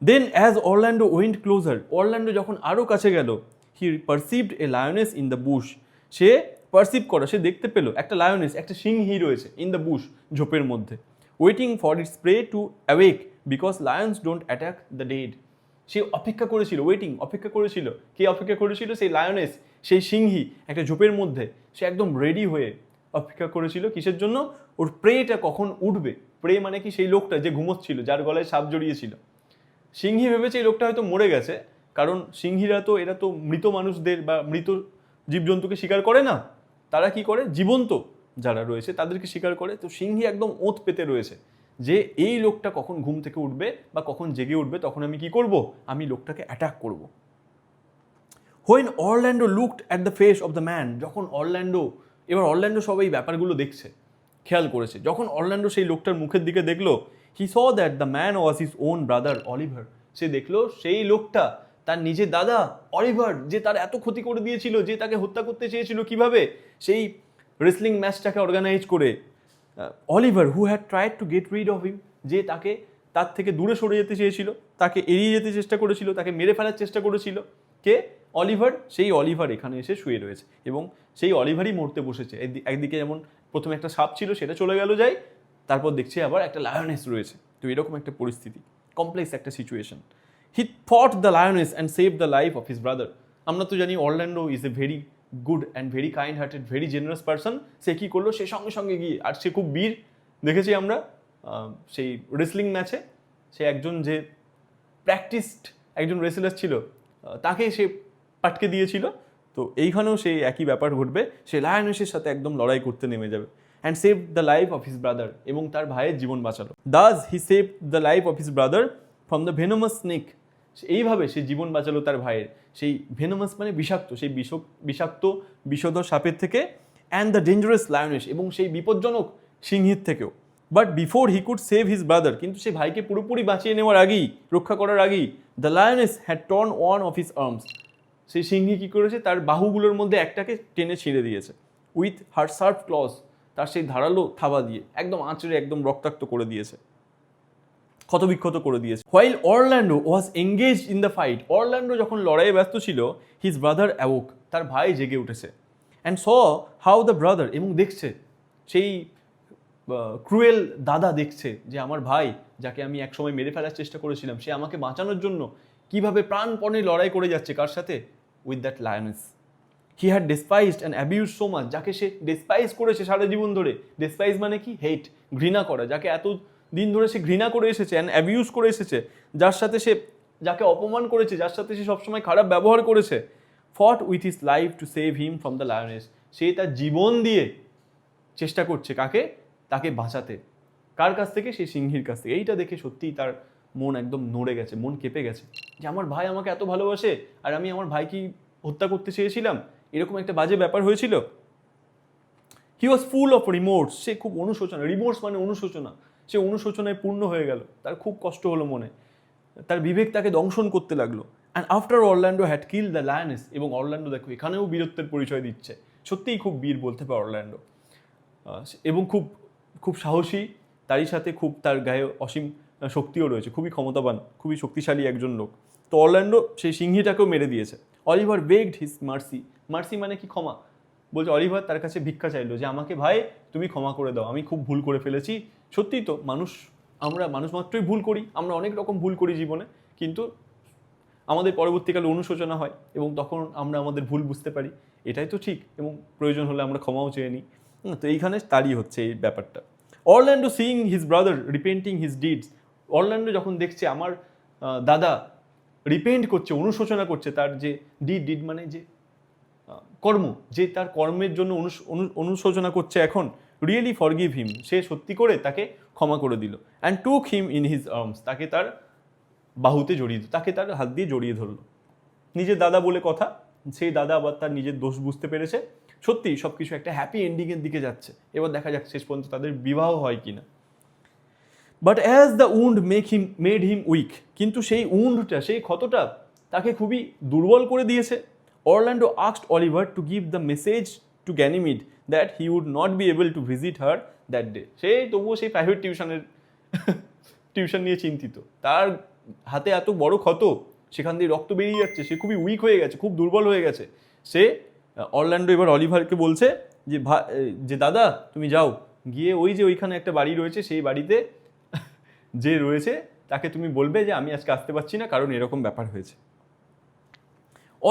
Then as Orlando went closer, Orlando যখন আরও কাছে গেল, he perceived a lioness in the bush. সে পারসিভ করা, সে দেখতে পেল একটা লায়নেস, একটা সিংহী রয়েছে ইন দ্য বুশ, ঝোপের মধ্যে, waiting for its prey to awake because lions don't attack the dead. সে অপেক্ষা করেছিল, অপেক্ষা করেছিল। কে অপেক্ষা করেছিল? সেই লায়নেস, সেই সিংহী একটা ঝোপের মধ্যে, সে একদম রেডি হয়ে অপেক্ষা করেছিল। কিসের জন্য? ওর প্রেটা কখন উঠবে। প্রে মানে কি? সেই লোকটা যে ঘুমোচ্ছিল, যার গলায় সাপ জড়িয়েছিল। সিংহী ভেবেছে এই লোকটা হয়তো মরে গেছে, কারণ সিংহীরা তো, এরা তো মৃত মানুষদের বা মৃত জীবজন্তুকে শিকার করে না, তারা কি করে, জীবন্ত যারা রয়েছে তাদেরকে শিকার করে। তো সিংহী একদম ওঁত পেতে রয়েছে যে এই লোকটা কখন ঘুম থেকে উঠবে বা কখন জেগে উঠবে, তখন আমি কি করব, আমি লোকটাকে অ্যাটাক করব। When Orlando looked at the face of the man, যখন অরল্যান্ডো সব এই ব্যাপারগুলো দেখছে, খেয়াল করেছে, যখন অরল্যান্ডো সেই লোকটার মুখের দিকে দেখলো, he saw that the man was his own brother Oliver. সে দেখলো সেই লোকটা তার নিজের দাদা অলিভার, যে তার এত ক্ষতি করে দিয়েছিল, যে তাকে হত্যা করতে চেয়েছিল কিভাবে, সেই রেসলিং ম্যাচটাকে অর্গানাইজ করে। Oliver who had tried to get rid of him, যে তাকে তার থেকে দূরে সরে যেতে চেয়েছিল, তাকে এড়িয়ে যেতে চেষ্টা করেছিল, তাকে মেরে ফেলার চেষ্টা করেছিল। কে? অলিভার। সেই অলিভার এখানে এসে শুয়ে রয়েছে এবং সেই অলিভারই মরতে বসেছে। একদিকে যেমন প্রথমে একটা সাপ ছিল, সেটা চলে গেল যাই, তারপর দেখছি আবার একটা লায়নেস রয়েছে। তো এরকম একটা পরিস্থিতি, কমপ্লেক্স একটা situation. He fought the lioness and save the life of his brother. আমরা তো জানি Orlando is a very good and very kind hearted, very generous person. সে কী করলো, সে সঙ্গে সঙ্গে গিয়ে, আর সে খুব বীর, দেখেছি আমরা সেই রেসলিং ম্যাচে, সে একজন যে প্র্যাকটিসড একজন রেসলার ছিল, তাকে সে পাটকে দিয়েছিল। তো এইখানেও সেই একই ব্যাপার ঘটবে, সে লায়নেসের সাথে একদম লড়াই করতে নেমে যাবে। And save the life of his brother, এবং তার ভাইয়ের জীবন বাঁচালো। Thus he save the life of his brother from the venomous snake. এইভাবে সে জীবন বাঁচালো তার ভাইয়ের, সেই ভেনোমাস মানে বিষাক্ত, সেই বিষাক্ত বিষধর সাপের থেকে, অ্যান্ড দ্য ডেঞ্জারাস লায়নেস, এবং সেই বিপজ্জনক সিংহীর থেকেও। But before he could save his brother, কিন্তু সে ভাইকে পুরোপুরি বাঁচিয়ে নেওয়ার আগেই, রক্ষা করার আগেই, the lioness had torn one of his arms. সেই সিংহী কী করেছে, তার বাহুগুলোর মধ্যে একটাকে টেনে ছিঁড়ে দিয়েছে। উইথ হার শার্প ক্লজ, তার সেই ধারালো থাবা দিয়ে একদম আঁচড়ে একদম রক্তাক্ত করে দিয়েছে, ক্ষতবিক্ষত করে দিয়েছে। While Orlando was engaged in the fight, Orlando যখন লড়াইয়ে ব্যস্ত ছিল, হিজ ব্রাদার অ্যাওক, তার ভাই জেগে উঠেছে। And saw how the brother, এবং দেখছে সেই ক্রুয়েল দাদা দেখছে যে আমার ভাই, যাকে আমি একসময় মেরে ফেলার চেষ্টা করেছিলাম, সে আমাকে বাঁচানোর জন্য কিভাবে প্রাণপণে লড়াই করে যাচ্ছে, কার সাথে? With that lioness. He had despised and abuse so much, যাকে সে ডেসপাইজ করেছে সারা জীবন ধরে। ডেসপাইজ মানে কি? হেট, ঘৃণা করা, যাকে এত দিন ধরে সে ঘৃণা করে এসেছে, অ্যান্ড অ্যাবিউজ করে এসেছে, যার সাথে সে, যাকে অপমান করেছে, যার সাথে সে সবসময় খারাপ ব্যবহার করেছে। Fought with his life to save him from the lioness, সে তার জীবন দিয়ে চেষ্টা করছে কাকে? তাকে বাঁচাতে। কার কাছ থেকে? সেই সিংহীর কাছ থেকে। এইটা দেখে সত্যিই তার মন একদম নড়ে গেছে, মন কেঁপে গেছে, যে আমার ভাই আমাকে এত ভালোবাসে আর আমি আমার ভাইকে হত্যা করতে চেয়েছিলাম, এরকম একটা বাজে ব্যাপার হয়েছিল। হি ওয়াজ ফুল অফ রিমোর্স, সে খুব অনুশোচনা, রিমোর্স মানে অনুশোচনা, সে অনুশোচনায় পূর্ণ হয়ে গেল, তার খুব কষ্ট হলো মনে। তার বিবেক তাকে দংশন করতে লাগলো। And after Orlando had kill the lioness, এবং অরল্যান্ডো দেখো এখানেও বীরত্বের পরিচয় দিচ্ছে, সত্যিই খুব বীর বলতে পারে অরল্যান্ডো, এবং খুব খুব সাহসী, তারই সাথে খুব তার গায়ে অসীম শক্তিও রয়েছে, খুবই ক্ষমতাবান, খুবই শক্তিশালী একজন লোক। তো অরল্যান্ডো সেই সিংহীটাকেও মেরে দিয়েছে। Oliver begged his mercy, mercy মানে কি ক্ষমা, বলছে অলিভার তার কাছে ভিক্ষা চাইলো যে আমাকে ভাই তুমি ক্ষমা করে দাও, আমি খুব ভুল করে ফেলেছি। সত্যিই তো আমরা মানুষ মাত্রই ভুল করি, আমরা অনেক রকম ভুল করি জীবনে, কিন্তু আমাদের পরবর্তীকালে অনুশোচনা হয় এবং তখন আমরা আমাদের ভুল বুঝতে পারি, এটাই তো ঠিক, এবং প্রয়োজন হলে আমরা ক্ষমাও চেয়ে নিই। তো এইখানে তারই হচ্ছে এই ব্যাপারটা। Orlando seeing his brother repenting his deeds, Orlando যখন দেখছে আমার দাদা রিপেন্ট করছে, অনুশোচনা করছে, তার যে ডিড মানে যে কর্ম, যে তার কর্মের জন্য অনুশোচনা করছে এখন, রিয়েলি ফরগিভ হিম, সে সত্যি করে তাকে ক্ষমা করে দিল। And took him in his arms, তাকে তার বাহুতে জড়িয়ে দিল, তাকে তার হাত দিয়ে জড়িয়ে ধরলো। নিজের দাদা বলে কথা, সেই দাদা আবার তার নিজের দোষ বুঝতে পেরেছে। সত্যি সব কিছু একটা হ্যাপি এন্ডিংয়ের দিকে যাচ্ছে। এবার দেখা যাক শেষ পর্যন্ত তাদের বিবাহ হয় কিনা। But as the wound made him weak, কিন্তু সেই উন্ডটা, সেই ক্ষতটা তাকে খুবই দুর্বল করে দিয়েছে। Orlando asked Oliver to give the message to Ganymede that he would not be able to visit her that day. তবুও সেই প্রাইভেট টিউশন নিয়ে চিন্তিত, তার হাতে এত বড় ক্ষত, সেখান দিয়ে রক্ত বেরিয়ে যাচ্ছে, সে খুবই উইক হয়ে গেছে, খুব দুর্বল হয়ে গেছে। অরল্যান্ডো এবার অলিভারকে বলছে যে দাদা তুমি যাও, গিয়ে ওইখানে একটা বাড়ি রয়েছে, সেই বাড়িতে যে রয়েছে তাকে তুমি বলবে যে আমি আজকে আসতে পারছি না, কারণ এরকম ব্যাপার হয়েছে।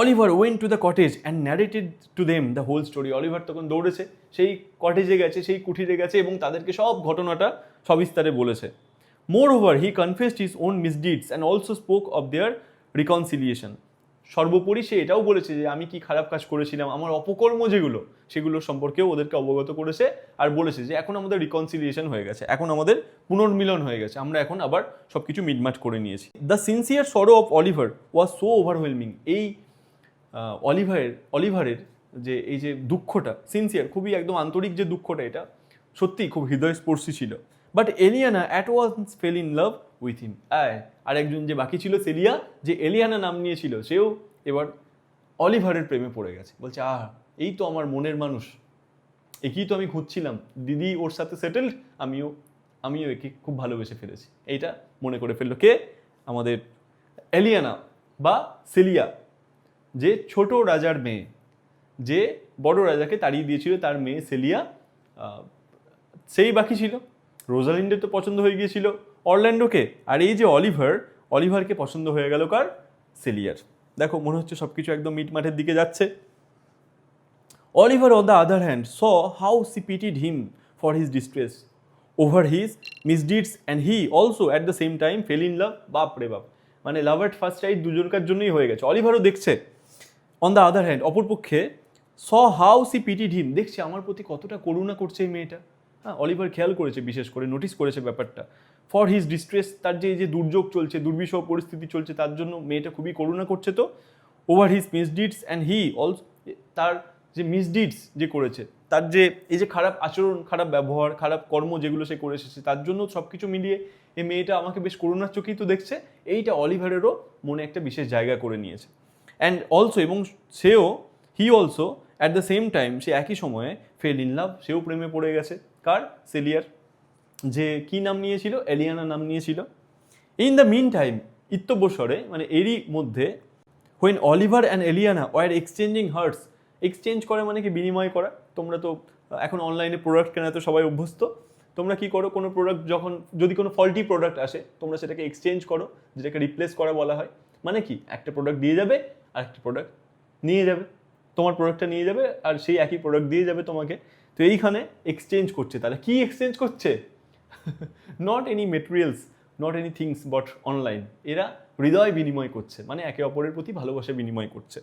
Oliver went to the cottage and narrated to them the whole story. Oliver তখন দৌড়েছে, সেই কটেজে গেছে, সেই কুঠিরে গেছে, এবং তাদেরকে সব ঘটনাটা সবিস্তারে বলেছে। Moreover he confessed his own misdeeds and also spoke of their reconciliation. সর্বোপরি সে এটাও বলেছে যে আমি কি খারাপ কাজ করেছিলাম, আমার অপকর্ম যেগুলো, সেগুলো সম্পর্কেও ওদেরকে অবগত করেছে, আর বলেছে যে এখন আমাদের রিকনসিলিয়েশন হয়ে গেছে, এখন আমাদের পুনর্মিলন হয়ে গেছে, আমরা এখন আবার সব কিছু মিটমাট করে নিয়েছি। The sincere sorrow of Oliver was so overwhelming. এই অলিভারের যে এই যে দুঃখটা, সিনসিয়ার, খুবই একদম আন্তরিক যে দুঃখটা, এটা সত্যিই খুব হৃদয়স্পর্শী ছিল। But Aliena at once fell in love with him. আর একজন যে বাকি ছিল, সেলিয়া, যে এলিয়ানা নাম নিয়েছিল, সেও এবার অলিভারের প্রেমে পড়ে গেছে। বলছে এই তো আমার মনের মানুষ, একেই তো আমি খুঁজছিলাম, দিদি ওর সাথে সেটেলড, আমিও একে খুব ভালোবেসে ফেলেছি। এইটা মনে করে ফেললো কে? আমাদের এলিয়ানা বা সেলিয়া, যে ছোট রাজার মেয়ে, যে বড় রাজাকে তাড়িয়ে দিয়েছিল, তার মেয়ে সেলিয়া, সেই বাকি ছিল। রোজালিন্ডের তো পছন্দ হয়ে গিয়েছিল অরল্যান্ডোকে, আর এই যে অলিভারকে পছন্দ হয়ে গেল কার? সেলিয়ার। দেখো মনে হচ্ছে সব কিছু একদম মিটমাটের দিকে যাচ্ছে। Oliver on the other hand saw how she pitied him for his distress over his misdeeds and he also at the same time fell in love. বাপ রে বাপ, মানে লাভ অ্যাট ফার্স্ট সাইট দুজনকার জন্যই হয়ে গেছে। অলিভারও দেখছে, অন দ্য আদার হ্যান্ড অপরপক্ষে, স হাউ সি পিটিড হিম, দেখছে আমার প্রতি কতটা করুণা করছে এই মেয়েটা। হ্যাঁ, অলিভার খেয়াল করেছে, বিশেষ করে নোটিস করেছে ব্যাপারটা। ফর হিজ ডিস্ট্রেস, তার যে এই যে দুর্যোগ চলছে, দুর্বিষহ পরিস্থিতি চলছে, তার জন্য মেয়েটা খুবই করুণা করছে। তো over his misdeeds and he also, তার যে মিসডিডস যে করেছে, তার যে এই যে খারাপ আচরণ, খারাপ ব্যবহার, খারাপ কর্ম যেগুলো সে করে এসেছে, তার জন্য সব কিছু মিলিয়ে এই মেয়েটা আমাকে বেশ করুণার চোখেই তো দেখছে। এইটা অলিভারেরও মনে একটা বিশেষ জায়গা করে নিয়েছে। অ্যান্ড অলসো, এবং he also at the same time, সে একই সময়ে ফেল ইন লাভ, সেও প্রেমে পড়ে গেছে। কার? সেলিয়ার, যে কি নাম নিয়েছিল? এলিয়ানা নাম নিয়েছিল। ইন দ্য মিন টাইম, ইত্যবসরে, মানে এরই মধ্যে, when Oliver and Aliena were exchanging hearts, exchange করা মানে কি? বিনিময় করা। তোমরা তো এখন অনলাইনে প্রোডাক্ট কেনা তো সবাই অভ্যস্ত। তোমরা কি করো? কোনো প্রোডাক্ট যদি কোনো ফল্টি প্রোডাক্ট আসে, তোমরা সেটাকে এক্সচেঞ্জ করো, যেটাকে রিপ্লেস করা বলা হয়। মানে কি? একটা প্রোডাক্ট দিয়ে যাবে আর একটা প্রোডাক্ট নিয়ে যাবে, তোমার প্রোডাক্টটা নিয়ে যাবে আর সেই একই প্রোডাক্ট দিয়ে যাবে তোমাকে। তো এইখানে এক্সচেঞ্জ করছে। তাহলে কি এক্সচেঞ্জ করছে? Not any materials, not any things, but online. এরা হৃদয় বিনিময় করছে, মানে একে অপরের প্রতি ভালোবাসা বিনিময় করছে।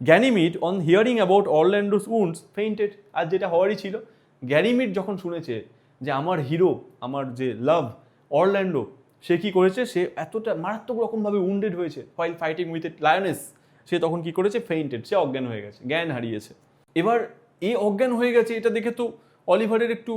Ganymede on hearing about Orlando's wounds fainted. আর যেটা হওয়ারই ছিল, গ্যানিমিড যখন শুনেছে যে আমার হিরো, আমার যে লাভ অরল্যান্ডো, সে কি করেছে? সে এতটা মারাত্মক রকমভাবে উন্ডেড হয়েছে while fighting with a lioness, সে তখন কি করেছে? ফেইন্টেড, সে অজ্ঞান হয়ে গেছে, জ্ঞান হারিয়েছে। এবার এই অজ্ঞান হয়ে গেছে, এটা দেখে তো অলিভারের একটু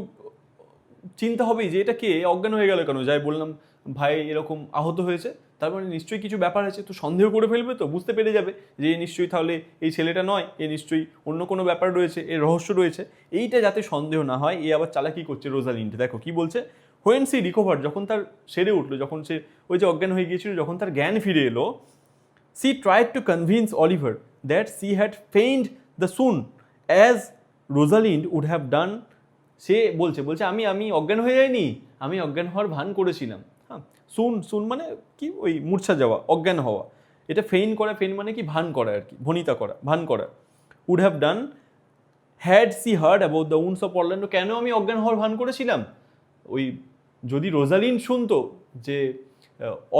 চিন্তা হবেই যে এটা কে অজ্ঞান হয়ে গেল কেন? যাই বললাম ভাই এরকম আহত হয়েছে, তার মানে নিশ্চয়ই কিছু ব্যাপার আছে, তো সন্দেহ করে ফেলবে, তো বুঝতে পেরে যাবে যে এ নিশ্চয়ই তাহলে এই ছেলেটা নয়, এ নিশ্চয়ই অন্য কোনো ব্যাপার রয়েছে, এর রহস্য রয়েছে। এইটা যাতে সন্দেহ না হয়, এ আবার চালাকি করছে রোজালিন্ড। দেখো কি বলছে, হোয়েন সি রিকভার, যখন তার সেরে উঠলো, যখন সে ওই যে অজ্ঞান হয়ে গিয়েছিল, যখন তার জ্ঞান ফিরে এলো, she tried to convince Oliver that she had feigned the swoon as Rosalind would have done. সে বলছে আমি আমি অজ্ঞান হয়ে যাইনি, আমি অজ্ঞান হওয়ার ভান করেছিলাম। হ্যাঁ, সুন মানে কি, ওই মূর্ছা যাওয়া, অজ্ঞান হওয়া। এটা ফেইন করা, ফেইন মানে কি, ভান করা আর কি, ভনিতা করা, ভান করা। Would have done had she heard about the wounds of Orlando. কেন আমি অজ্ঞান হওয়ার ভান করেছিলাম? ওই যদি রোজালিন্ড শুনতো যে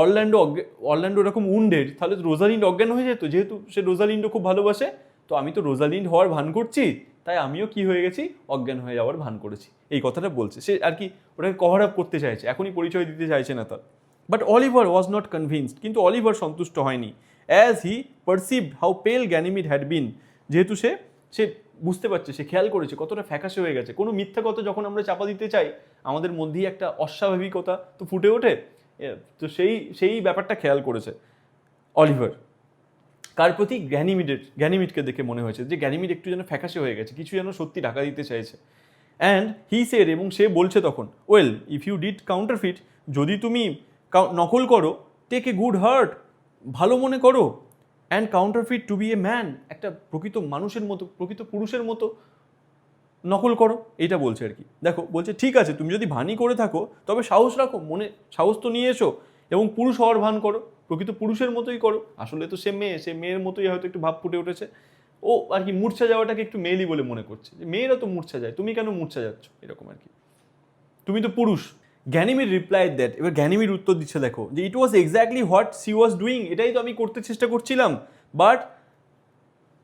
অরল্যান্ডো এরকম উন্ডেড, তাহলে তো রোজালিন্ড অজ্ঞান হয়ে যেত। যেহেতু সে রোজালিন্ডও খুব ভালোবাসে, তো আমি তো রোজালিন্ড হওয়ার ভান করছি, তাই আমিও কি হয়ে গেছি, অজ্ঞান হয়ে যাওয়ার ভান করেছি, এই কথাটা বলছে সে আর কি। ওটাকে কভার আপ করতে চাইছে, এখনই পরিচয় দিতে চাইছে না তার। But Oliver was not convinced, কিন্তু অলিভার সন্তুষ্ট হয়নি। অ্যাজ হি পারসিভড হাউ পেল গ্যানিমিড হ্যাড বিন, যেহেতু সে বুঝতে পারছে, সে খেয়াল করেছে কতটা ফ্যাকাশে হয়ে গেছে। কোনো মিথ্যা কথা যখন আমরা চাপা দিতে চাই, আমাদের মধ্যেই একটা অস্বাভাবিকতা তো ফুটে ওঠে। তো সেই ব্যাপারটা খেয়াল করেছে অলিভার। কার প্রতি? গ্যানিমিডকে দেখে মনে হয়েছে যে গ্যানিমিড একটু যেন ফ্যাকাশে হয়ে গেছে, কিছু যেন সত্যি ঢাকা দিতে চাইছে। অ্যান্ড হি সেড, এবং সে বলছে তখন, well if you did counterfeit, যদি তুমি নকল করো, টেক এ গুড হার্ট, ভালো মনে করো, and counterfeit to be a man, একটা প্রকৃত মানুষের মতো, প্রকৃত পুরুষের মতো নকল করো, এটা বলছে আর কি। দেখো বলছে ঠিক আছে, তুমি যদি ভানই করে থাকো, তবে সাহস রাখো, মনে সাহস তো নিয়ে এসো, এবং পুরুষ হওয়ার ভান করো, প্রকৃত পুরুষের মতোই করো। আসলে তো সে মেয়ে, সে মেয়ের মতোই হয়তো একটু ভাব ফুটে উঠেছে। ও আর কি মূর্ছা যাওয়াটাকে একটু মেয়েলি বলে মনে করছে, যে মেয়েরা তো মূর্ছা যায়, তুমি কেন মূর্ছা যাচ্ছ, এরকম আর কি, তুমি তো পুরুষ। গ্যানিমিড রিপ্লাইড দ্যাট, এবার গ্যানিমিড উত্তর দিচ্ছে দেখো, যে it was exactly what she was doing, এটাই তো আমি করতে চেষ্টা করছিলাম, but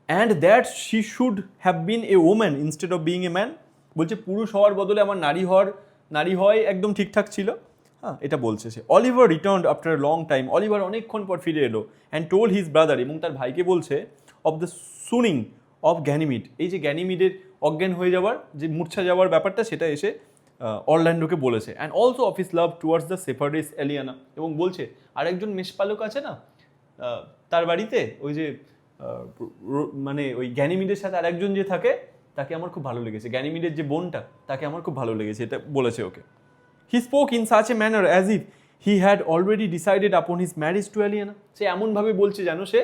and that she should have been a woman instead of being a man. বলছে পুরুষ হওয়ার বদলে আমার নারী হওয়াই একদম ঠিকঠাক ছিল। হ্যাঁ, এটা বলছে সে। Oliver return after a long time, Oliver অনেকক্ষণ পর ফিরে এলো। অ্যান্ড টোল্ড হিজ ব্রাদার, এবং তার ভাইকে বলছে, অফ দ্য সুনিং অফ গ্যানিমিড, এই যে গ্যানিমিডের অজ্ঞান হয়ে যাওয়ার, যে মূর্ছা যাওয়ার ব্যাপারটা, সেটা এসে অরল্যান্ডোকে বলেছে। And also of his love towards the shepherdess Aliena, এবং বলছে আরেকজন মেষপালক আছে না তার বাড়িতে, ওই যে মানে ওই গ্যানিমিডের সাথে আরেকজন যে থাকে, তাকে আমার খুব ভালো লেগেছে, গ্যানিমিডের যে বোনটা, তাকে আমার খুব ভালো লেগেছে, এটা বলেছে ওকে। He spoke in such a manner as if he had already decided upon his marriage to Aliena. সে এমনভাবে বলছে যেন সে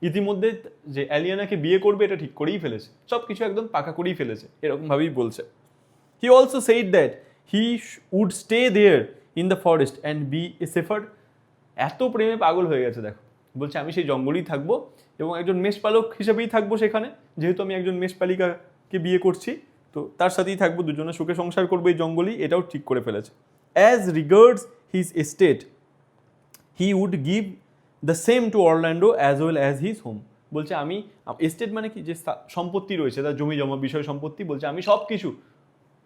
ইতিমধ্যে যে অ্যালিয়ানাকে বিয়ে করবে এটা ঠিক করেই ফেলেছে, সব কিছু একদম পাকা করেই ফেলেছে, এরকমভাবেই বলছে। He also said that he would stay there in the forest and be a shepherd. এত প্রেমে পাগল হয়ে গেছে দেখো, বলছে আমি সেই জঙ্গলেই থাকবো, এবং একজন মেষপালক হিসেবেই থাকবো সেখানে, যেহেতু আমি একজন মেষপালিকাকে বিয়ে করছি, তো তার সাথেই থাকবো, দুজনে সুখে সংসার করবো এই জঙ্গলেই, এটাও ঠিক করে ফেলেছে। As regards his estate he would give the same to Orlando as well as his home. বলছে আমি, এস্টেট মানে কি, যে সম্পত্তি রয়েছে তার, জমি জমা বিষয় সম্পত্তি, বলছে আমি সব কিছু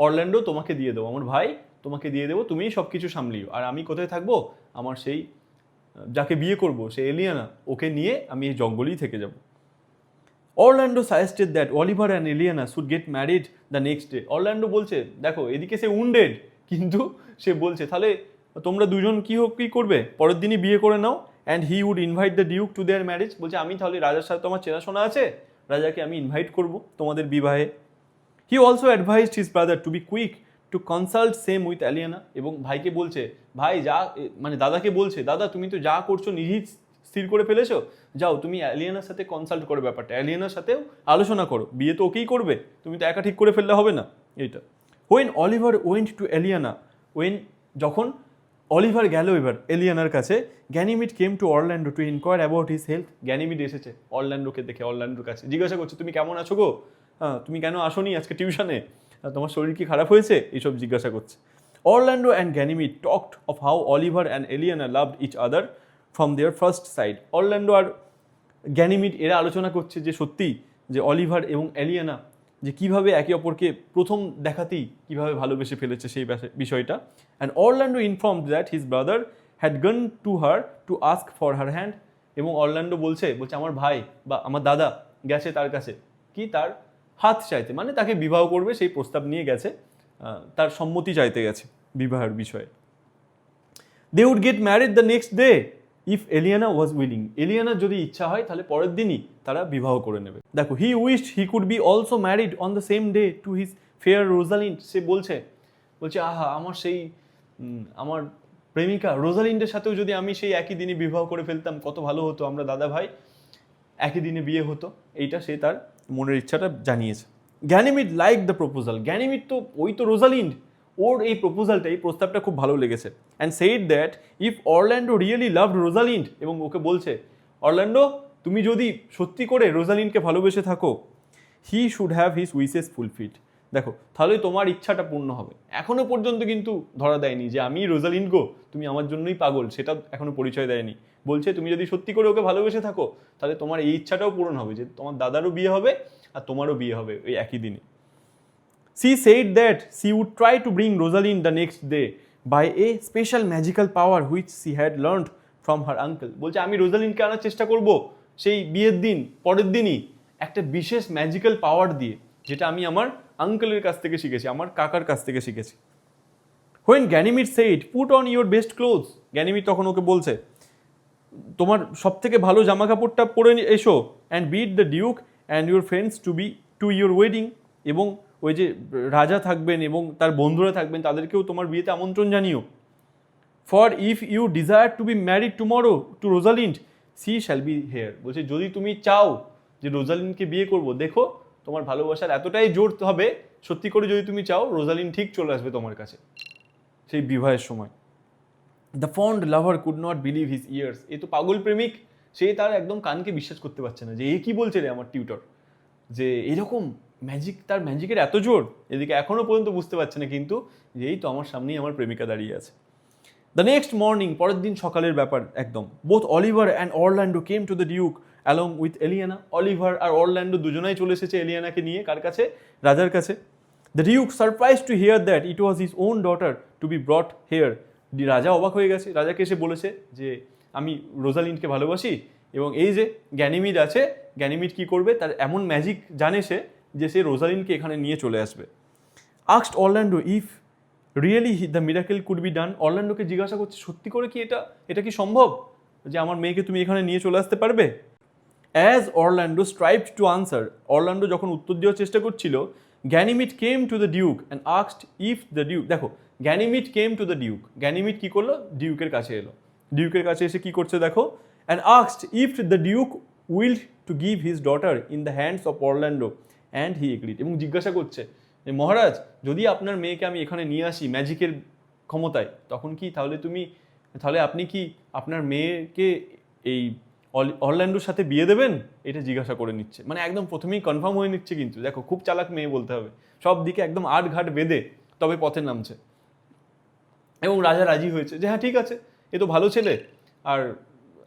অরল্যান্ডো তোমাকে দিয়ে দেবো, আমার ভাই তোমাকে দিয়ে দেবো, তুমিই সব কিছু সামলিও, আর আমি কোথায় থাকবো, আমার সেই যাকে বিয়ে করবো সে এলিয়ানা, ওকে নিয়ে আমি এই জঙ্গলেই থেকে যাব। Orlando suggested that Oliver and Eliana should get married the next day. Orlando বলছে দেখো, এদিকে সে উন্ডেড, কিন্তু সে বলছে তাহলে তোমরা দুজন কি করবে, পরের দিনই বিয়ে করে নাও। And he would invite the duke to their marriage, বলছে আমি তাহলে রাজার সাথে তোমার চেনাশোনা আছে, রাজাকে আমি ইনভাইট করব তোমাদের বিবাহে। He also advised his brother to be quick to consult same with Aliena, এবং ভাইকে বলছে, ভাই যা, মানে দাদাকে বলছে, দাদা তুমি তো যা করছো নিজেই স্থির করে ফেলেছো, যাও তুমি অ্যালিয়ানার সাথে কনসাল্ট করো ব্যাপারটা, অ্যালিয়ানার সাথেও আলোচনা করো, বিয়ে তো ওকেই করবে, তুমি তো একা ঠিক করে ফেললে হবে না এইটা। When Oliver went to Aliena, যখন অলিভার গেল এবার এলিয়ানার কাছে, Ganymede came to Orlando to inquire about his health. Ganymede এসেছে অরল্যান্ডোকে দেখে, অরল্যান্ডোর কাছে জিজ্ঞাসা করছে তুমি কেমন আছো গো, হ্যাঁ তুমি কেন আসোনি আজকে টিউশনে, তোমার শরীর কি খারাপ হয়েছে, এইসব জিজ্ঞাসা করছে। Orlando and Ganymede talked of how Oliver and Aliena loved each other from their first sight. Orlando আর গ্যানিমিড এরা আলোচনা করছে যে সত্যি যে অলিভার এবং এলিয়ানা যে কীভাবে একে অপরকে প্রথম দেখাতেই কীভাবে ভালোবেসে ফেলেছে সেই বিষয়টা। And Orlando informed that his brother had gone to her to ask for her hand, এবং অরল্যান্ডো বলছে আমার ভাই বা আমার দাদা গেছে তার কাছে, কি তার হাত চাইতে, মানে তাকে বিবাহ করবে সেই প্রস্তাব নিয়ে গেছে, তার সম্মতি চাইতে গেছে বিবাহের বিষয়ে। They would get married the next day, if Aliena was willing, এলিয়ানার যদি ইচ্ছা হয় তাহলে পরের দিনই তারা বিবাহ করে নেবে। দেখো, he wished he could be also married on the same day to his fair Rosalind. সে বলছে আহা, আমার সেই আমার প্রেমিকা রোজালিন্ডের সাথেও যদি আমি সেই একই দিনে বিবাহ করে ফেলতাম কত ভালো হতো, আমরা দাদা ভাই একই দিনে বিয়ে হতো। এইটা সে তার মনের ইচ্ছাটা জানিয়েছে। Ganymede like the proposal, Ganymede তো ওই তো রোজালিন্ড, ওর এই প্রপোজালটা, এই প্রস্তাবটা খুব ভালো লেগেছে। And said that if Orlando really loved Rosalind, এবং ওকে বলছে অরল্যান্ডো তুমি যদি সত্যি করে রোজালিন্ডকে ভালোবেসে থাকো, হি should have his wishes fulfilled. দেখো, তাহলে তোমার ইচ্ছাটা পূর্ণ হবে। এখনো পর্যন্ত কিন্তু ধরা দেয়নি যে আমি রোজালিন্ড গো, তুমি আমার জন্যই পাগল, সেটা এখনো পরিচয় দেয়নি। বলছে তুমি যদি সত্যি করে ওকে ভালোবেসে থাকো তাহলে তোমার এই ইচ্ছাটাও পূরণ হবে, যে তোমার দাদারও বিয়ে হবে আর তোমারও বিয়ে হবে ওই একই দিনে। She said that she would try to bring Rosalind the next day by a special magical power which she had learned from her uncle. বলছে আমি রোজালিন্ডকে আনার চেষ্টা করব সেই বিয়ের দিন পরের দিনই একটা বিশেষ ম্যাজিক্যাল পাওয়ার দিয়ে, যেটা আমি আমার আঙ্কেলের কাছ থেকে শিখেছি, আমার কাকার কাছ থেকে শিখেছি। When Ganymede said, put on your best clothes, Ganymede তখন ওকে বলছে তোমার সব থেকে ভালো জামা কাপড়টা পরে এসো, and bid the duke and your friends to your wedding, এবং ওই যে রাজা থাকবেন এবং তার বন্ধুরা থাকবেন তাদেরকেও তোমার বিয়েতে আমন্ত্রণ জানিও। For if you desire to be married tomorrow to Rosalind she shall be here. বলছে যদি তুমি চাও যে রোজালিন্ডকে বিয়ে করবো, দেখো তোমার ভালোবাসার এতটাই জোর হবে, সত্যি করে যদি তুমি চাও রোজালিন্ড ঠিক চলে আসবে তোমার কাছে সেই বিবাহের সময়। The fond lover could not believe his ears, এ তো পাগল প্রেমিক, সে তার একদম কানকে বিশ্বাস করতে পারছে না যে এ কি বলছে রে আমার টিউটর, যে এরকম ম্যাজিক, তার ম্যাজিকের এত জোর। এদিকে এখনো পর্যন্ত বুঝতে পারছে না কিন্তু যে এই তো আমার সামনেই আমার প্রেমিকা দাঁড়িয়ে আছে। দ্য নেক্সট মর্নিং, পরের দিন সকালের ব্যাপার একদম, both Oliver and Orlando came to the duke along with Aliena. Oliver আর অরল্যান্ডো দুজনাই চলে এসেছে এলিয়ানাকে নিয়ে, কার কাছে? রাজার কাছে। The duke surprise to hear that it was his own daughter to be brought here. রাজা অবাক হয়ে গেছে, রাজাকে এসে বলেছে যে আমি রোজালিন্ডকে ভালোবাসি, এবং এই যে গ্যানিমিড আছে, গ্যানিমিড কি করবে, তার এমন ম্যাজিক জানে সে যে সে রোজালিন্ডকে এখানে নিয়ে চলে আসবে। Asked Orlando if really the miracle could be done, অরল্যান্ডোকে জিজ্ঞাসা করছে সত্যি করে কি এটা কি সম্ভব যে আমার মেয়েকে তুমি এখানে নিয়ে চলে আসতে পারবে? As Orlando strived to answer, Orlando যখন উত্তর দেওয়ার চেষ্টা করছিল, Ganymede came to the duke and asked if the duke, দেখো Ganymede came to the duke, Ganymede কি করলো, ডিউকের কাছে এলো। ডিউকের কাছে এসে কি করছে দেখো, and asked if the Duke will to give his daughter in the hands of Orlando and he agreed, এবং জিজ্ঞাসা করছে যে মহারাজ যদি আপনার মেয়েকে আমি এখানে নিয়ে আসি ম্যাজিকের ক্ষমতায়, তখন কি তাহলে আপনি কি আপনার মেয়েকে এই অরল্যান্ডোর সাথে বিয়ে দেবেন? এটা জিজ্ঞাসা করে নিচ্ছে, মানে একদম প্রথমেই কনফার্ম হয়ে নিচ্ছে। কিন্তু দেখো খুব চালাক মেয়ে বলতে হবে, সব দিকে একদম আট ঘাট বেঁধে তবে পথে নামছে। এবং রাজা রাজি হয়েছে যে হ্যাঁ ঠিক আছে, এ তো ভালো ছেলে, আর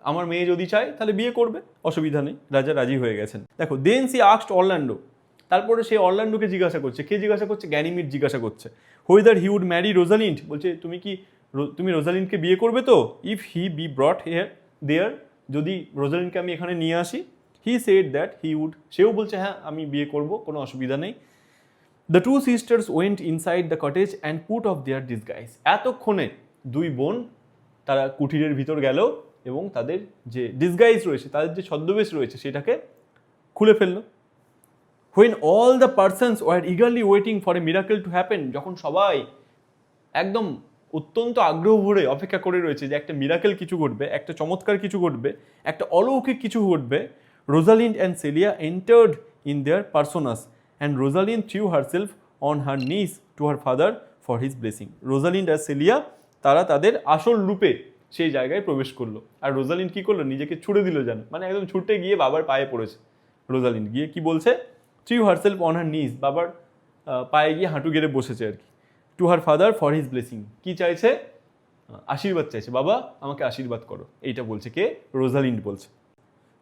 আমার মেয়ে যদি চায় তাহলে বিয়ে করবে, অসুবিধা নেই। রাজা রাজি হয়ে গেছেন। দেখো দেন সি আস্কড অরল্যান্ডো, তারপরে সে অরল্যান্ডোকে জিজ্ঞাসা করছে, কে জিজ্ঞাসা করছে? গ্যানিমিড জিজ্ঞাসা করছে whether he would marry Rosalind, বলছে তুমি রোজালিন্ডকে বিয়ে করবে তো? ইফ হি বি ব্রট দেয়ার, যদি রোজালিন্ডকে আমি এখানে নিয়ে আসি। He said that he would, সেও বলছে হ্যাঁ আমি বিয়ে করব, কোনো অসুবিধা নেই। The two sisters went inside the cottage and put off their disguise, এতক্ষণে দুই বোন তারা কুটিরের ভিতর গেল এবং তাদের যে ডিসগাইজ রয়েছে, তাদের যে ছদ্মবেশ রয়েছে সেটাকে খুলে ফেললো। When all the persons were eagerly waiting for a miracle to happen, যখন সবাই একদম অত্যন্ত আগ্রহ ভরে অপেক্ষা করে রয়েছে যে একটা মিরাকেল কিছু ঘটবে, একটা চমৎকার কিছু ঘটবে, একটা অলৌকিক কিছু ঘটবে, Rosalind and সেলিয়া entered in their personas and Rosalind threw herself on her knees to her father for his blessing. Rosalind আর সেলিয়া তারা তাদের আসল রূপে সেই জায়গায় প্রবেশ করলো, আর রোজালিন্ড কি করলো, নিজেকে ছুড়ে দিল যেন, মানে একদম ছুটে গিয়ে বাবার পায়ে পড়েছে। রোজালিন্ড গিয়ে কি বলছে, threw herself on her knees, বাবার পায়ে গিয়ে হাঁটু গেড়ে বসেছে আর কি। To her father for his blessing, কি চাইছে, আশীর্বাদ চাইছে, বাবা আমাকে আশীর্বাদ করো, এইটা বলছে কে, রোজালিন্ড বলছে।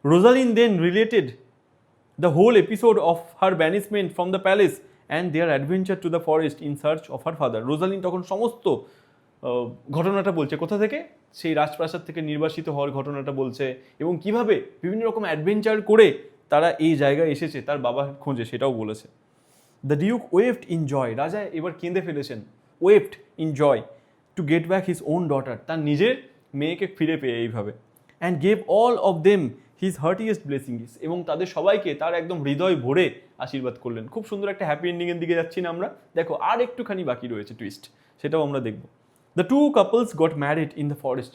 Rosalind then related the whole episode of her banishment from the palace and their adventure to the forest in search of her father. রোজালিন্ড তখন সমস্ত ঘটনাটা বলছে, কোথা থেকে, সেই রাজপ্রাসাদ থেকে নির্বাসিত হওয়ার ঘটনাটা বলছে, এবং কিভাবে বিভিন্ন রকম অ্যাডভেঞ্চার করে তারা এই জায়গায় এসেছে তার বাবা খোঁজে, সেটাও বলেছে। The duke wept in joy, রাজা এবার কেঁদে ফেলেছেন, wept in joy to get back his own daughter, তার নিজের মেয়েকে ফিরে পেয়ে এইভাবে। And gave all of them his heartiest blessings, এবং তাদের সবাইকে তার একদম হৃদয় ভরে আশীর্বাদ করলেন। খুব সুন্দর একটা হ্যাপি এন্ডিংয়ের দিকে যাচ্ছি না আমরা? দেখো আর একটুখানি বাকি রয়েছে টুইস্ট, সেটাও আমরা দেখব। The two couples got married in the forest.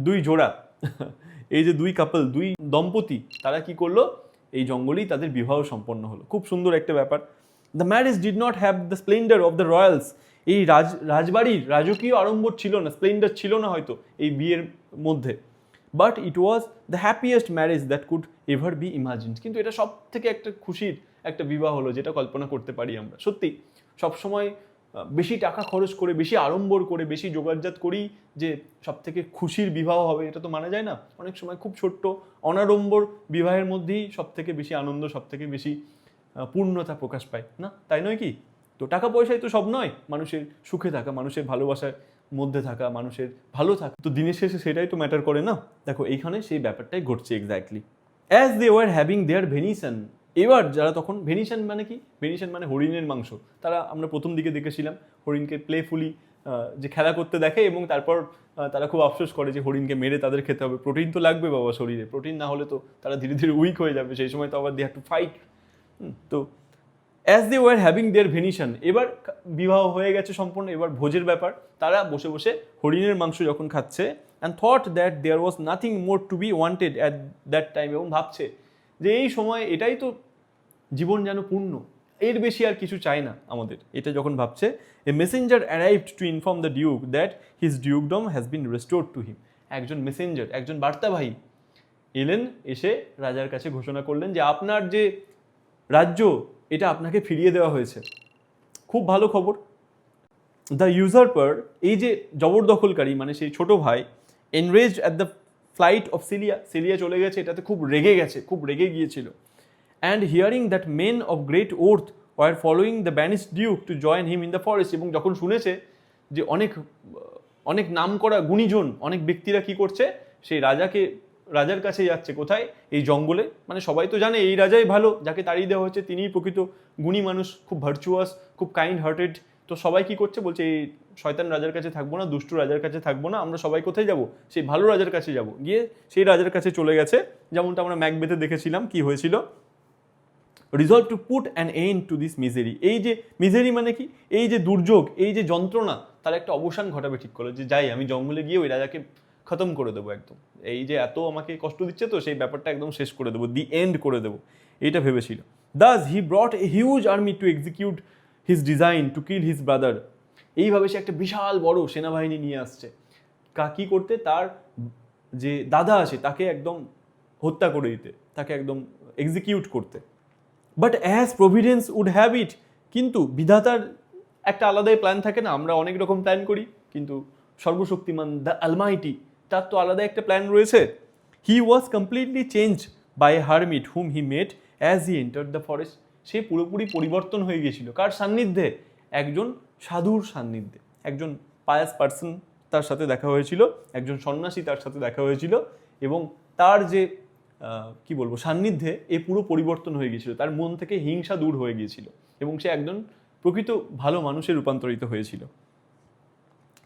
দুই জোড়া এই যে দুই কাপল, দুই দম্পতি, তারা কি করলো, এই জঙ্গলেই তাদের বিবাহ সম্পন্ন হলো। খুব সুন্দর একটা ব্যাপার। The marriage did not have the Splendor of the Royals. এই রাজবাড়ির রাজকীয় আড়ম্বর ছিল না, স্প্লেন্ডার ছিল না হয়তো এই বিয়ের মধ্যে, but it was the happiest marriage that could ever be imagined. কিন্তু এটা সব থেকে একটা খুশির একটা বিবাহ হলো, যেটা কল্পনা করতে পারি আমরা। সত্যি সবসময় বেশি টাকা খরচ করে, বেশি আড়ম্বর করে, বেশি জোগাড়জাত করি যে সব থেকে খুশির বিবাহ হবে, এটা তো মানা যায় না। অনেক সময় খুব ছোট্ট অনাড়ম্বর বিবাহের মধ্যেই সব থেকে বেশি আনন্দ, সব থেকে বেশি পূর্ণতা প্রকাশ পায় না, তাই নয় কি? তো টাকা পয়সায় তো সব নয়, মানুষের সুখে থাকা, মানুষের ভালোবাসার মধ্যে থাকা, মানুষের ভালো থাকা, তো দিনের শেষে সেটাই তো ম্যাটার করে না। দেখো এইখানে সেই ব্যাপারটাই ঘটছে exactly. As they were having their venison, এবার যারা তখন, ভেনিশন মানে কি? ভেনিশন মানে হরিণের মাংস। তারা, আমরা প্রথম দিকে দেখেছিলাম হরিণকে প্লেফুলি যে খেলা করতে দেখে, এবং তারপর তারা খুব আফসোস করে যে হরিণকে মেরে তাদের খেতে হবে। প্রোটিন তো লাগবে বাবা শরীরে, প্রোটিন না হলে তো তারা ধীরে ধীরে উইক হয়ে যাবে, সেই সময় তো আবার দে হ্যাভ টু ফাইট। তো as they were having their venison, এবার বিবাহ হয়ে গেছে সম্পূর্ণ, এবার ভোজের ব্যাপার। তারা বসে বসে হরিণের মাংস যখন খাচ্ছে, and thought that there was nothing more to be wanted at that time, এবং ভাবছে যে এই সময় এটাই তো জীবন যেন পূর্ণ, এর বেশি আর কিছু চাই না আমাদের। এটা যখন ভাবছে, a messenger arrived to inform the duke that his dukedom has been restored to him. একজন মেসেঞ্জার, একজন বার্তাবাহী এলেন, এসে রাজার কাছে ঘোষণা করলেন যে আপনার যে রাজ্য, এটা আপনাকে ফিরিয়ে দেওয়া হয়েছে। খুব ভালো খবর। দ্য ইউজারপার, এই যে জবরদখলকারী মানে সেই ছোট ভাই, enraged at the flight of Celia, Celia চলে গেছে, এটাতে খুব রেগে গেছে, খুব রেগে গিয়েছিল। And hearing that men of great worth were following the banish duke to join him in the forest, এবং যখন শুনেছে যে অনেক নাম করা গুণীজন, অনেক ব্যক্তিরা কি করছে, সেই রাজার কাছে যাচ্ছে, কোথায়? এই জঙ্গলে। মানে সবাই তো জানে এই রাজাই ভালো, যাকে তাড়িয়ে দেওয়া হচ্ছে তিনিই প্রকৃত গুণী মানুষ, খুব ভার্চুয়াস, খুব কাইন্ড হার্টেড। তো সবাই কি করছে, বলছে এই শয়তান রাজার কাছে থাকবো না, দুষ্টু রাজার কাছে থাকবো না, আমরা সবাই কোথায় যাব? সেই ভালো রাজার কাছে যাব। গিয়ে সেই রাজার কাছে চলে গেছে, যেমনটা আমরা ম্যাকবেথে দেখেছিলাম কি হয়েছিল। Resolve to put an end to this misery, এই যে মিজেরি মানে কি, এই যে দুর্যোগ, এই যে যন্ত্রণা, তার একটা অবসান ঘটাবে ঠিক করলো, যে যাই আমি জঙ্গলে গিয়ে ওই রাজাকে খতম করে দেবো একদম, এই যে এত আমাকে কষ্ট দিচ্ছে, তো সেই ব্যাপারটা একদম শেষ করে দেবো, দি এন্ড করে দেবো, এইটা ভেবেছিল। Thus he brought a huge army to execute his design to kill his brother. এইভাবে সে একটা বিশাল বড় সেনাবাহিনী নিয়ে আসছে, কি করতে? তার যে দাদা আছে তাকে একদম হত্যা করে দিতে, তাকে একদম এক্সিকিউট করতে। But as providence would have it, কিন্তু বিধাতার একটা আলাদাই প্ল্যান থাকে না, আমরা অনেক রকম প্ল্যান করি, কিন্তু সর্বশক্তিমান দ্য আলমাইটি, তার তো আলাদা একটা প্ল্যান রয়েছে। He was completely change by a hermit whom he met as he entered the forest. সে পুরোপুরি পরিবর্তন হয়ে গিয়েছিল, কার সান্নিধ্যে? একজন সাধুর সান্নিধ্যে, একজন পায়াস পার্সন তার সাথে দেখা হয়েছিল, একজন সন্ন্যাসী তার সাথে দেখা হয়েছিল, এবং তার যে কি বলবো সান্নিধ্যে এ পুরো পরিবর্তন হয়ে গিয়েছিল, তার মন থেকে হিংসা দূর হয়ে গিয়েছিল, এবং সে একজন প্রকৃত ভালো মানুষে রূপান্তরিত হয়েছিল।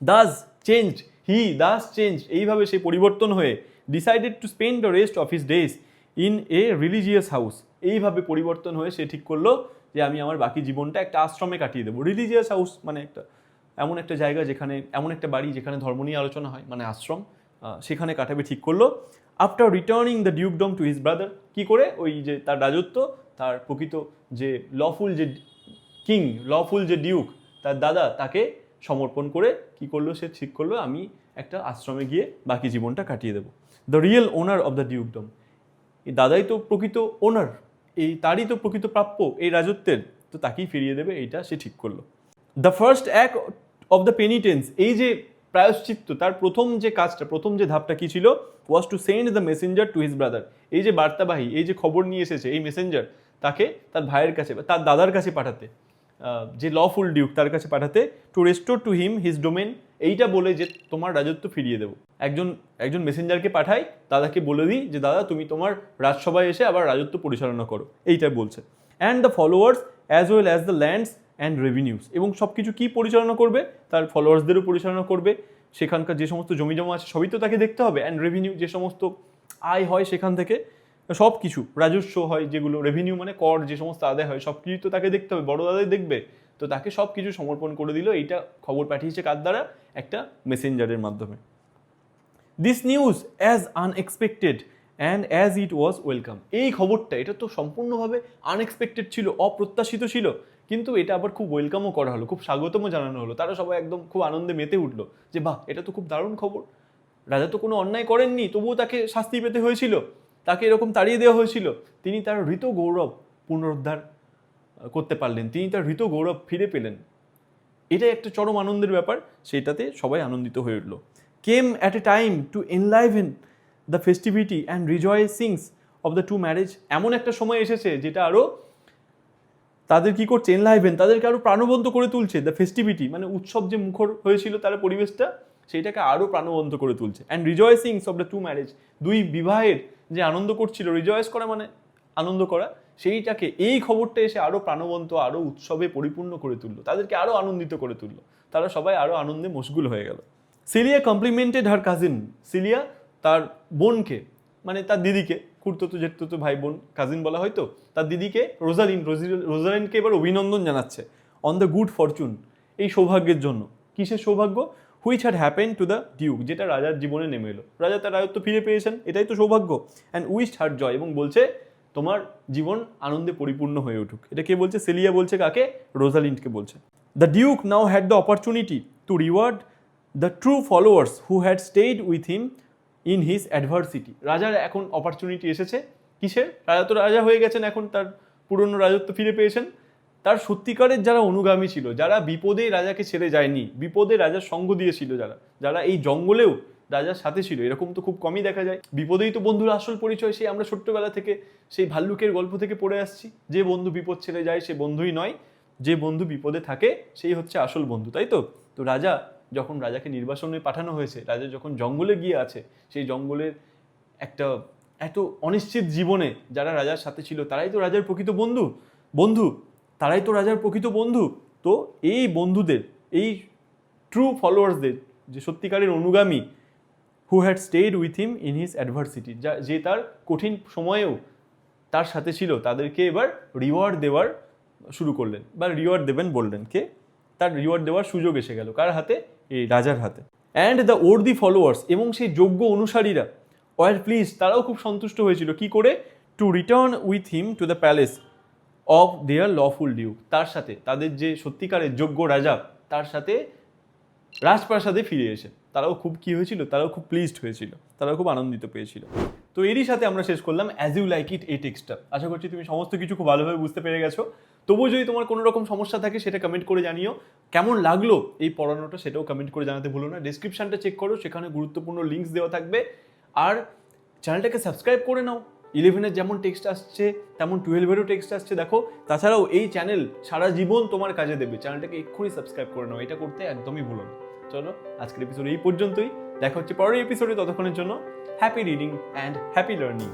দাস চেঞ্জ, এইভাবে সে পরিবর্তন হয়ে decided to spend the rest of his days in a religious house. এইভাবে পরিবর্তন হয়ে সে ঠিক করলো যে আমি আমার বাকি জীবনটা একটা আশ্রমে কাটিয়ে দেবো। রিলিজিয়াস হাউস মানে এমন একটা জায়গা যেখানে, এমন একটা বাড়ি যেখানে ধর্ম নিয়ে আলোচনা হয়, মানে আশ্রম, সেখানে কাটাবে ঠিক করলো। After returning the dukedom to his brother, কি করে? ওই যে তার রাজত্ব, তার প্রকৃত যে লফুল যে ডিউক, তার দাদা, তাকে সমর্পণ করে কি করলো? সে ঠিক করলো আমি একটা আশ্রমে গিয়ে বাকি জীবনটা কাটিয়ে দেবো। The real owner of the dukedom, এই দাদাই তো প্রকৃত ওনার, এই তারই তো প্রকৃত প্রাপ্য এই রাজত্বের, তো তাকেই ফিরিয়ে দেবে, এইটা সে ঠিক করলো। The first act of the penitence, এই যে প্রায়শ্চিত্ত, তার প্রথম যে কাজটা, প্রথম যে ধাপটা কি ছিল? Was to send the messenger to his brother. এই যে বার্তাবাহী, এই যে খবর নিয়ে এসেছে, এই মেসেঞ্জার, তাকে তার ভাইয়ের কাছে, তার দাদার কাছে পাঠাতে, যে লফুল ডিউক, তার কাছে পাঠাতে, two restore to him his domain, এইটা বলে যে তোমার রাজত্ব ফিরিয়ে দেবো। একজন মেসেঞ্জারকে পাঠাই, দাদাকে বলে দিই যে দাদা তুমি তোমার রাজসভায় এসে আবার রাজত্ব পরিচালনা করো, এইটা বলছে। And the followers as well as the lands and revenues, এবং সব কিছু কী পরিচালনা করবে? তার ফলোয়ার্সদেরও পরিচালনা করবে, সেখানকার যে সমস্ত জমি জমা আছে সবই তো তাকে দেখতে হবে, অ্যান্ড রেভিনিউ যে সমস্ত আয় হয় সেখান থেকে সব কিছু রাজস্ব হয় যেগুলো, রেভিনিউ মানে কর যে সমস্ত আদায় হয় সব কিছু তো তাকে দেখতে হবে, বড় দাদাই দেখবে। তো তাকে সব কিছু সমর্পণ করে দিল। এইটা খবর পাঠিয়েছে কার দ্বারা? একটা মেসেঞ্জারের মাধ্যমে। This news as unexpected and as it was welcome. এই খবরটা এটা তো সম্পূর্ণভাবে আনএক্সপেক্টেড ছিল, অপ্রত্যাশিত ছিল, কিন্তু এটা আবার খুব ওয়েলকামও করা হলো, খুব স্বাগতমও জানানো হলো। তারা সবাই একদম খুব আনন্দে মেতে উঠলো যে বাহ, এটা তো খুব দারুণ খবর। রাজা তো কোনো অন্যায় করেননি, তবুও তাকে শাস্তি পেতে হয়েছিল, তাকে এরকম তাড়িয়ে দেওয়া হয়েছিল। তিনি তার হৃত গৌরব পুনরুদ্ধার করতে পারলেন, তিনি তার হৃত গৌরব ফিরে পেলেন। এটাই একটা চরম আনন্দের ব্যাপার, সেটাতে সবাই আনন্দিত হয়ে উঠল। Came at a time to enliven the festivity and rejoicings of the two marriage. এমন একটা সময় এসেছে যেটা আরও তাদের কি করছে, এনলাইভেন, তাদেরকে আরও প্রাণবন্ত করে তুলছে। দ্য ফেস্টিভিটি মানে উৎসব যে মুখর হয়েছিল তার পরিবেশটা, সেইটাকে আরও প্রাণবন্ত করে তুলছে। And rejoicings of the two marriage, দুই বিবাহের যে আনন্দ করছিল, রিজয়েস করা মানে আনন্দ করা, সেইটাকে এই খবরটা এসে আরও প্রাণবন্ত, আরও উৎসবে পরিপূর্ণ করে তুললো, তাদেরকে আরও আনন্দিত করে তুললো। তারা সবাই আরও আনন্দে মশগুল হয়ে গেল। সিলিয়া কমপ্লিমেন্টেড হার কাজিন। সিলিয়া তার বোনকে, মানে তার দিদিকে, খুড়তুতো জেঠতুতো ভাই বোন, কাজিন বলা হয়তো, তার দিদিকে রোজালিনকে এবার অভিনন্দন জানাচ্ছে অন দ্য গুড ফরচুন, এই সৌভাগ্যের জন্য। কিসের সৌভাগ্য? Which had happen to the Duke, যেটা রাজার জীবনে নেমে এলো। রাজা তার রাজত্ব ফিরে পেয়েছেন, এটাই তো সৌভাগ্য। অ্যান্ড উইশড হার জয়, এবং বলছে তোমার জীবন আনন্দে পরিপূর্ণ হয়ে উঠুক। এটা কে বলছে? সেলিয়া বলছে। কাকে? রোজালিন্ডকে বলছে। The duke now had the opportunity to reward the true followers who had stayed with him in his adversity. রাজার এখন অপরচুনিটি এসেছে। কিসের? রাজা তো রাজা হয়ে গেছেন, এখন তার পুরনো রাজত্ব ফিরে পেয়েছেন। তার সত্যিকারের যারা অনুগামী ছিল, যারা বিপদে রাজাকে ছেড়ে যায়নি, বিপদে রাজার সঙ্গ দিয়েছিল, যারা এই জঙ্গলেও রাজার সাথে ছিল, এরকম তো খুব কমই দেখা যায়। বিপদেই তো বন্ধুর আসল পরিচয়, সেই আমরা ছোট্টবেলা থেকে সেই ভাল্লুকের গল্প থেকে পড়ে আসছি। যে বন্ধু বিপদ ছেড়ে যায় সে বন্ধুই নয়, যে বন্ধু বিপদে থাকে সেই হচ্ছে আসল বন্ধু, তাই তো? তো রাজা যখন, রাজাকে নির্বাসনে পাঠানো হয়েছে, রাজা যখন জঙ্গলে গিয়ে আছে, সেই জঙ্গলের একটা এত অনিশ্চিত জীবনে যারা রাজার সাথে ছিল তারাই তো রাজার প্রকৃত বন্ধু, তারাই তো রাজার প্রকৃত বন্ধু। তো এই বন্ধুদের, এই ট্রু ফলোয়ার্সদের, যে সত্যিকারের অনুগামী, who had stayed with him in his adversity, যে তার কঠিন সময়েও তার সাথে ছিল, তাদেরকে এবার রিওয়ার্ড দেওয়ার শুরু করলেন, বা রিওয়ার্ড দেবেন বললেন। কে? তার রিওয়ার্ড দেওয়ার সুযোগ এসে গেল কার হাতে? এই রাজার হাতে। অ্যান্ড দ্য ওর্দি ফলোয়ার্স, এবং সেই যোগ্য অনুসারীরা, ওয়ার প্লিজ, তারাও খুব সন্তুষ্ট হয়েছিল। কি করে? To return with him to the palace of their lawful Duke, তার সাথে, তাদের যে সত্যিকারের যোগ্য রাজা, তার সাথে রাজপ্রাসাদে ফিরে এসে তারাও খুব কি হয়েছিল, তারাও খুব প্লিজড হয়েছিল, তারাও খুব আনন্দিত পেয়েছিল। তো এরই সাথে আমরা শেষ করলাম অ্যাজ ইউ লাইক ইট এই টেক্সটটা। আশা করছি তুমি সমস্ত কিছু খুব ভালোভাবে বুঝতে পেরে গেছো। তবুও যদি তোমার কোনো রকম সমস্যা থাকে সেটা কমেন্ট করে জানিও। কেমন লাগলো এই পড়ানোটা সেটাও কমেন্ট করে জানাতে ভুলো না। ডেসক্রিপশনটা চেক করো, সেখানে গুরুত্বপূর্ণ লিঙ্কস দেওয়া থাকবে। আর চ্যানেলটাকে সাবস্ক্রাইব করে নাও। 11-এর যেমন টেক্সট আসছে তেমন 12-এরও টেক্সট আসছে, দেখো। তাছাড়াও এই চ্যানেল সারা জীবন তোমার কাজে দেবে। চ্যানেলটাকে এক্ষুনি সাবস্ক্রাইব করে নাও, এটা করতে একদমই ভুলো না। চলো, আজকের এপিসোড এই পর্যন্তই। দেখা হচ্ছে পরের এপিসোডে। ততক্ষণের জন্য happy reading and happy learning.